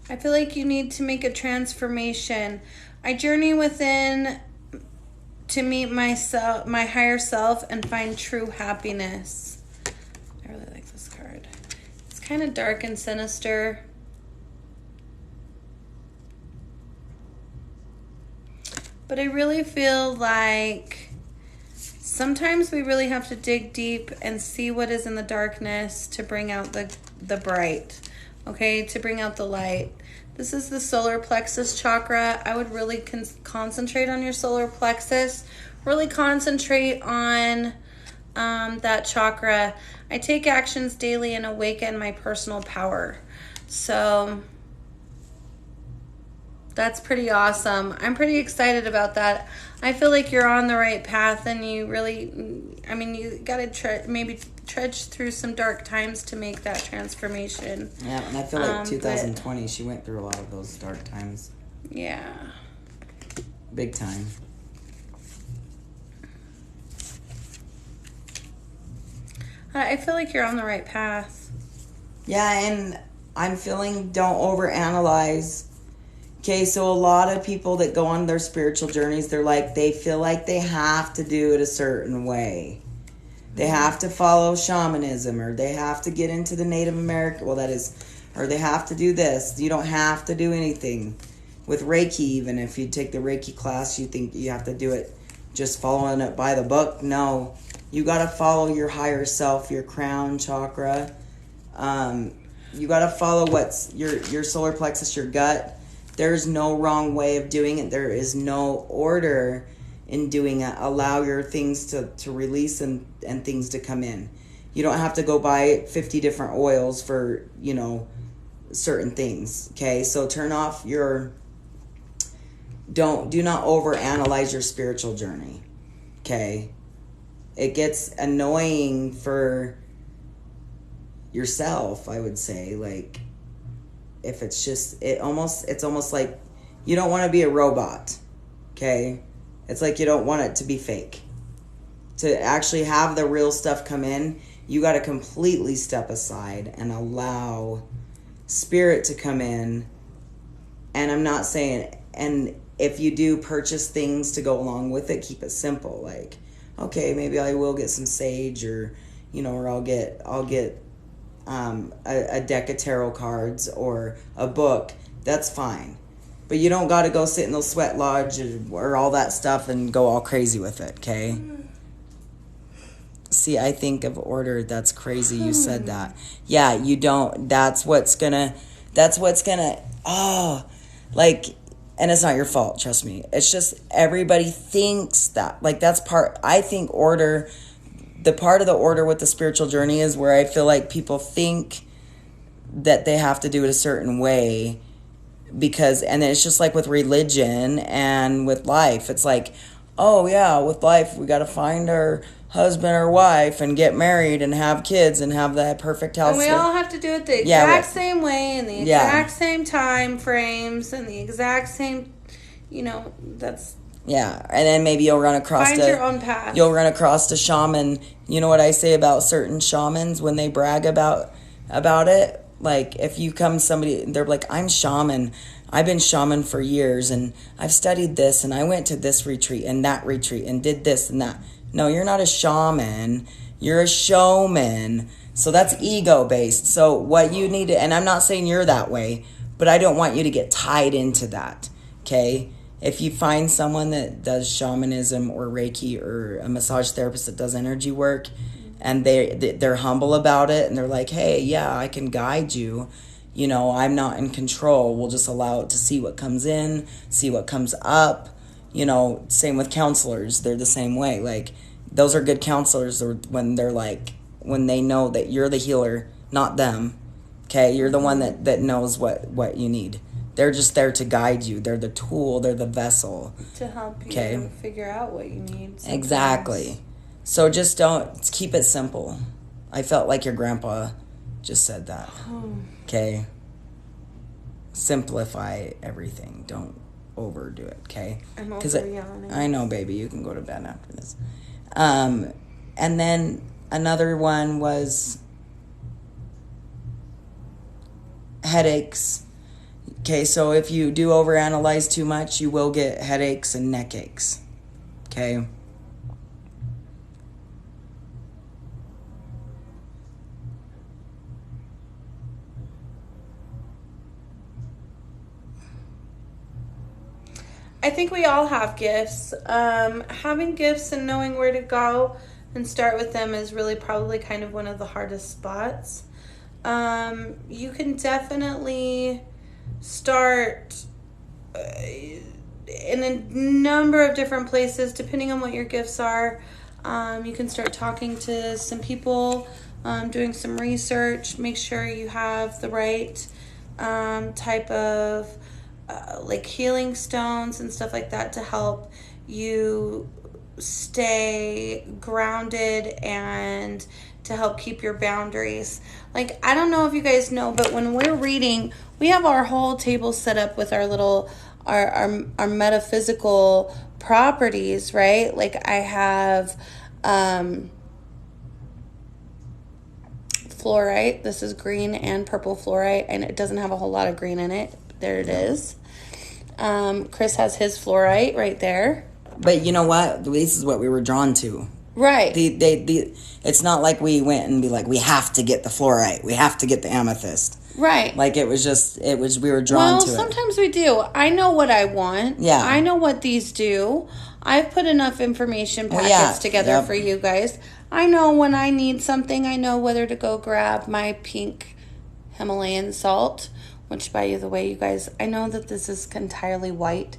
I feel like you need to make a transformation. I journey within to meet myself, my higher self, and find true happiness. I really like this card. It's kind of dark and sinister. But I really feel like sometimes we really have to dig deep and see what is in the darkness to bring out the bright. Okay, to bring out the light. This is the solar plexus chakra. I would really concentrate on your solar plexus. Really concentrate on that chakra. I take actions daily and awaken my personal power. So that's pretty awesome. I'm pretty excited about that. I feel like you're on the right path, and you really, I mean, you got to maybe trudge through some dark times to make that transformation. Yeah, and I feel like 2020, she went through a lot of those dark times. Yeah. Big time. I feel like you're on the right path. Yeah, and I'm feeling don't overanalyze. Okay, so a lot of people that go on their spiritual journeys, they feel like they have to do it a certain way. They have to follow shamanism, or they have to get into the Native American, or they have to do this. You don't have to do anything. With Reiki, even if you take the Reiki class, you think you have to do it just following it by the book. No, you got to follow your higher self, your crown chakra. You got to follow what's your solar plexus, your gut. There's no wrong way of doing it. There is no order in doing it. Allow your things to release and things to come in. You don't have to go buy 50 different oils for, certain things. Okay, so turn off do not overanalyze your spiritual journey. Okay, it gets annoying for yourself, I would say. Like, if it's almost like you don't want to be a robot. Okay, it's like you don't want it to be fake. To actually have the real stuff come in, you got to completely step aside and allow spirit to come in. And I'm not saying, and if you do purchase things to go along with it, keep it simple. Like, okay, maybe I will get some sage, or I'll get a deck of tarot cards or a book. That's fine. But you don't got to go sit in the sweat lodge or all that stuff and go all crazy with it, okay? See, I think of order. That's crazy you said that. Yeah, you don't. That's what's gonna, like, and it's not your fault, trust me. It's just everybody thinks that. Like, I think order, the part of the order with the spiritual journey is where I feel like people think that they have to do it a certain way because, and then it's just like with religion and with life. It's like, oh yeah, with life, we got to find our husband or wife and get married and have kids and have that perfect house. And we all have to do it the exact same way in the exact same time frames and the exact same, that's... Yeah, and then maybe you'll run across Find your own path. You'll run across a shaman. You know what I say about certain shamans when they brag about it? Like, if you come somebody, they're like, I'm shaman. I've been shaman for years, and I've studied this, and I went to this retreat and that retreat and did this and that. No, you're not a shaman. You're a showman. So that's ego-based. So what you need to, and I'm not saying you're that way, but I don't want you to get tied into that, okay? If you find someone that does shamanism or Reiki or a massage therapist that does energy work, and they're humble about it, and they're like, hey, yeah, I can guide you. I'm not in control. We'll just allow it to see what comes in, see what comes up. Same with counselors. They're the same way. Like, those are good counselors when they know that you're the healer, not them. Okay? You're the one that knows what you need. They're just there to guide you. They're the tool. They're the vessel. To help you figure out what you need. Sometimes. Exactly. So just keep it simple. I felt like your grandpa just said that. Okay? Simplify everything. Don't overdo it, okay? I'm over-yawning. I know, baby. You can go to bed after this. And then another one was headaches. Okay, so if you do overanalyze too much, you will get headaches and neck aches. Okay? I think we all have gifts. Having gifts and knowing where to go and start with them is really probably kind of one of the hardest spots. You can definitely start in a number of different places depending on what your gifts are. You can start talking to some people, doing some research, make sure you have the right type of like healing stones and stuff like that to help you stay grounded and to help keep your boundaries. Like, I don't know if you guys know, but when we're reading, we have our whole table set up with our little our metaphysical properties, right? Like, I have fluorite. This is green and purple fluorite, and it doesn't have a whole lot of green in it. There it is. Chris has his fluorite right there. But you know what? This is what we were drawn to. Right. It's not like we went and be like, we have to get the fluorite. We have to get the amethyst. Right. Like, we were drawn to it. Well, sometimes we do. I know what I want. Yeah. I know what these do. I've put enough information packets together for you guys. I know when I need something. I know whether to go grab my pink Himalayan salt, which, by the way, you guys, I know that this is entirely white,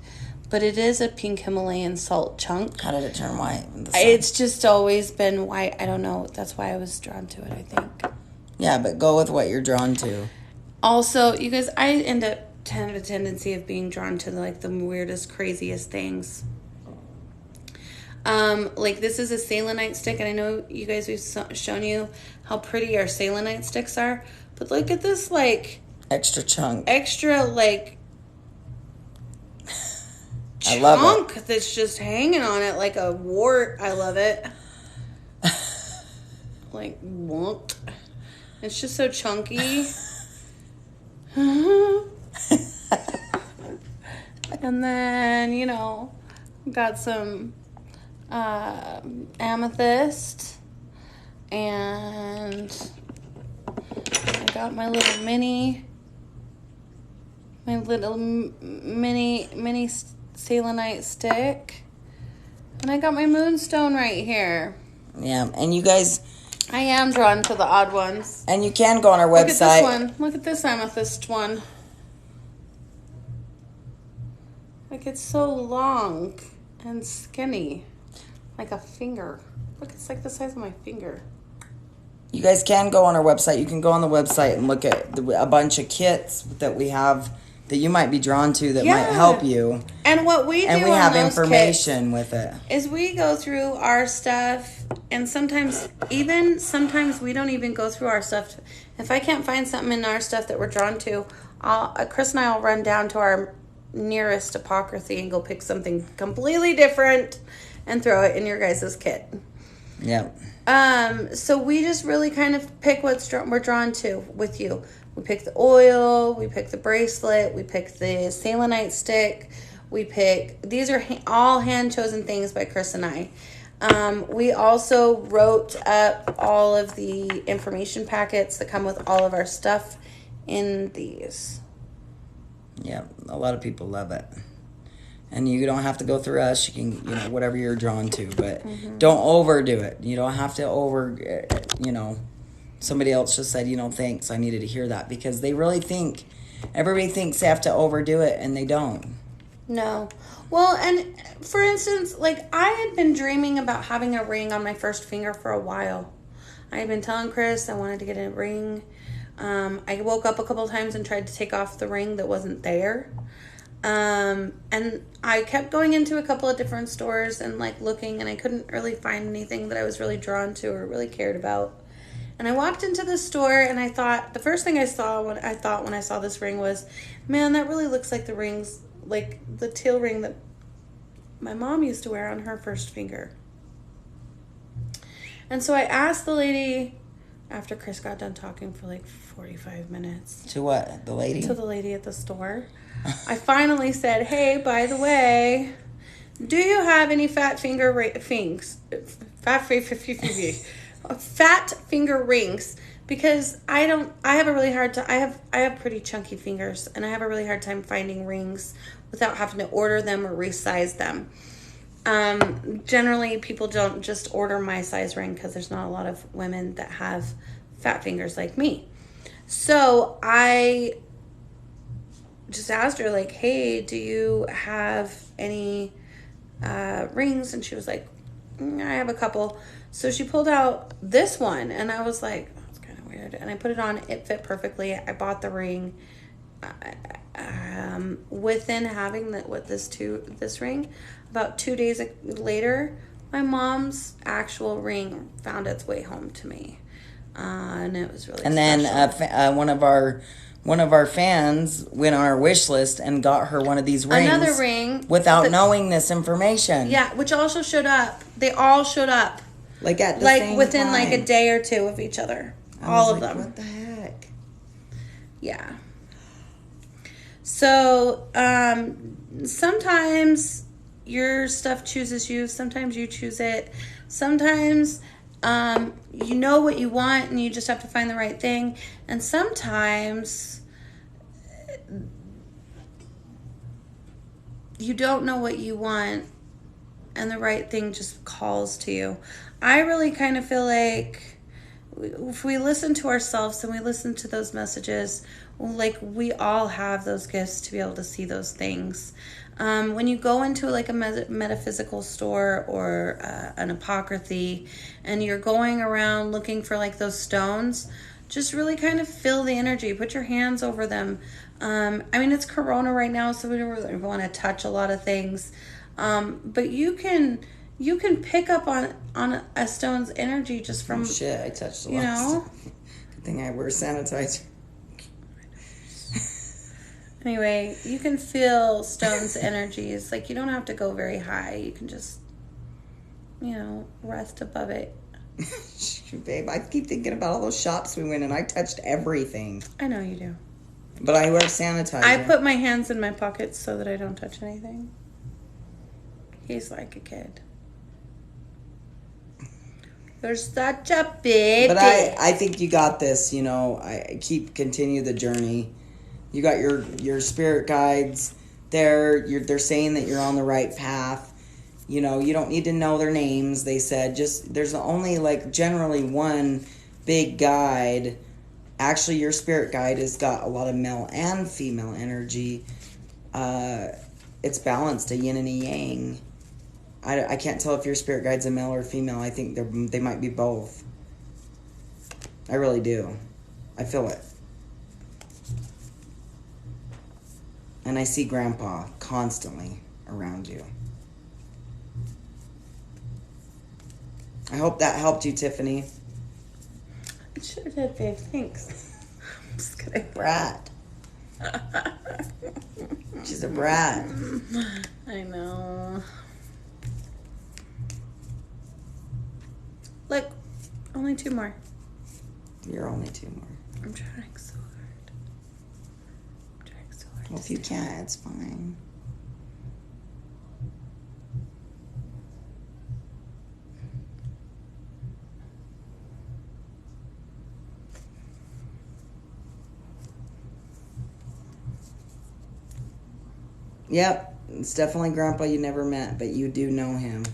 but it is a pink Himalayan salt chunk. How did it turn white? It's just always been white. I don't know. That's why I was drawn to it, I think. Yeah, but go with what you're drawn to. Also, you guys, I end up have a tendency of being drawn to like the weirdest, craziest things. Like, this is a selenite stick, and I know you guys, we've shown you how pretty our selenite sticks are, but look at this, like, extra chunk. Like, I love chunk that's just hanging on it like a wart. I love it. Like, won't. It's just so chunky. And then, got some amethyst, and I got my little mini My little mini selenite stick. And I got my moonstone right here. Yeah, and you guys... I am drawn to the odd ones. And you can go on our Look at website. this one. Look at this amethyst one. Like, it's so long and skinny. Like a finger. Look, it's like the size of my finger. You guys can go on our website. You can go on the website and look at a bunch of kits that we have that you might be drawn to that might help you. And what we do and we on have those information with it. Is we go through our stuff, and sometimes we don't even go through our stuff. If I can't find something in our stuff that we're drawn to, Chris and I will run down to our nearest apocryphy and go pick something completely different and throw it in your guys' kit. Yep. So we just really kind of pick we're drawn to with you. We pick the oil, we pick the bracelet, we pick the selenite stick, these are all hand-chosen things by Chris and I. We also wrote up all of the information packets that come with all of our stuff in these. Yeah, a lot of people love it. And you don't have to go through us. You can, whatever you're drawn to. But don't overdo it. You don't have to somebody else just said, thanks. I needed to hear that. Because they really think, everybody thinks they have to overdo it, and they don't. No. Well, and for instance, like, I had been dreaming about having a ring on my first finger for a while. I had been telling Chris I wanted to get a ring. I woke up a couple times and tried to take off the ring that wasn't there. And I kept going into a couple of different stores and like looking, and I couldn't really find anything that I was really drawn to or really cared about. And I walked into the store, and I thought, the first thing I saw when I saw this ring was, man, that really looks like the rings, like the teal ring that my mom used to wear on her first finger. And so I asked the lady, after Chris got done talking for like 45 minutes. To what? The lady? To the lady at the store. I finally said, hey, by the way, do you have any fat finger rings? Fat finger rings, because I have a really hard time. I have pretty chunky fingers, and I have a really hard time finding rings without having to order them or resize them. Generally, people don't just order my size ring because there's not a lot of women that have fat fingers like me. So I just asked her, like, hey, do you have any rings? And she was like, I have a couple. So she pulled out this one, and I was like, oh, that's kind of weird. And I put it on. It fit perfectly. I bought the ring. Within having this ring, about 2 days later, my mom's actual ring found its way home to me, and it was really. And special. Then one of our fans went on our wish list and got her one of these rings. Another ring without knowing this information. Yeah, which also showed up. They all showed up. Like at the same within time. like a day or two of each other. All of them. What the heck? Yeah. So, sometimes your stuff chooses you. Sometimes you choose it. Sometimes, you know what you want and you just have to find the right thing. And sometimes you don't know what you want and the right thing just calls to you. I really kind of feel like if we listen to ourselves and we listen to those messages, like, we all have those gifts to be able to see those things. When you go into like a metaphysical store or an apocryphy and you're going around looking for like those stones, just really kind of feel the energy. Put your hands over them. I mean, it's Corona right now, so we don't really want to touch a lot of things. But you can pick up on a stone's energy just from... Oh, shit, I touched a lot of stuff. Good thing I wear sanitizer. Anyway, you can feel stone's energies. Like, you don't have to go very high. You can just, rest above it. Babe, I keep thinking about all those shops we went in. I touched everything. I know you do. But I wear sanitizer. I put my hands in my pockets so that I don't touch anything. He's like a kid. You're such a baby. But I think you got this, I continue the journey. You got your spirit guides there. They're saying that you're on the right path. You know, you don't need to know their names. They said just there's only like generally one big guide. Actually, your spirit guide has got a lot of male and female energy. It's balanced, a yin and a yang. I can't tell if your spirit guide's a male or female. I think they might be both. I really do. I feel it. And I see Grandpa constantly around you. I hope that helped you, Tiffany. It sure did, babe. Thanks. I'm just kidding. Brat. She's a brat. I know. Look, only 2 more. You're only 2 more. I'm trying so hard. I'm trying so hard. Well, if you can't, it's fine. Yep, it's definitely Grandpa you never met, but you do know him.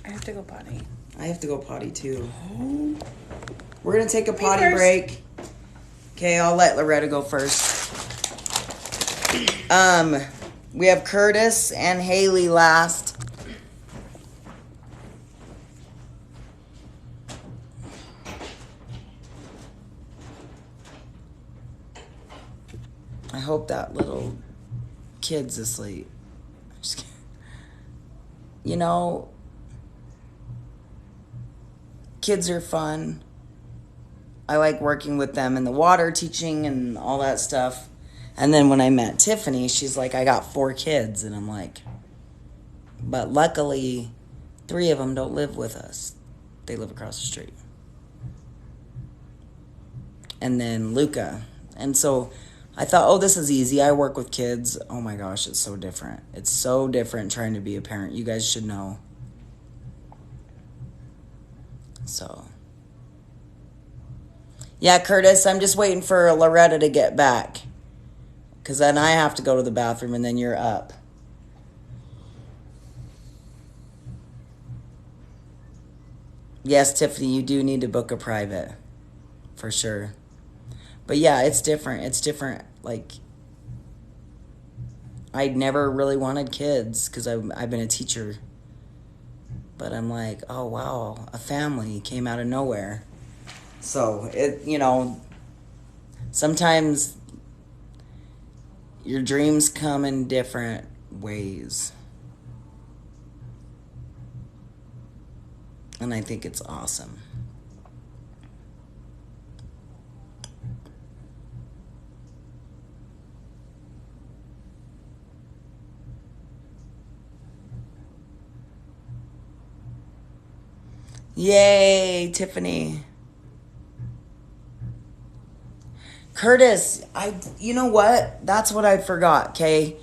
I have to go potty. I have to go potty too. We're going to take a potty break. Okay, I'll let Loretta go first. We have Curtis and Haley last. I hope that little kid's asleep. I'm just kidding. You know, kids are fun. I like working with them in the water, teaching and all that stuff. And then when I met Tiffany, she's like, I got 4 kids. And I'm like, but luckily 3 of them don't live with us. They live across the street. And then Luca. And so I thought, oh, this is easy. I work with kids. Oh my gosh, it's so different. It's so different trying to be a parent. You guys should know. So, yeah, Curtis, I'm just waiting for Loretta to get back. Because then I have to go to the bathroom and then you're up. Yes, Tiffany, you do need to book a private. For sure. But yeah, it's different. It's different. Like, I never really wanted kids because I've been a teacher. But I'm like, oh, wow, a family came out of nowhere. So, sometimes your dreams come in different ways. And I think it's awesome. Yay, Tiffany. Curtis, you know what? That's what I forgot, okay?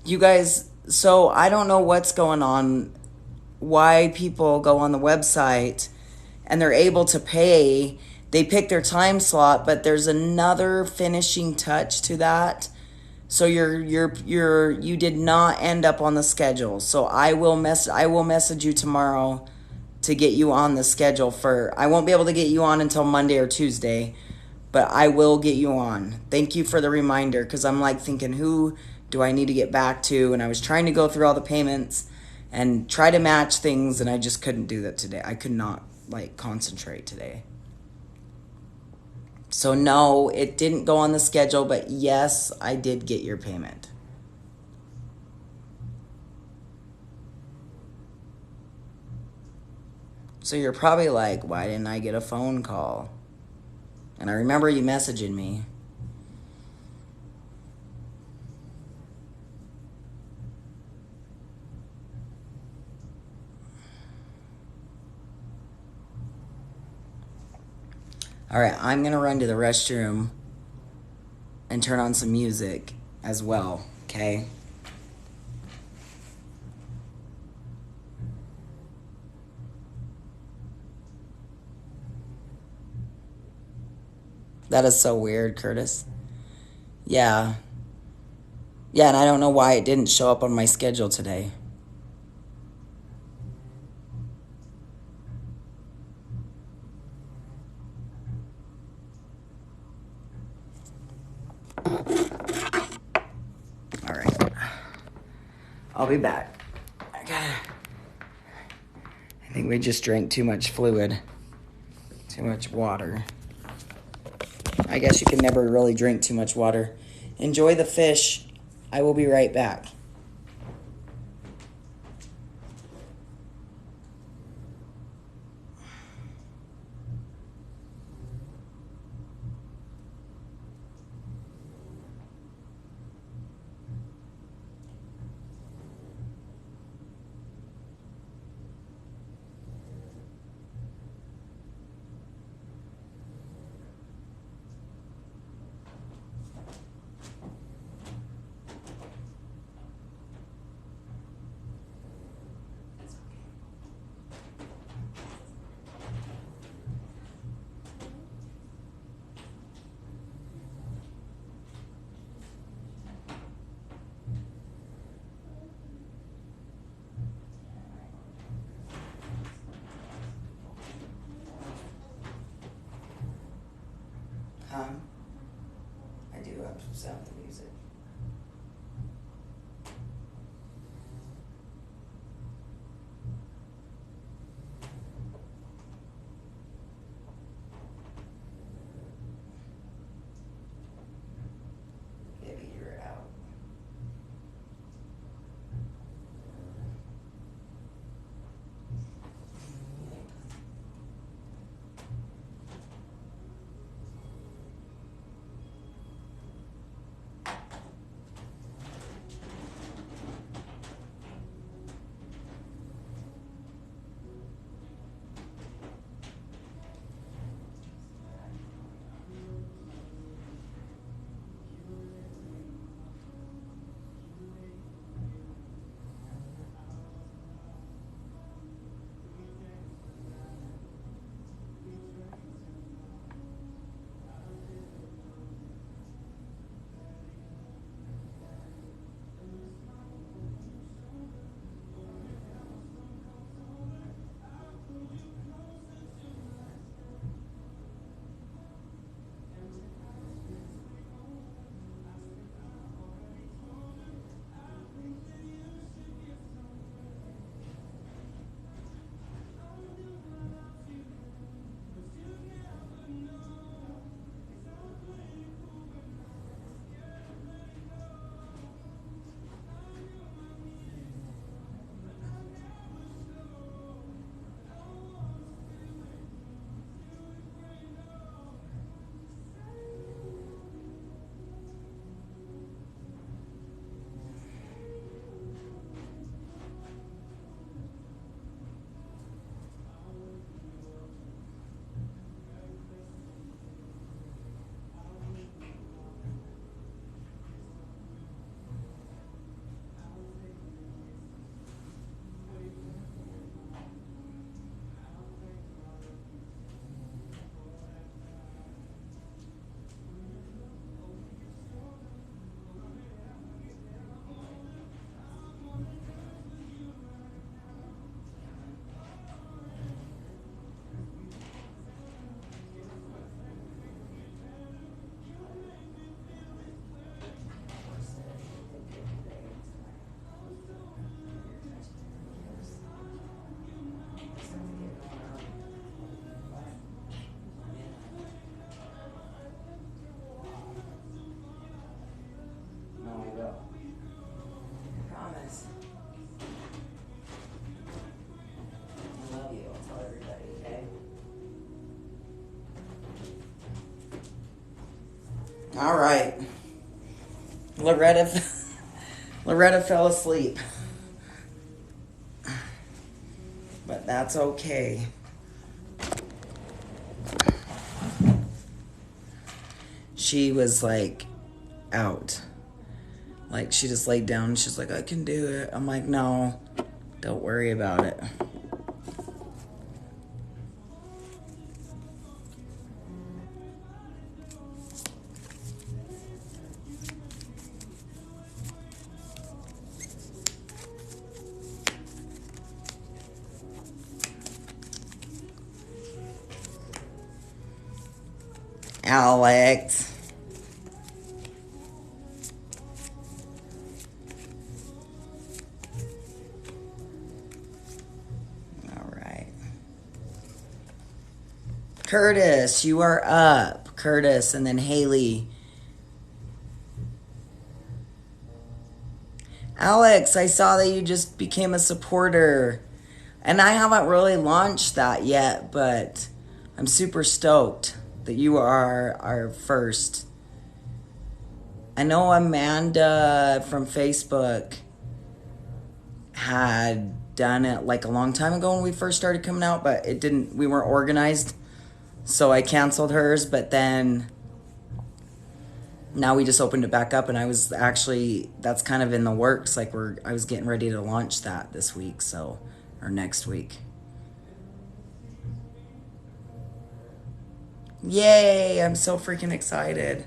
You guys, so I don't know what's going on, why people go on the website and they're able to pay. They pick their time slot, but there's another finishing touch to that. So you did not end up on the schedule. So I will message you tomorrow to get you on the schedule I won't be able to get you on until Monday or Tuesday, but I will get you on. Thank you for the reminder, because I'm like thinking, who do I need to get back to? And I was trying to go through all the payments and try to match things, and I just couldn't do that today. I could not concentrate today. So no, it didn't go on the schedule, but yes, I did get your payment. So you're probably like, why didn't I get a phone call? And I remember you messaging me. All right, I'm going to run to the restroom and turn on some music as well, okay? That is so weird, Curtis. Yeah, Yeah, and I don't know why it didn't show up on my schedule today. All right. I'll be back. I think we just drank too much fluid. Too much water. I guess you can never really drink too much water. Enjoy the fish. I will be right back. I do have to sound the music. Maybe you're out. All right. Loretta fell asleep. But that's okay. She was like out. Like she just laid down and she's like, I can do it. I'm like, no, don't worry about it. Alex. All right. Curtis, you are up. Curtis, and then Haley. Alex, I saw that you just became a supporter. And I haven't really launched that yet, but I'm super stoked that you are our first. I know Amanda from Facebook had done it like a long time ago when we first started coming out, but we weren't organized. So I canceled hers, but then now we just opened it back up, and that's kind of in the works. Like I was getting ready to launch that this week, or next week. Yay, I'm so freaking excited.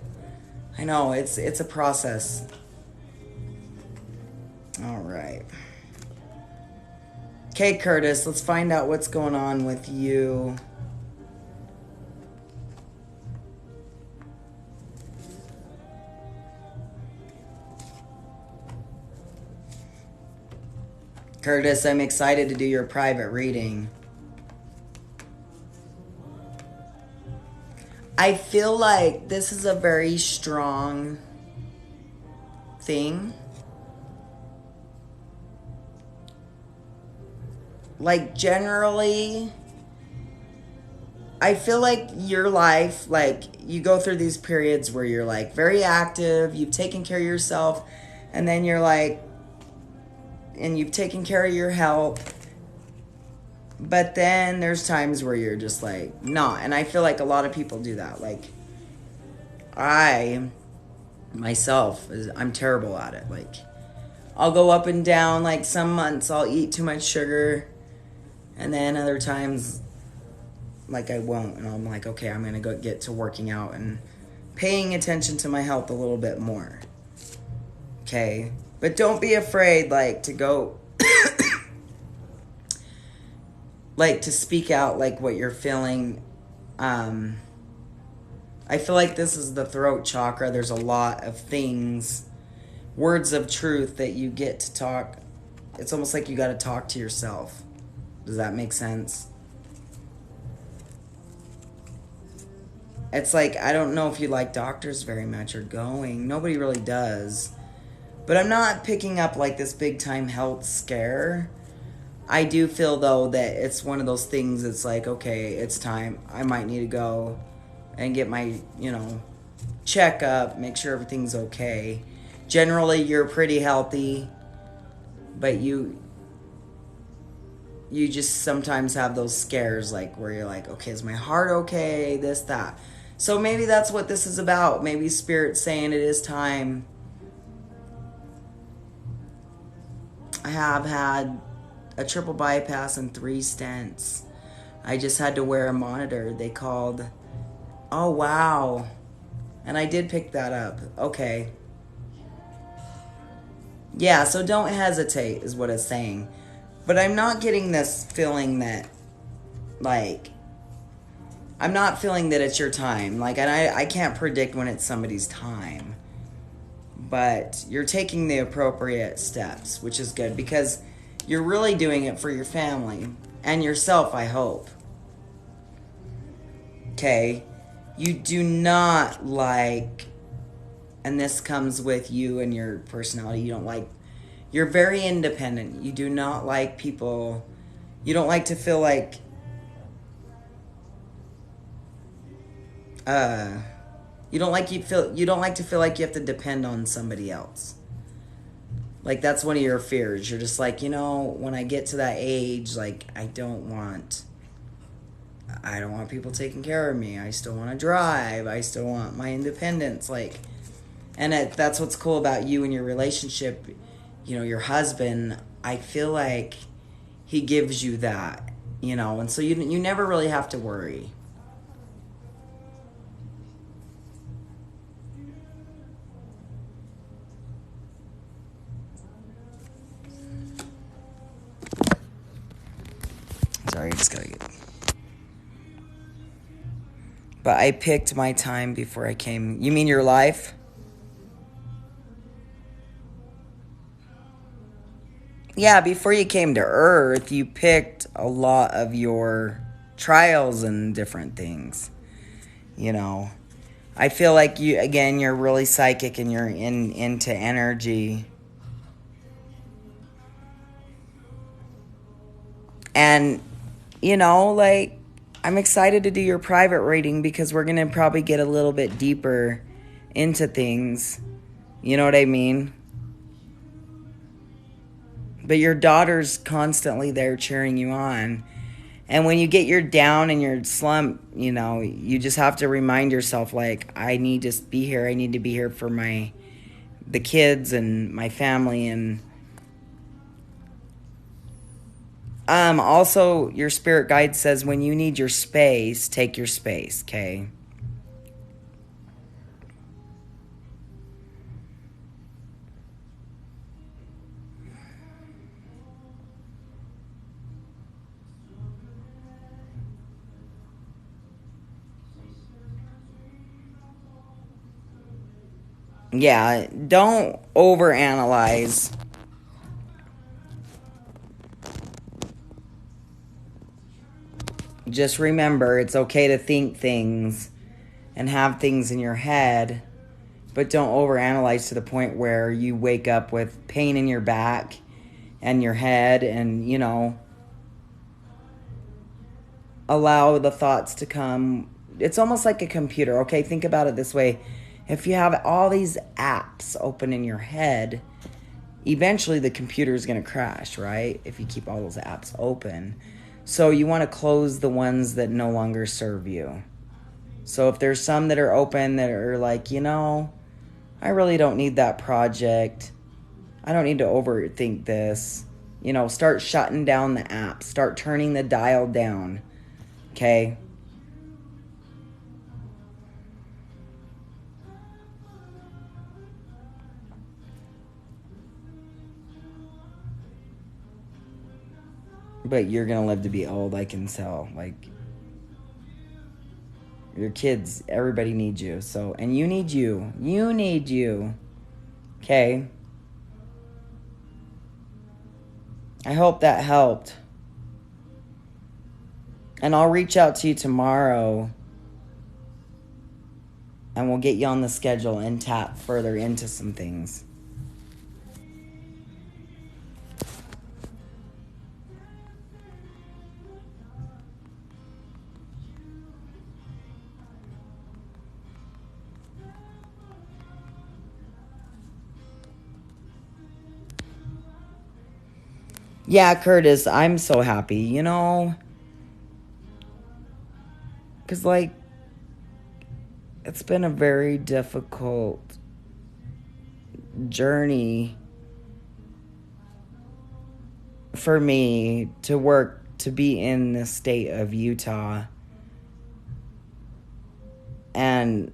I know, it's a process. All right. Okay, Curtis, let's find out what's going on with you. Curtis, I'm excited to do your private reading. I feel like this is a very strong thing. Like, generally, I feel like your life, like, you go through these periods where you're, like, very active, you've taken care of yourself, and then you're, like, and you've taken care of your health. But then there's times where you're just like, not. And I feel like a lot of people do that. Like, I, myself, I'm terrible at it. Like, I'll go up and down. Like, some months I'll eat too much sugar. And then other times, like, I won't. And I'm like, okay, I'm going to go get to working out and paying attention to my health a little bit more. Okay? But don't be afraid, like, to go... like, to speak out, like, what you're feeling. I feel like this is the throat chakra. There's a lot of things, words of truth that you get to talk. It's almost like you got to talk to yourself. Does that make sense? It's like, I don't know if you like doctors very much or going. Nobody really does. But I'm not picking up, like, this big-time health scare. I do feel, though, that it's one of those things that's like, okay, it's time. I might need to go and get my, checkup, make sure everything's okay. Generally, you're pretty healthy, but you just sometimes have those scares, like, where you're like, okay, is my heart okay? This, that. So maybe that's what this is about. Maybe Spirit's saying it is time. I have had a triple bypass and 3 stents. I just had to wear a monitor. They called. Oh, wow. And I did pick that up. Okay. Yeah, so don't hesitate is what it's saying. But I'm not getting this feeling that, like, I'm not feeling that it's your time. Like, and I can't predict when it's somebody's time. But you're taking the appropriate steps, which is good, because you're really doing it for your family and yourself, I hope. Okay? You do not like, and this comes with you and your personality, you're very independent. You do not like people, you don't like to feel like, you don't like to feel like you have to depend on somebody else. Like, that's one of your fears. You're just like, when I get to that age, like, I don't want people taking care of me. I still want to drive. I still want my independence. Like, and that's what's cool about you and your relationship. Your husband, I feel like he gives you that, and so you never really have to worry. Sorry, I just gotta get... But I picked my time before I came. You mean your life? Yeah, before you came to Earth, you picked a lot of your trials and different things. You know, I feel like you're really psychic and you're into energy. And, like, I'm excited to do your private reading because we're going to probably get a little bit deeper into things. You know what I mean? But your daughter's constantly there cheering you on. And when you get your down and your slump, you just have to remind yourself, like, I need to be here. I need to be here for the kids and my family. And also, your spirit guide says when you need your space, take your space, okay? Yeah, don't overanalyze. Just remember, it's okay to think things and have things in your head, but don't overanalyze to the point where you wake up with pain in your back and your head and, allow the thoughts to come. It's almost like a computer, okay? Think about it this way. If you have all these apps open in your head, eventually the computer is going to crash, right? If you keep all those apps open. So you want to close the ones that no longer serve you. So if there's some that are open that are like, I really don't need that project. I don't need to overthink this. Start shutting down the apps. Start turning the dial down. Okay? But you're going to live to be old, I can tell. Like, your kids, everybody needs you. So, and you need you. You need you. Okay? I hope that helped. And I'll reach out to you tomorrow. And we'll get you on the schedule and tap further into some things. Yeah, Curtis, I'm so happy, because, like, it's been a very difficult journey for me to be in the state of Utah. And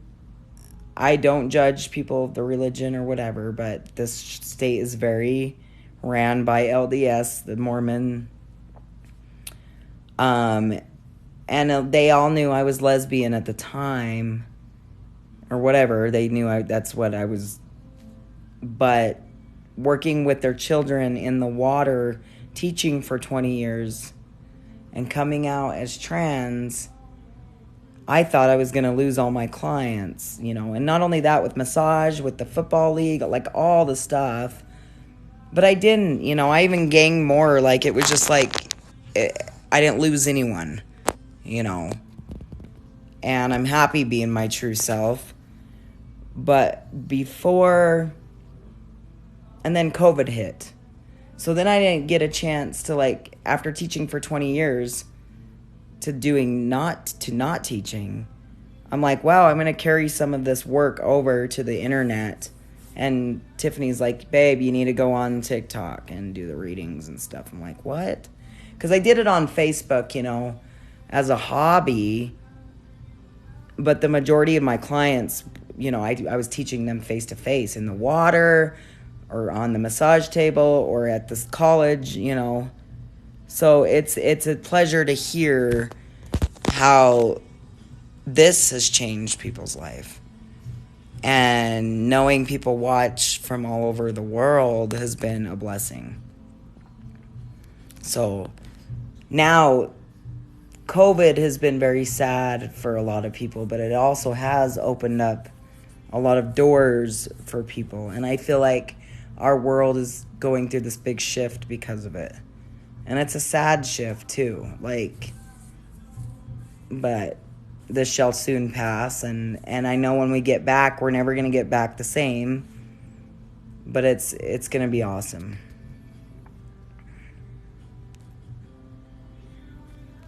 I don't judge people of the religion or whatever, but this state is very ran by LDS, the Mormon. And they all knew I was lesbian at the time, or whatever. They knew that's what I was. But working with their children in the water, teaching for 20 years, and coming out as trans, I thought I was going to lose all my clients, And not only that, with massage, with the football league, like all the stuff. But I didn't, I even gained more. Like, it was just like, I didn't lose anyone, And I'm happy being my true self. But before, and then COVID hit. So then I didn't get a chance to, like, after teaching for 20 years, to not teaching. I'm like, wow, I'm going to carry some of this work over to the internet. And Tiffany's like, babe, you need to go on TikTok and do the readings and stuff. I'm like, what? Because I did it on Facebook, as a hobby. But the majority of my clients, I was teaching them face-to-face in the water or on the massage table or at this college, So it's a pleasure to hear how this has changed people's life. And knowing people watch from all over the world has been a blessing. So now, COVID has been very sad for a lot of people, but it also has opened up a lot of doors for people. And I feel like our world is going through this big shift because of it. And it's a sad shift too. But this shall soon pass, and I know when we get back, we're never going to get back the same, but it's going to be awesome.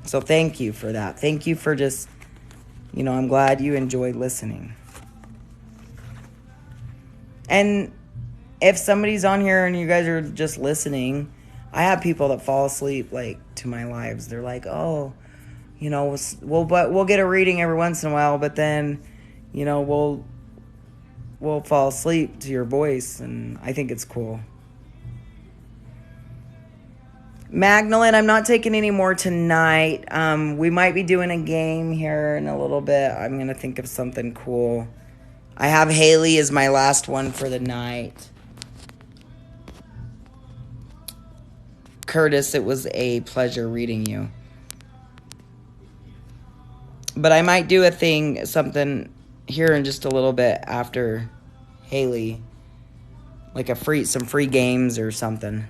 So thank you for that. Thank you for just, I'm glad you enjoyed listening. And if somebody's on here and you guys are just listening, I have people that fall asleep, to my lives. They're like, oh, we'll get a reading every once in a while, but then, we'll fall asleep to your voice, and I think it's cool. Magdalene, I'm not taking any more tonight. We might be doing a game here in a little bit. I'm going to think of something cool. I have Haley as my last one for the night. Curtis, it was a pleasure reading you. But I might do something here in just a little bit after Haley. Like some free games or something.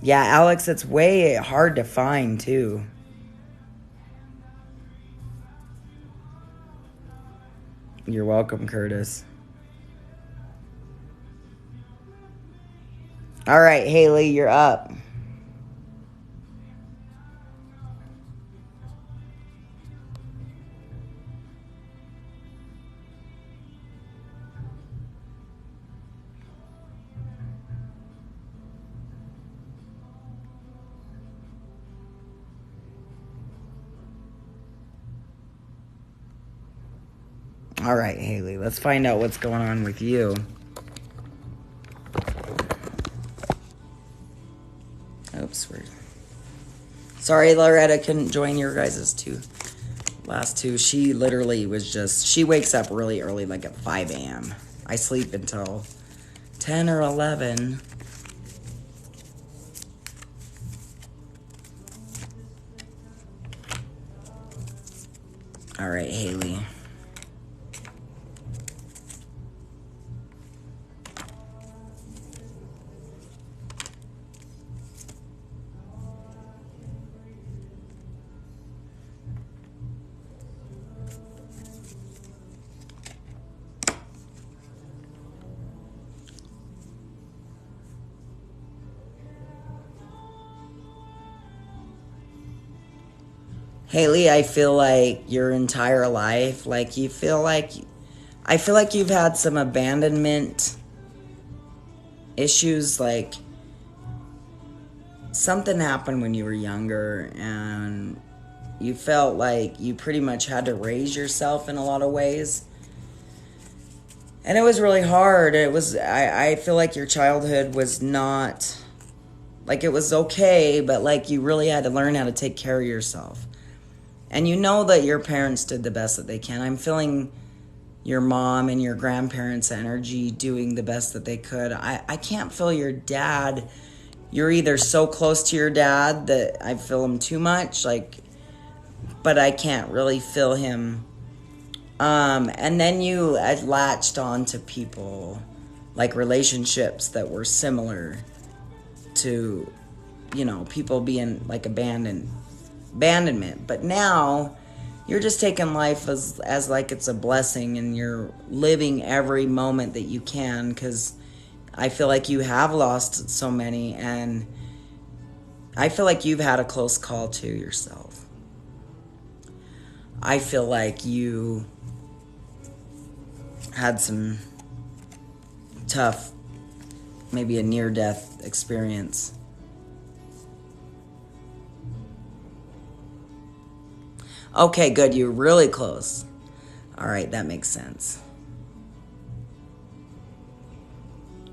Yeah, Alex, it's way hard to find too. You're welcome, Curtis. All right, Haley, you're up. All right, Haley, let's find out what's going on with you. Oops, sorry, Loretta couldn't join your guys' last two. She literally she wakes up really early, at 5 a.m. I sleep until 10 or 11. All right, Haley. Haley, I feel like your entire life, I feel like you've had some abandonment issues, something happened when you were younger and you felt like you pretty much had to raise yourself in a lot of ways. And it was really hard. I feel like your childhood was not, it was okay, but you really had to learn how to take care of yourself. And you know that your parents did the best that they can. I'm feeling your mom and your grandparents' energy doing the best that they could. I can't feel your dad. You're either so close to your dad that I feel him too much, but I can't really feel him. And then you latched on to people, relationships that were similar to, people being abandonment. But now you're just taking life as it's a blessing, and you're living every moment that you can, because I feel like you have lost so many, and I feel like you've had a close call to yourself. I feel like you had some tough, maybe a near-death experience. Okay, good. You're really close. All right, that makes sense.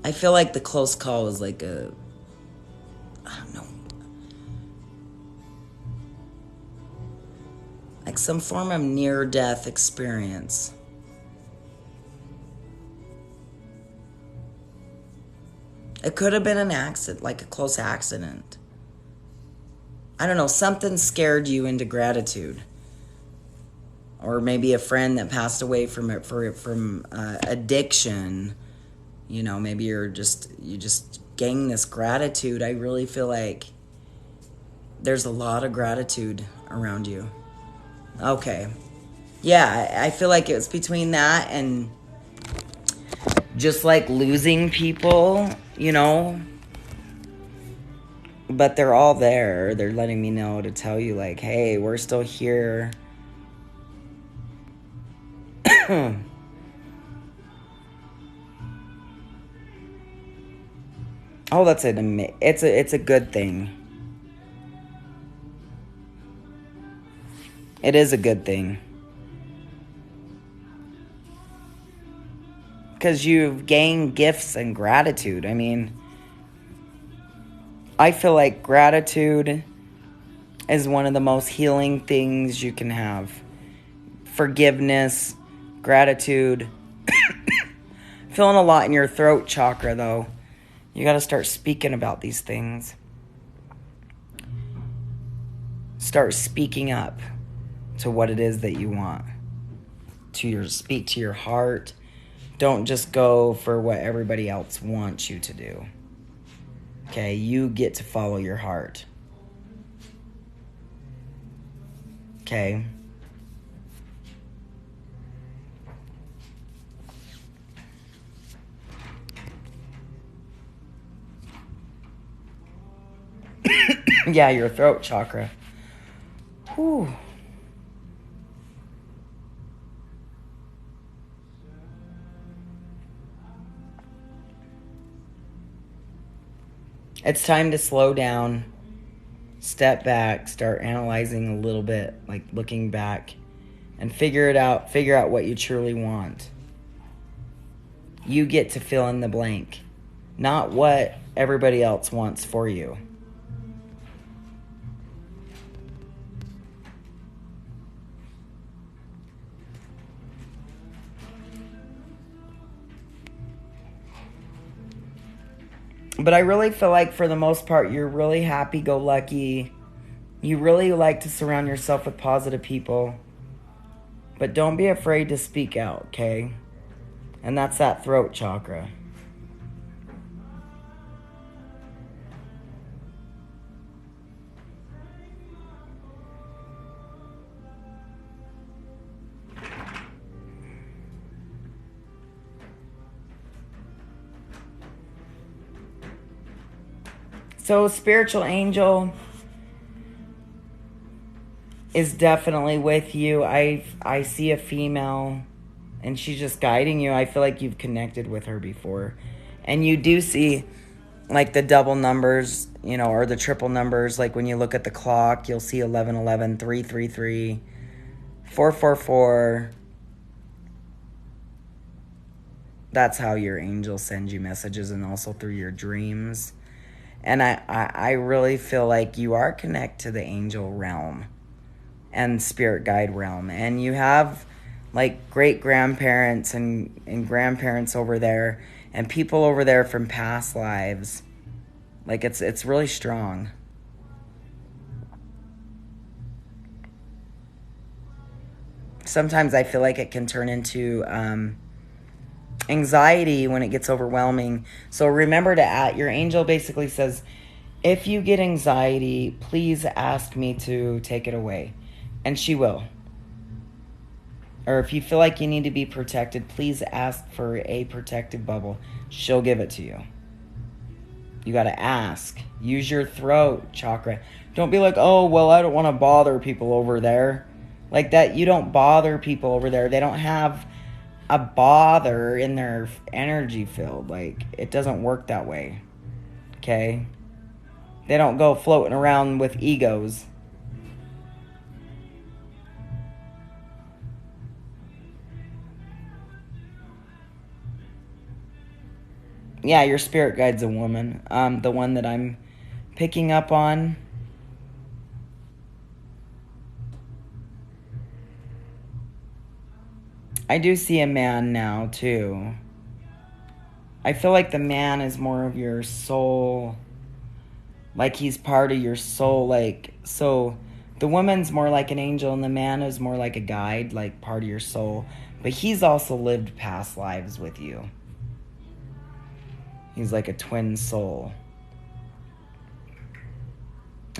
I feel like the close call was I don't know. some form of near-death experience. It could have been an accident, like a close accident. I don't know, something scared you into gratitude. Or maybe a friend that passed away from addiction. You know, maybe you just gain this gratitude. I really feel like there's a lot of gratitude around you. Okay. Yeah, I feel like it was between that and just like losing people, you know. But they're all there. They're letting me know to tell you, like, hey, we're still here. Oh, that's it's a good thing. It is a good thing. Because you've gained gifts and gratitude. I mean, I feel like gratitude is one of the most healing things you can have. Forgiveness, gratitude. Feeling a lot in your throat chakra, though. You got to start speaking about these things. Start speaking up to what it is that you want. Speak to your heart. Don't just go for what everybody else wants you to do. Okay, you get to follow your heart. Okay? Yeah, your throat chakra. Whew. It's time to slow down, step back, start analyzing a little bit, like looking back, and figure out what you truly want. You get to fill in the blank, not what everybody else wants for you. But I really feel like for the most part, you're really happy-go-lucky. You really like to surround yourself with positive people. But don't be afraid to speak out, okay? And that's that throat chakra. So, spiritual angel is definitely with you. I see a female, and she's just guiding you. I feel like you've connected with her before. And you do see, like, the double numbers, you know, or the triple numbers. Like, when you look at the clock, you'll see 1111, 333, 444. That's how your angels send you messages, and also through your dreams. And I really feel like you are connected to the angel realm and spirit guide realm. And you have, like, great-grandparents and grandparents over there and people over there from past lives. Like, it's really strong. Sometimes I feel like it can turn into anxiety when it gets overwhelming. So remember your angel basically says, if you get anxiety, please ask me to take it away. And she will. Or if you feel like you need to be protected, please ask for a protective bubble. She'll give it to you. You got to ask. Use your throat chakra. Don't be like, oh, well, I don't want to bother people over there. Like that, you don't bother people over there. They don't have a bother in their energy field. Like, it doesn't work that way. Okay? They don't go floating around with egos. Yeah, your spirit guide's a woman. The one that I'm picking up on. I do see a man now, too. I feel like the man is more of your soul. Like he's part of your soul. Like, so the woman's more like an angel and the man is more like a guide, like part of your soul. But he's also lived past lives with you. He's like a twin soul.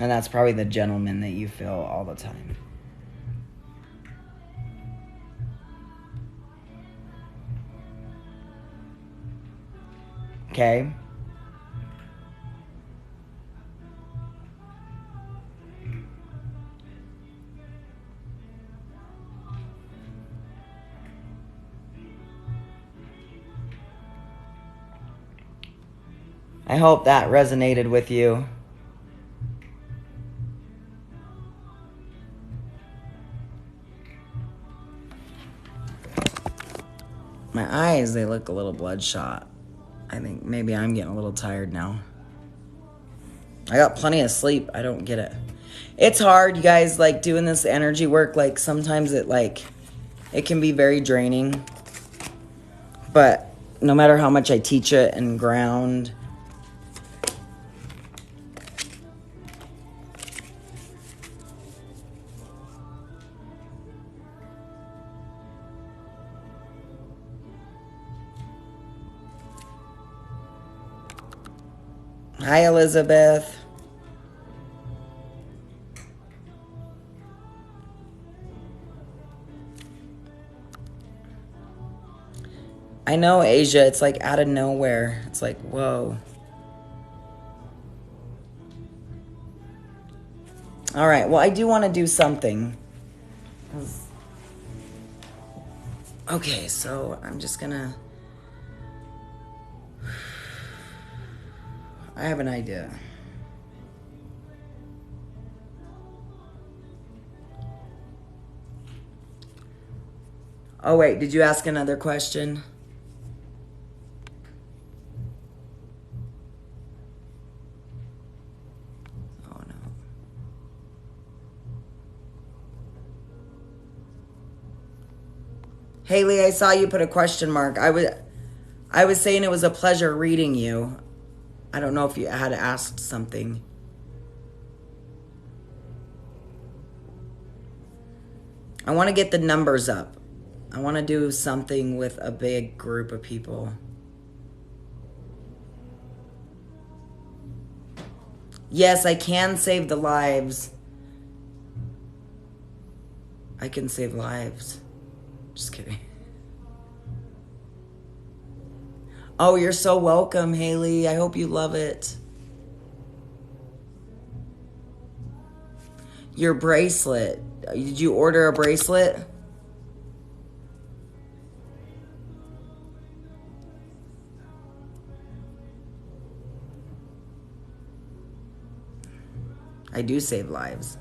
And that's probably the gentleman that you feel all the time. Okay? I hope that resonated with you. My eyes, they look a little bloodshot. I think maybe I'm getting a little tired now. I got plenty of sleep. I don't get it. It's hard, you guys, like doing this energy work. Like sometimes it can be very draining. But no matter how much I teach it and ground, hi, Elizabeth. I know, Asia, it's like out of nowhere. It's like, whoa. All right, well, I do want to do something. Okay, so I'm just gonna... I have an idea. Oh, wait, did you ask another question? Oh, no. Haley, I saw you put a question mark. I was saying it was a pleasure reading you. I don't know if you had asked something. I want to get the numbers up. I want to do something with a big group of people. Yes, I can save the lives. I can save lives. Just kidding. Oh, you're so welcome, Haley. I hope you love it. Your bracelet. Did you order a bracelet? I do save lives.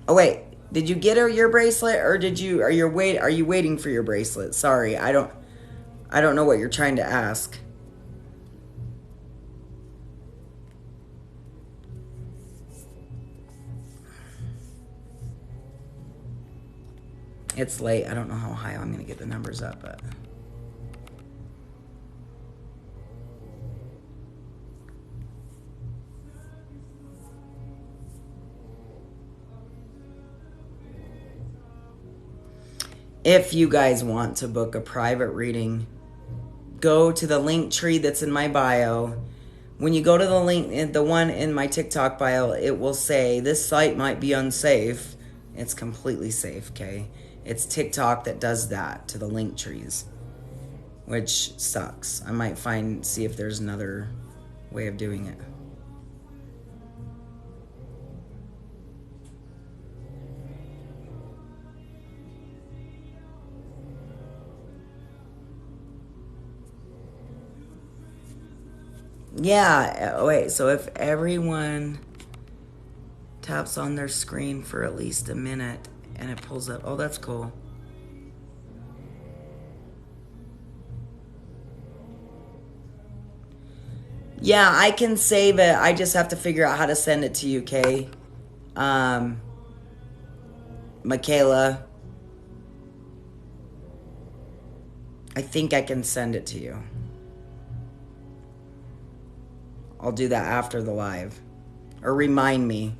Oh wait, did you get her your bracelet, or are you waiting for your bracelet? Sorry, I don't know what you're trying to ask. It's late. I don't know how high I'm going to get the numbers up, but if you guys want to book a private reading, go to the link tree that's in my bio. When you go to the link, the one in my TikTok bio, it will say, this site might be unsafe. It's completely safe, okay? It's TikTok that does that to the link trees, which sucks. I might see if there's another way of doing it. Yeah, wait, so if everyone taps on their screen for at least a minute and it pulls up, oh, that's cool. Yeah, I can save it. I just have to figure out how to send it to you, okay? Michaela. I think I can send it to you. I'll do that after the live. Or remind me.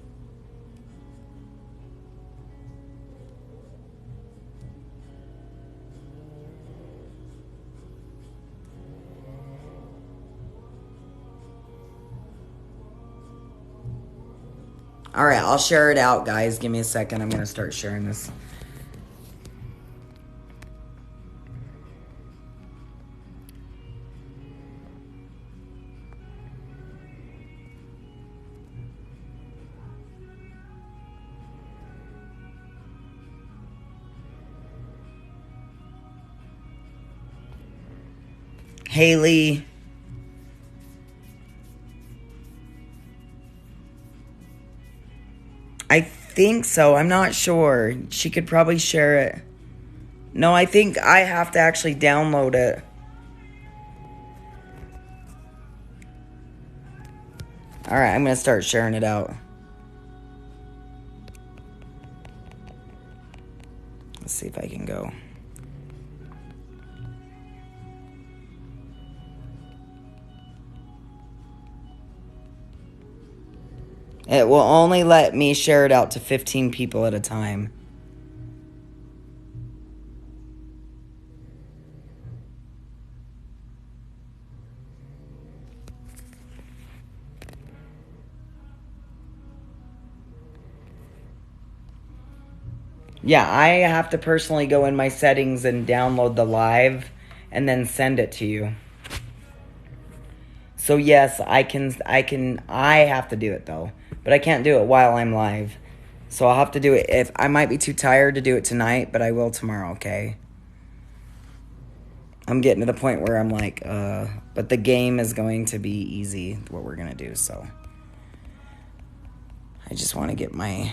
All right, I'll share it out, guys. Give me a second. I'm going to start sharing this. Haley. I think so. I'm not sure. She could probably share it. No, I think I have to actually download it. All right, I'm going to start sharing it out. Let's see if I can go. It will only let me share it out to 15 people at a time. Yeah, I have to personally go in my settings and download the live and then send it to you. So yes, I have to do it though. But I can't do it while I'm live. So I'll have to do it if I might be too tired to do it tonight, but I will tomorrow, okay? I'm getting to the point where I'm like, but the game is going to be easy, what we're going to do, so. I just want to get my...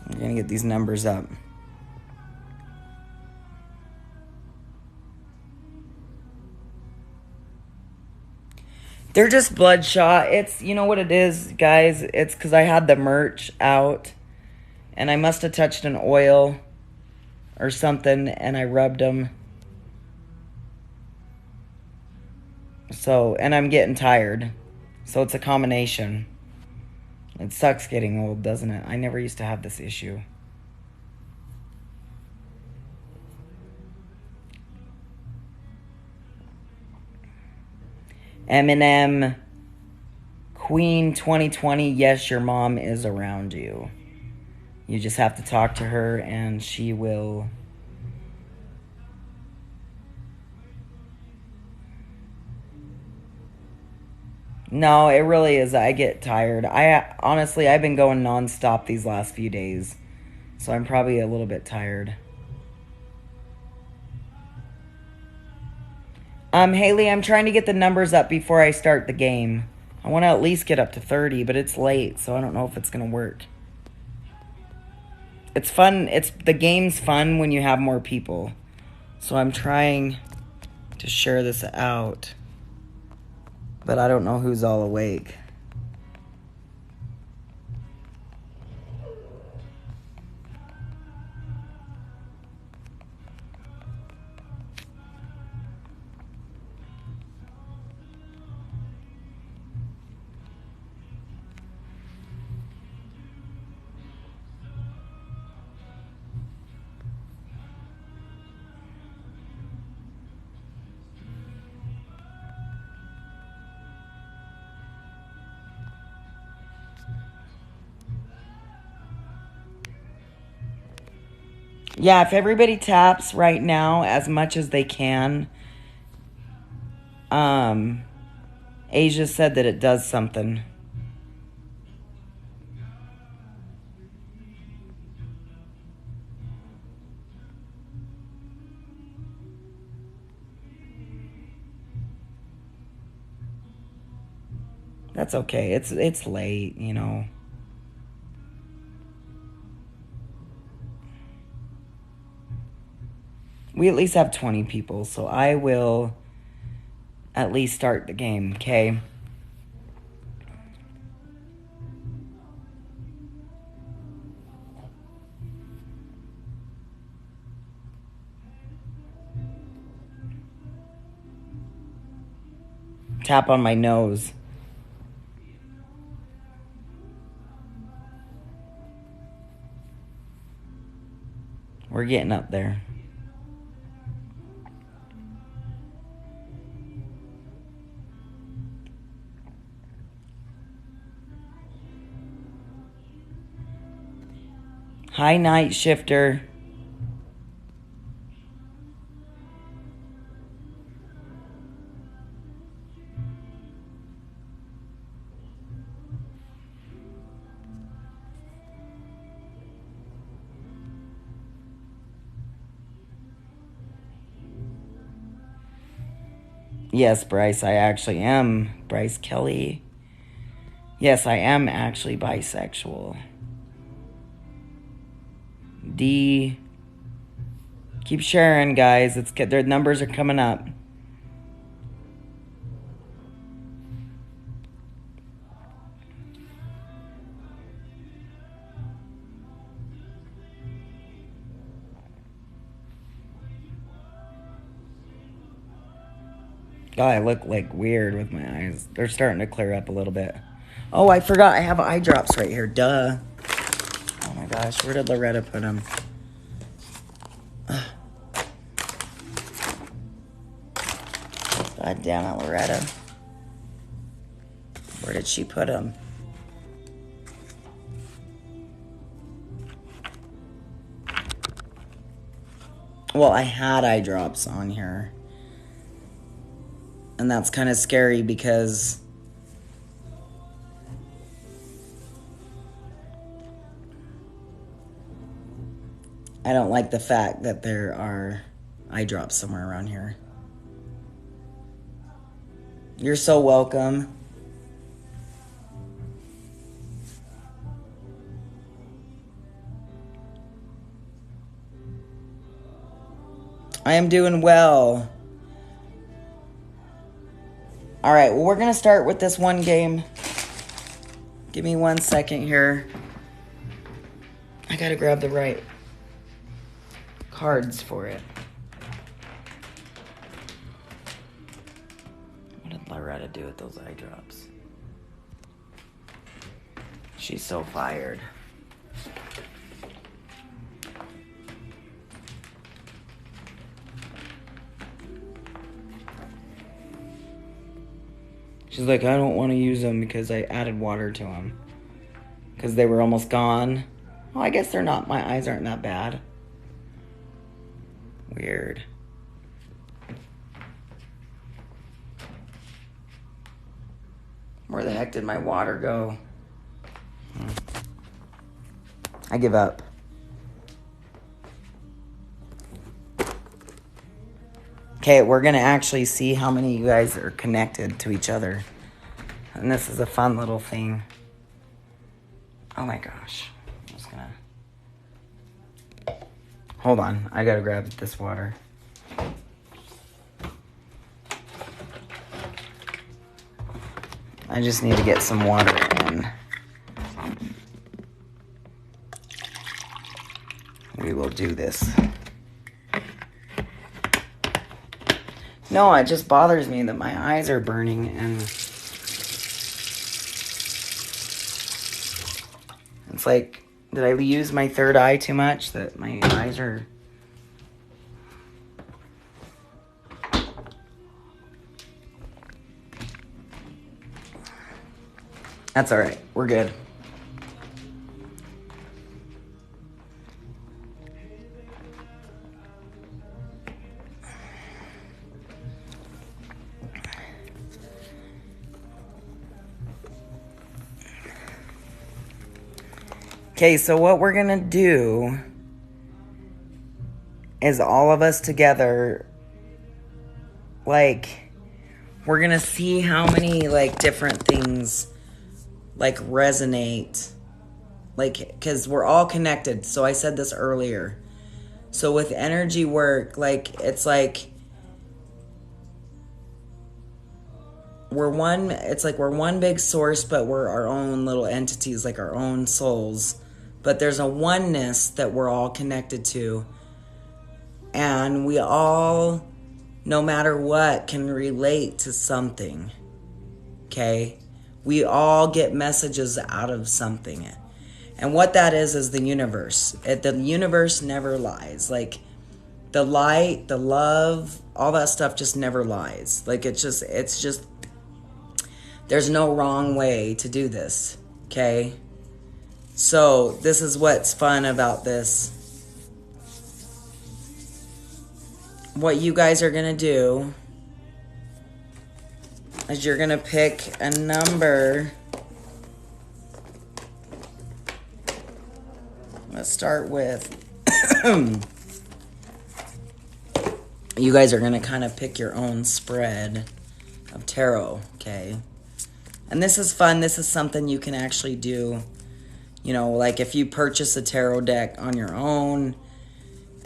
I'm going to get these numbers up. They're just bloodshot. It's, you know what it is, guys? It's because I had the merch out, and I must have touched an oil or something, and I rubbed them. So, and I'm getting tired. So it's a combination. It sucks getting old, doesn't it? I never used to have this issue. Eminem, Queen 2020, yes, your mom is around you. You just have to talk to her and she will... No, it really is. I get tired. Honestly, I've been going nonstop these last few days. So I'm probably a little bit tired. Haley, I'm trying to get the numbers up before I start the game. I want to at least get up to 30, but it's late, so I don't know if it's going to work. It's fun. The game's fun when you have more people. So I'm trying to share this out. But I don't know who's all awake. Yeah, if everybody taps right now as much as they can. Asia said that it does something. That's okay. It's late, you know. We at least have 20 people, so I will at least start the game, okay? Tap on my nose. We're getting up there. Hi, Night Shifter. Yes, Bryce, I actually am. Bryce Kelly. Yes, I am actually bisexual. D. Keep sharing, guys. Their numbers are coming up. God, I look like weird with my eyes. They're starting to clear up a little bit. Oh, I forgot. I have eye drops right here. Duh. Oh my gosh, where did Loretta put them? God damn it, Loretta. Where did she put them? Well, I had eye drops on here. And that's kind of scary because I don't like the fact that there are eye drops somewhere around here. You're so welcome. I am doing well. All right, well, we're going to start with this one game. Give me 1 second here. I got to grab the right cards for it. What did Loretta do with those eye drops? She's so fired. She's like, I don't want to use them because I added water to them. Because they were almost gone. Well, I guess they're not. My eyes aren't that bad. Weird. Where the heck did my water go? I give up. Okay, we're going to actually see how many of you guys are connected to each other. And this is a fun little thing. Oh my gosh. I'm just going to... Hold on. I got to grab this water. I just need to get some water in. We will do this. No, it just bothers me that my eyes are burning and it's like, did I use my third eye too much that my eyes are... That's all right. We're good. Okay, so what we're going to do is all of us together, like, we're going to see how many, like, different things, like, resonate. Like, because we're all connected. So I said this earlier. So with energy work, like, it's like we're one big source, but we're our own little entities, like our own souls. But there's a oneness that we're all connected to. And we all, no matter what, can relate to something. Okay? We all get messages out of something. And what that is the universe. The universe never lies. Like, the light, the love, all that stuff just never lies. Like, it's just, there's no wrong way to do this. Okay? So, this is what's fun about this. What you guys are going to do is you're going to pick a number. Let's start with, you guys are going to kind of pick your own spread of tarot, okay? And this is fun. This is something you can actually do. You know, like if you purchase a tarot deck on your own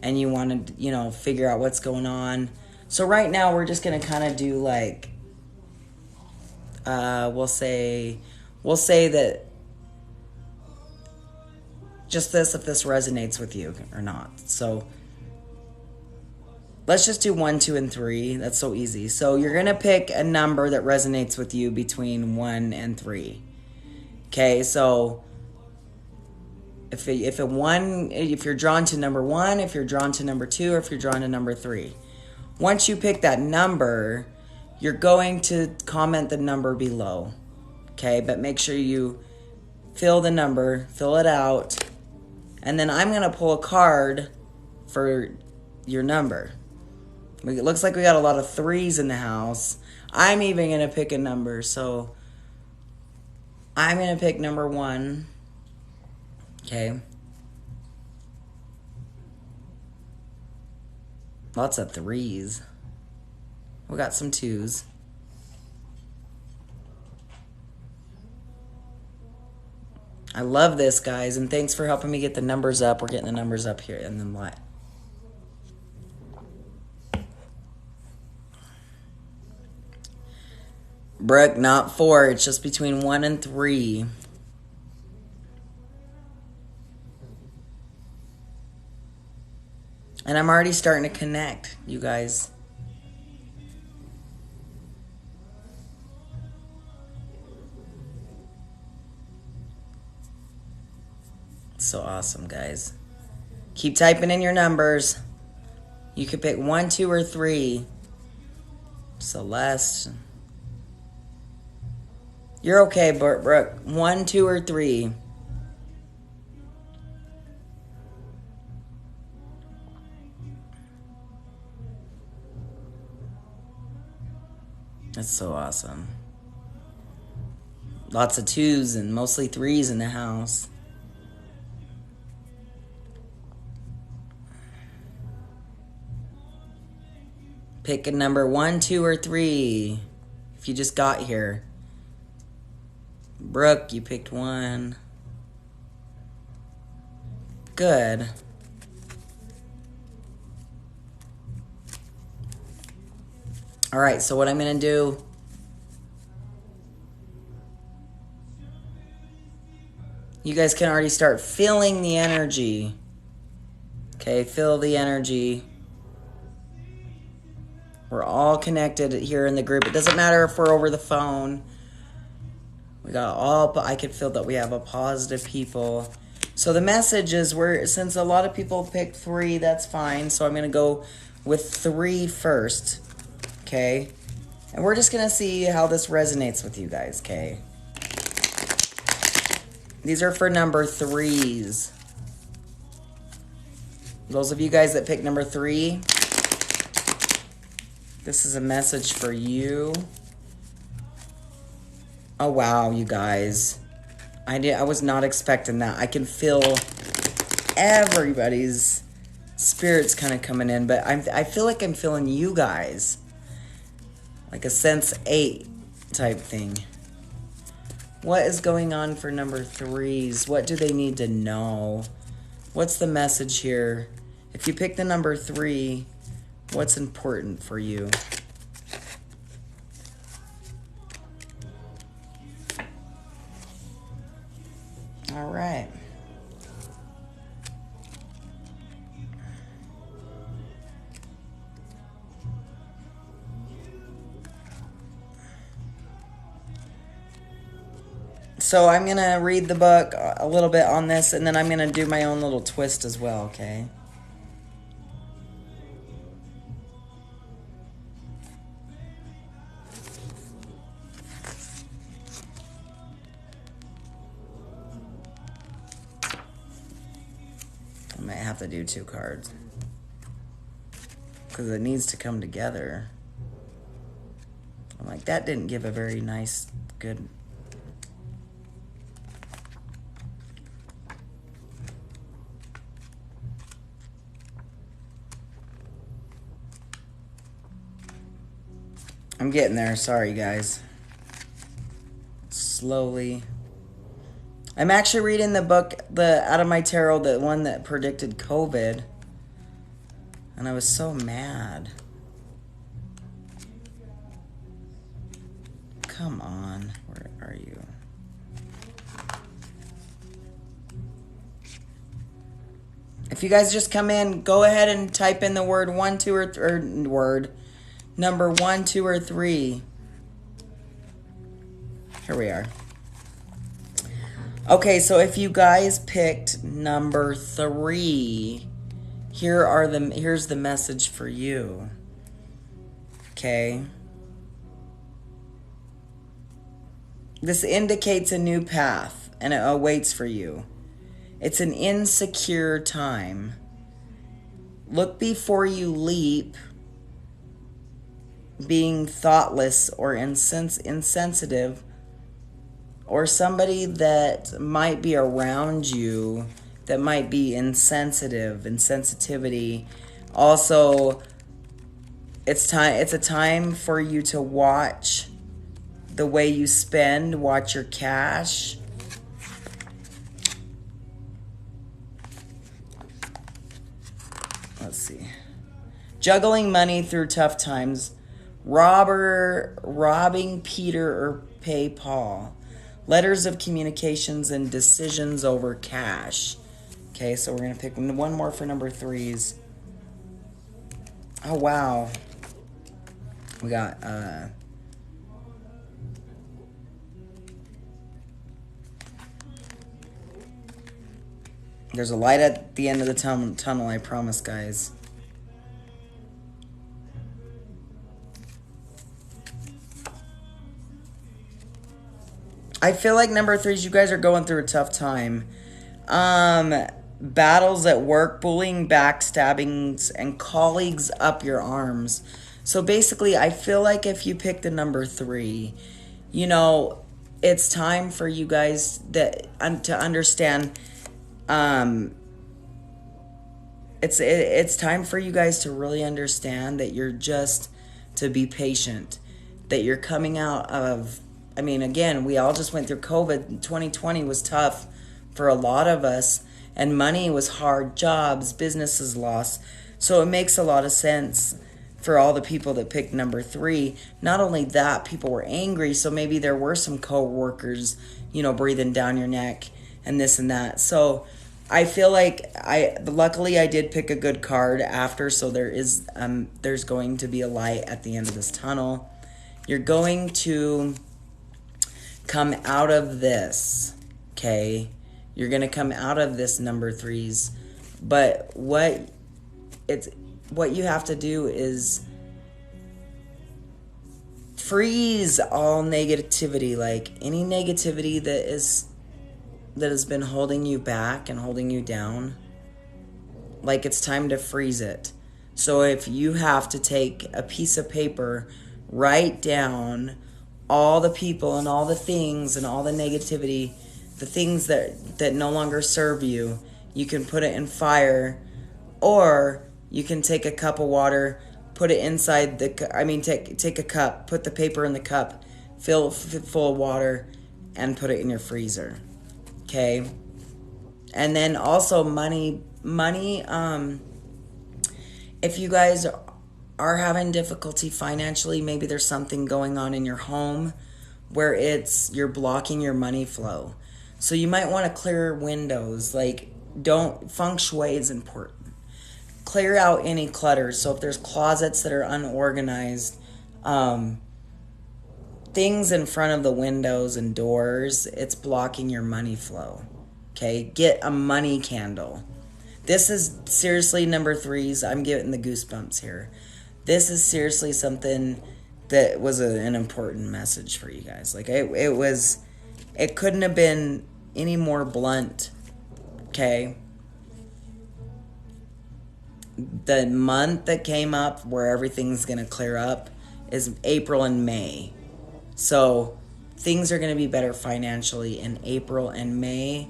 and you want to, you know, figure out what's going on. So right now we're just going to kind of do like, we'll say that just this, if this resonates with you or not. So let's just do 1, 2, and 3. That's so easy. So you're going to pick a number that resonates with you between 1 and 3. Okay, so if you're drawn to number 1, if you're drawn to number 2, or if you're drawn to number 3. Once you pick that number, you're going to comment the number below. Okay, but make sure you fill the number, fill it out, and then I'm going to pull a card for your number. It looks like we got a lot of 3s in the house. I'm even going to pick a number, so I'm going to pick number 1. Okay. Lots of 3s. We got some 2s. I love this, guys, and thanks for helping me get the numbers up. We're getting the numbers up here, and then what? Brooke, not 4. It's just between 1 and 3. And I'm already starting to connect, you guys. So awesome, guys. Keep typing in your numbers. You could pick 1, 2, or 3. Celeste. You're okay, Brooke. 1, 2, or 3. That's so awesome. Lots of 2s and mostly 3s in the house. Pick a number 1, 2, or 3. If you just got here. Brooke, you picked 1. Good. All right, so what I'm going to do, you guys can already start feeling the energy. Okay, feel the energy. We're all connected here in the group. It doesn't matter if we're over the phone. We got all, I could feel that we have a positive people. So the message is, since a lot of people picked 3, that's fine. So I'm going to go with 3 first. Okay? And we're just going to see how this resonates with you guys, okay? These are for number 3s. Those of you guys that picked number 3, this is a message for you. Oh, wow, you guys. I was not expecting that. I can feel everybody's spirits kind of coming in, but I feel like I'm feeling you guys. Like a sense 8 type thing. What is going on for number 3s? What do they need to know? What's the message here? If you pick the number 3, what's important for you? All right. So I'm going to read the book a little bit on this, and then I'm going to do my own little twist as well, okay? I might have to do 2 cards. Because it needs to come together. I'm like, that didn't give a very nice, good... I'm getting there. Sorry, guys. Slowly. I'm actually reading the book, out of my tarot, the one that predicted COVID. And I was so mad. Come on. Where are you? If you guys just come in, go ahead and type in the word 1, 2, or word. Number 1, 2, or 3. Here we are. Okay, so if you guys picked number 3, here's the message for you. Okay. This indicates a new path, and it awaits for you. It's an insecure time. Look before you leap. Being thoughtless or insensitive, or somebody that might be around you that might be insensitivity. Also, it's a time for you to watch the way you spend, watch your cash. Let's see. Juggling money through tough times. Robbing Peter or pay Paul. Letters of communications and decisions over cash. Okay, so we're going to pick one more for number 3s. Oh, wow. We got, there's a light at the end of the tunnel, I promise, guys. I feel like number 3s, you guys are going through a tough time. Battles at work, bullying, backstabbings, and colleagues up your arms. So basically, I feel like if you pick the number 3, you know, it's time for you guys to understand. It's time for you guys to really understand that you're just to be patient. That you're coming out of. I mean, again, we all just went through COVID. 2020 was tough for a lot of us, and money was hard, jobs, businesses lost. So it makes a lot of sense for all the people that picked number 3. Not only that, people were angry, so maybe there were some co-workers, you know, breathing down your neck and this and that. So I feel like luckily I did pick a good card after, so there's going to be a light at the end of this tunnel. You're going to come out of this, okay? You're going to come out of this, number 3s. But what you have to do is freeze all negativity, like any negativity that has been holding you back and holding you down. Like, it's time to freeze it. So if you have to take a piece of paper, write down all the people and all the things and all the negativity, the things that no longer serve you, you can put it in fire, or you can take a cup of water, put it inside take a cup, put the paper in the cup, fill it full of water, and put it in your freezer. Okay? And then also money, if you guys are having difficulty financially, maybe there's something going on in your home where you're blocking your money flow. So you might want to clear windows. Like, feng shui is important. Clear out any clutter. So if there's closets that are unorganized, things in front of the windows and doors, it's blocking your money flow. Okay, get a money candle. This is seriously number 3s. I'm getting the goosebumps here. This is seriously something that was an important message for you guys. Like, it couldn't have been any more blunt. Okay. The month that came up where everything's going to clear up is April and May. So things are going to be better financially in April and May.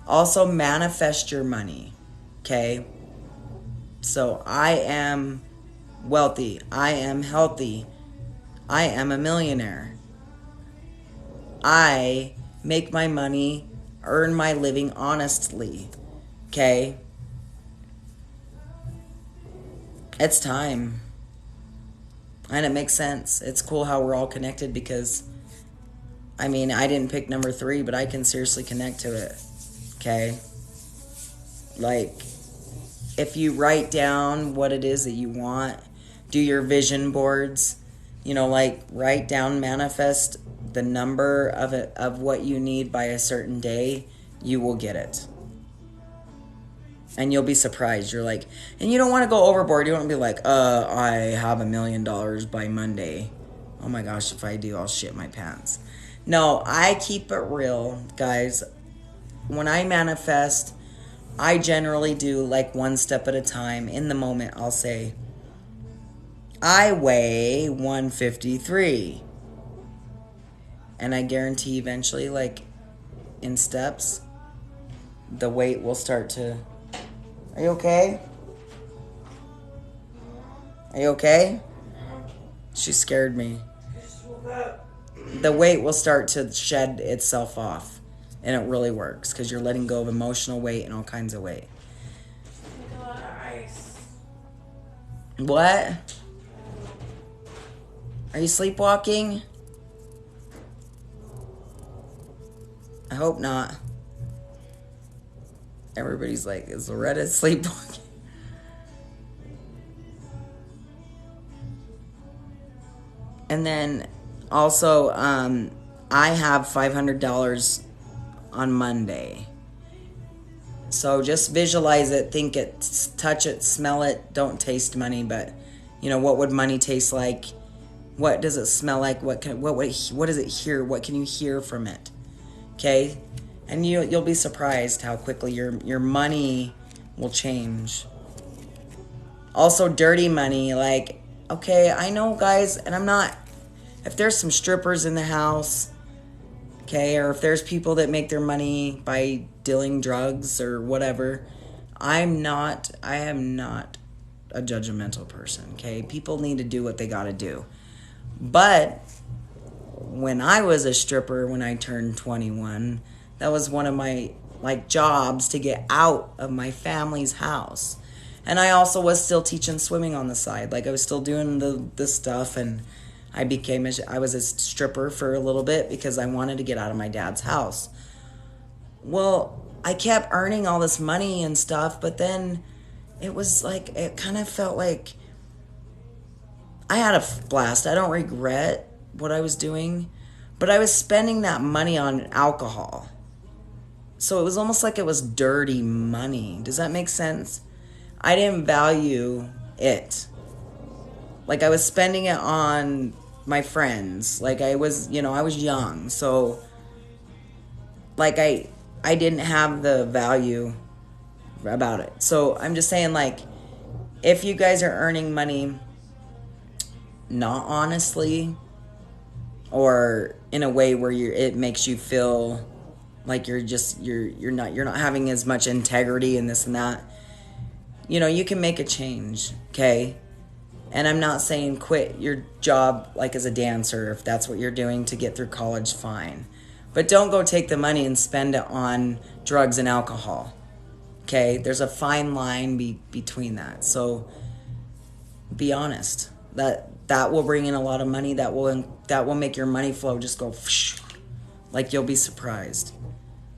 Also, manifest your money. Okay? So I am wealthy. I am healthy. I am a millionaire. I make my money, earn my living honestly. Okay? It's time. And it makes sense. It's cool how we're all connected because, I didn't pick number 3, but I can seriously connect to it. Okay? Like, if you write down what it is that you want, do your vision boards, write down, manifest the number of what you need by a certain day, you will get it. And you'll be surprised. You're like, and you don't want to go overboard. You don't want to be like, I have $1 million by Monday. Oh my gosh, if I do, I'll shit my pants. No, I keep it real, guys. When I manifest, I generally do like one step at a time. In the moment, I'll say, I weigh 153. And I guarantee eventually, like in steps, the weight will start to... Are you okay? Are you okay? She scared me. The weight will start to shed itself off. And it really works because you're letting go of emotional weight and all kinds of weight. A lot of ice. What? Are you sleepwalking? I hope not. Everybody's like, is Loretta sleepwalking? And then also, I have $500 on Monday. So just visualize it, think it, touch it, smell it. Don't taste money, but what would money taste like? What does it smell like? What does it hear? What can you hear from it? Okay? And you'll be surprised how quickly your money will change. Also, dirty money. Like, okay, I know, guys, and I'm not... If there's some strippers in the house, okay, or if there's people that make their money by dealing drugs or whatever, I am not a judgmental person, okay? People need to do what they got to do. But when I was a stripper, when I turned 21... That was one of my jobs to get out of my family's house. And I also was still teaching swimming on the side. I was still doing the stuff, and I was a stripper for a little bit because I wanted to get out of my dad's house. Well, I kept earning all this money and stuff, but then it was it kind of felt like I had a blast. I don't regret what I was doing, but I was spending that money on alcohol. So it was almost like it was dirty money. Does that make sense? I didn't value it. I was spending it on my friends. I was young. So, I didn't have the value about it. So I'm just saying, if you guys are earning money not honestly, or in a way where it makes you feel like you're not having as much integrity and this and that, you can make a change, okay? And I'm not saying quit your job like as a dancer. If that's what you're doing to get through college, fine. But don't go take the money and spend it on drugs and alcohol. Okay? There's a fine line between that. So be honest. That will bring in a lot of money. That will make your money flow just go like you'll be surprised.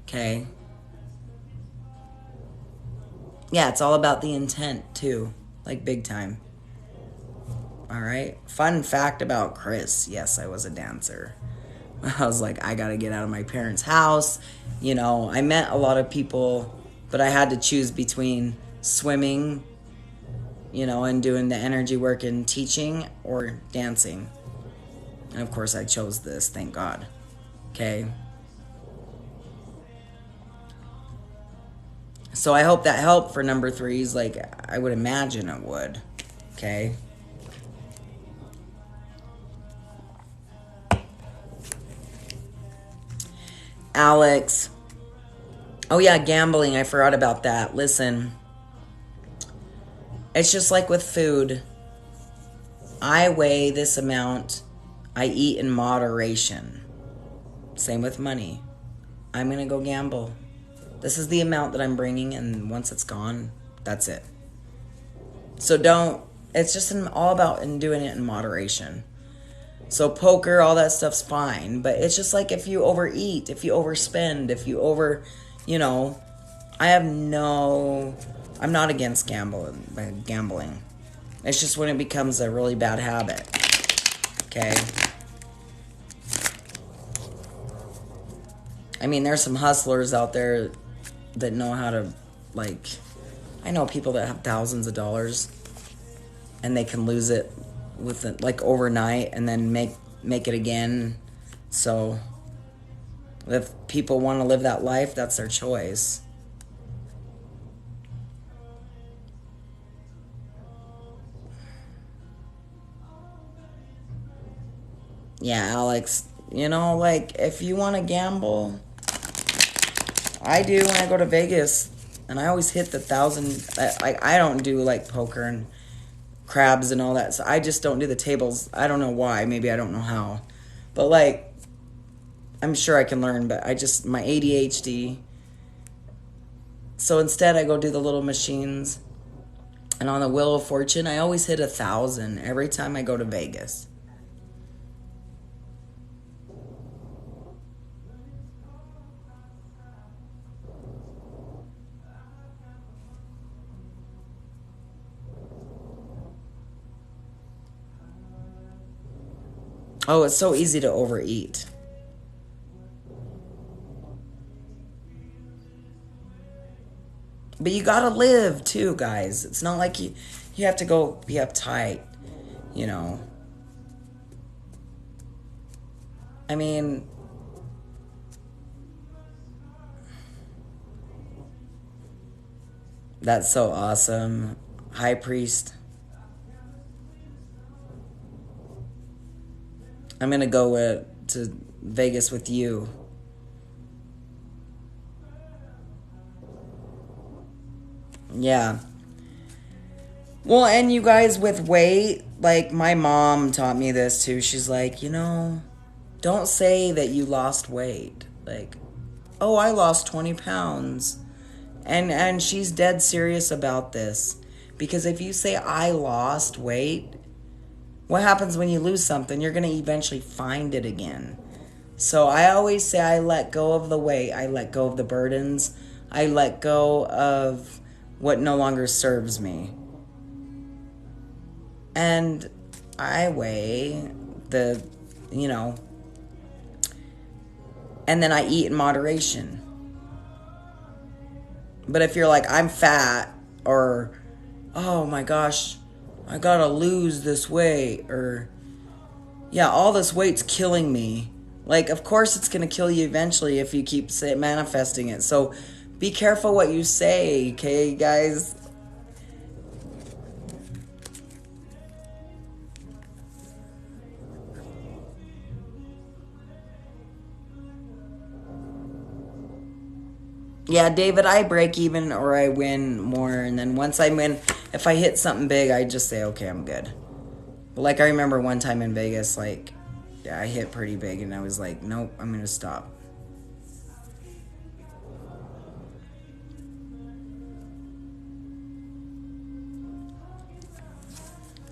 Okay? Yeah, it's all about the intent too. Like big time. All right. Fun fact about Chris. Yes, I was a dancer. I was like, I got to get out of my parents' house. You know, I met a lot of people, but I had to choose between swimming, you know, and doing the energy work and teaching or dancing. And of course, I chose this, thank God. Okay. So I hope that helped for number 3s. Like, I would imagine it would. Okay. Alex. Oh yeah, gambling. I forgot about that. Listen. It's just like with food. I weigh this amount. I eat in moderation. Same with money. I'm going to go gamble. This is the amount that I'm bringing, and once it's gone, that's it. So it's just all about doing it in moderation. So poker, all that stuff's fine, but it's just like if you overeat, if you overspend, if you you know, I'm not against gambling. It's just when it becomes a really bad habit. Okay? I mean, there's some hustlers out there that know how to, like, I know people that have thousands of dollars and they can lose it with like overnight and then make it again. So if people want to live that life, that's their choice. Yeah, Alex, you know, like, if you want to gamble, I do when I go to Vegas, and I always hit the 1,000. I don't do, like, poker and crabs and all that, so I just don't do the tables. I don't know why. Maybe I don't know how. But, like, I'm sure I can learn, but my ADHD. So instead, I go do the little machines. And on the Wheel of Fortune, I always hit 1,000 every time I go to Vegas. Oh, it's so easy to overeat. But you gotta live too, guys. It's not like you have to go be uptight, you know. I mean, that's so awesome. High Priest. I'm gonna go to Vegas with you. Yeah. Well, and you guys with weight, like my mom taught me this too. She's like, you know, don't say that you lost weight. Like, oh, I lost 20 pounds. And she's dead serious about this. Because if you say I lost weight, what happens when you lose something? You're going to eventually find it again. So I always say I let go of the weight. I let go of the burdens. I let go of what no longer serves me. And I weigh you know, and then I eat in moderation. But if you're like, I'm fat, or, oh my gosh, I gotta lose this weight, or, yeah, all this weight's killing me. Like, of course it's gonna kill you eventually if you keep manifesting it. So be careful what you say, okay, guys? Yeah, David, I break even or I win more. And then once I win, if I hit something big, I just say, okay, I'm good. But like I remember one time in Vegas, like I hit pretty big and I was like, nope, I'm gonna stop.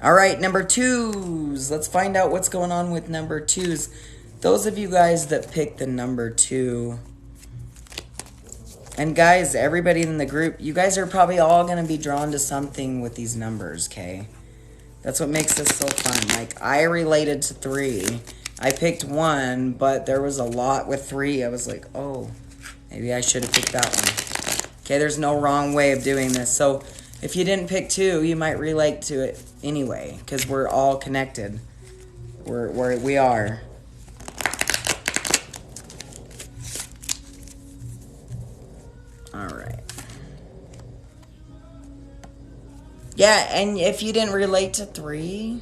All right, number 2s. Let's find out what's going on with number 2s. Those of you guys that picked the number 2, and guys, everybody in the group, you guys are probably all going to be drawn to something with these numbers, okay? That's what makes this so fun. Like, I related to 3. I picked 1, but there was a lot with 3. I was like, oh, maybe I should have picked that one. Okay, there's no wrong way of doing this. So if you didn't pick 2, you might relate to it anyway, because we're all connected. We are. All right. Yeah, and if you didn't relate to 3,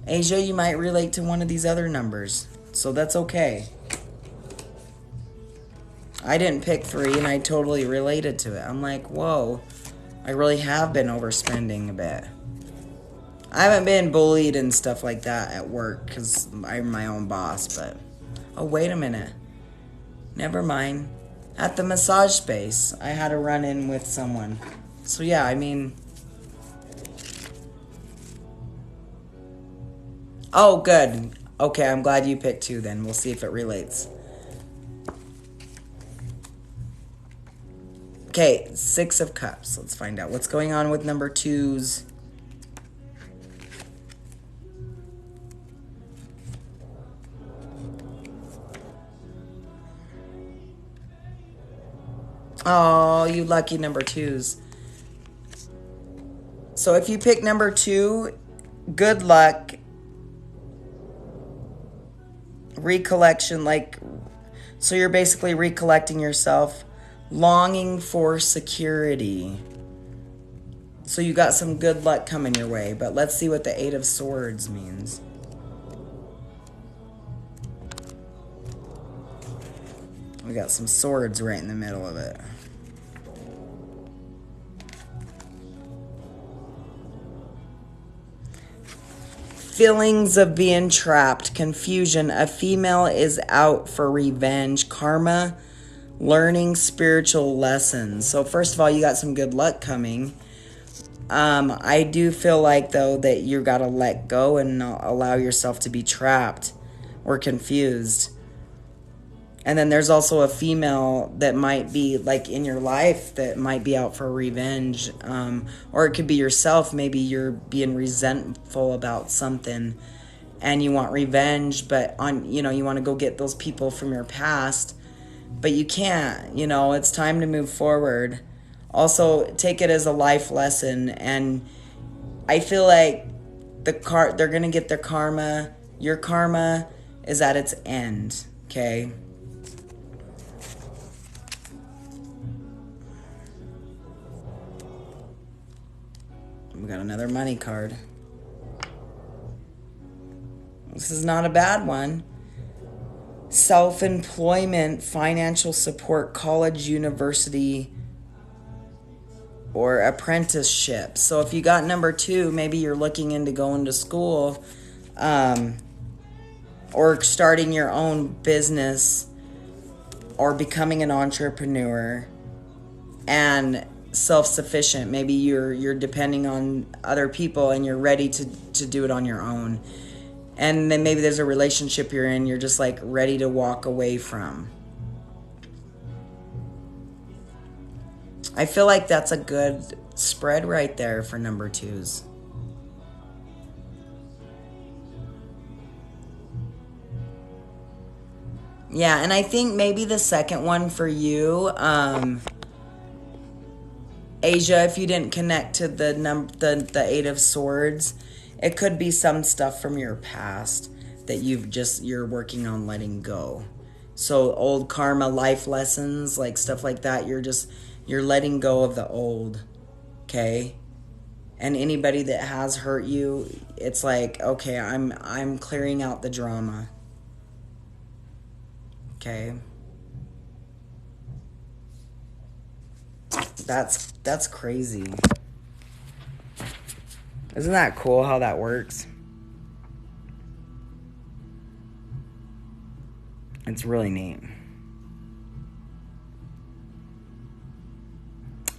Asia, you might relate to one of these other numbers. So that's okay. I didn't pick 3, and I totally related to it. I'm like, whoa, I really have been overspending a bit. I haven't been bullied and stuff like that at work because I'm my own boss, but... Oh, wait a minute. Never mind. At the massage space, I had a run-in with someone. So yeah, I mean... Oh, good. Okay, I'm glad you picked 2 then. We'll see if it relates. Okay, 6 of Cups. Let's find out what's going on with number 2s. Oh, you lucky number 2s. So if you pick number 2, good luck. Recollection, like, so you're basically recollecting yourself, longing for security. So you got some good luck coming your way, but let's see what the 8 of Swords means. We got some swords right in the middle of it. Feelings of being trapped, confusion. A female is out for revenge, karma, learning spiritual lessons. So first of all, you got some good luck coming. I do feel like, though, that you got to let go and not allow yourself to be trapped or confused. And then there's also a female that might be, like, in your life that might be out for revenge. Or it could be yourself. Maybe you're being resentful about something and you want revenge, but you want to go get those people from your past, but you can't. It's time to move forward. Also, take it as a life lesson, and I feel like they're going to get their karma. Your karma is at its end, okay? We got another money card. This is not a bad one. Self-employment, financial support, college, university, or apprenticeship. So if you got number 2, maybe you're looking into going to school, or starting your own business, or becoming an entrepreneur, and self-sufficient. Maybe you're depending on other people and you're ready to do it on your own. And then maybe there's a relationship you're in, you're just like ready to walk away from. I feel like that's a good spread right there for number 2s. Yeah, and I think maybe the second one for you, Asia, if you didn't connect to the 8 of Swords, it could be some stuff from your past that you're working on letting go. So old karma, life lessons, like stuff like that, you're letting go of the old, okay? And anybody that has hurt you, it's like, okay, I'm clearing out the drama. Okay? That's crazy. Isn't that cool how that works? It's really neat.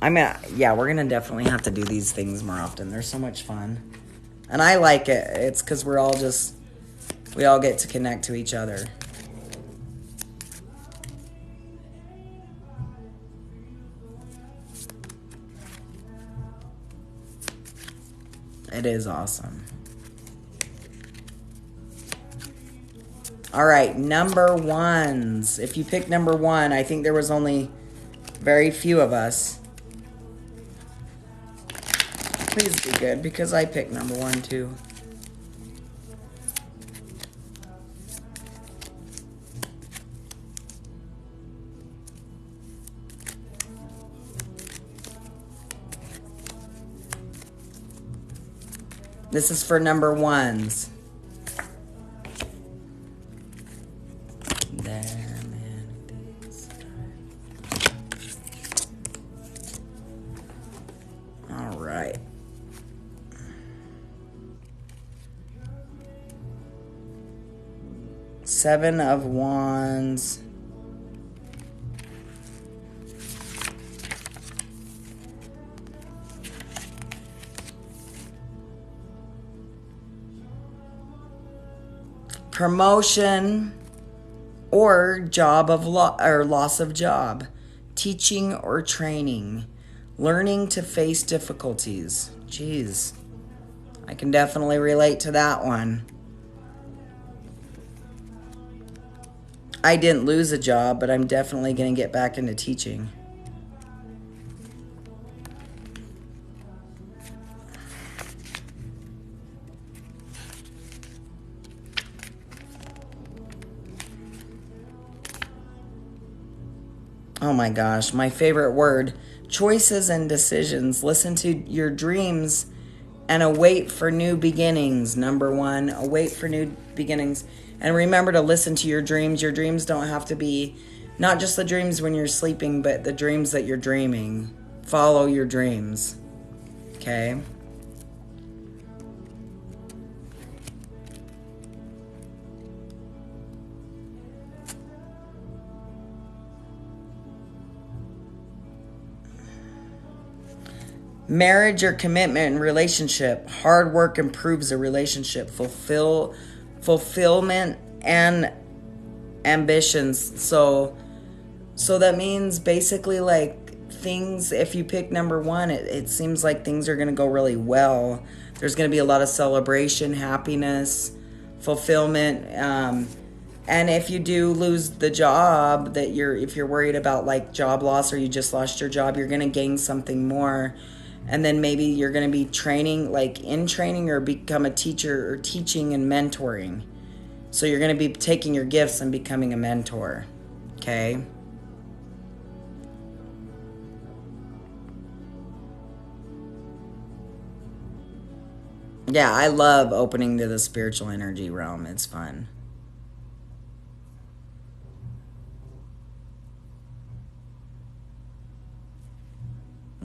I mean, yeah, we're going to definitely have to do these things more often. They're so much fun. And I like it. It's because we all get to connect to each other. It is awesome. All right, number ones. If you pick number one, I think there was only very few of us. Please be good, because I picked number one too. This is for number ones. All right. Seven of Wands. Promotion or job of or loss of job, teaching or training, learning to face difficulties. Jeez, I can definitely relate to that one. I didn't lose a job, but I'm definitely going to get back into teaching. Oh my gosh, my favorite word. Choices and decisions. Listen to your dreams and await for new beginnings. Number one, await for new beginnings. And remember to listen to your dreams. Your dreams don't have to be not just the dreams when you're sleeping, but the dreams that you're dreaming. Follow your dreams. Okay? Marriage or commitment and relationship. Hard work improves a relationship. Fulfillment and ambitions. So that means basically like things, if you pick number one, it seems like things are going to go really well. There's going to be a lot of celebration, happiness, fulfillment. And if you do lose the job if you're worried about like job loss or you just lost your job, you're going to gain something more. And then maybe you're going to be training, like in training, or become a teacher or teaching and mentoring. So you're going to be taking your gifts and becoming a mentor. Okay? Yeah, I love opening to the spiritual energy realm. It's fun.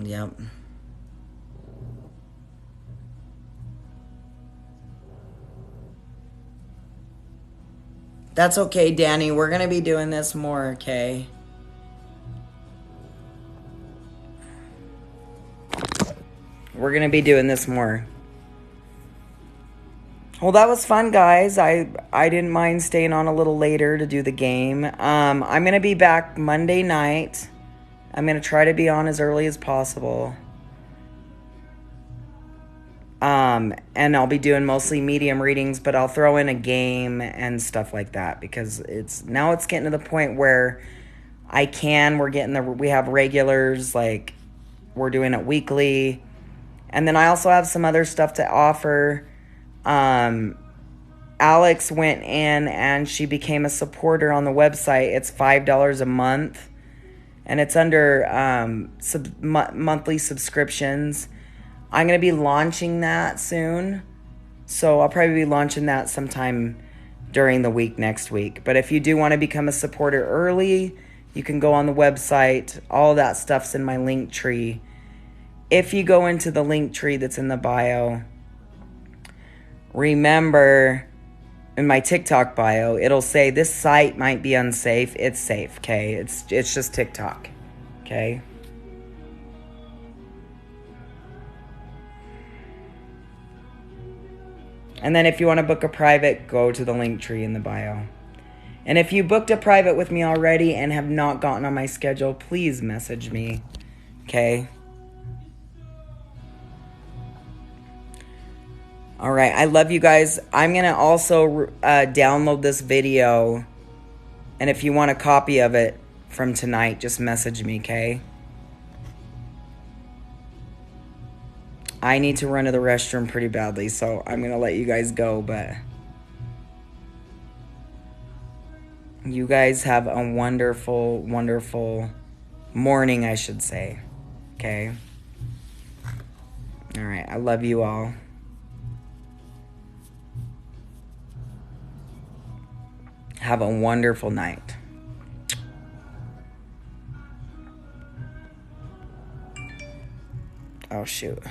Yep. That's okay, Danny. We're going to be doing this more, okay? We're going to be doing this more. Well, that was fun, guys. I didn't mind staying on a little later to do the game. I'm going to be back Monday night. I'm going to try to be on as early as possible. And I'll be doing mostly medium readings, but I'll throw in a game and stuff like that because it's getting to the point where we have regulars, like we're doing it weekly. And then I also have some other stuff to offer. Alex went in and she became a supporter on the website. It's $5 a month and it's under, monthly subscriptions. I'm going to be launching that soon. So I'll probably be launching that sometime during the week next week. But if you do want to become a supporter early, you can go on the website. All that stuff's in my link tree. If you go into the link tree that's in the bio, remember, in my TikTok bio, it'll say this site might be unsafe. It's safe, okay? It's just TikTok, okay? And then if you want to book a private, go to the link tree in the bio. And if you booked a private with me already and have not gotten on my schedule, please message me, okay? All right, I love you guys. I'm going to also download this video. And if you want a copy of it from tonight, just message me, okay? I need to run to the restroom pretty badly, so I'm going to let you guys go, but you guys have a wonderful, wonderful morning, I should say, okay? All right, I love you all. Have a wonderful night. Oh, shoot.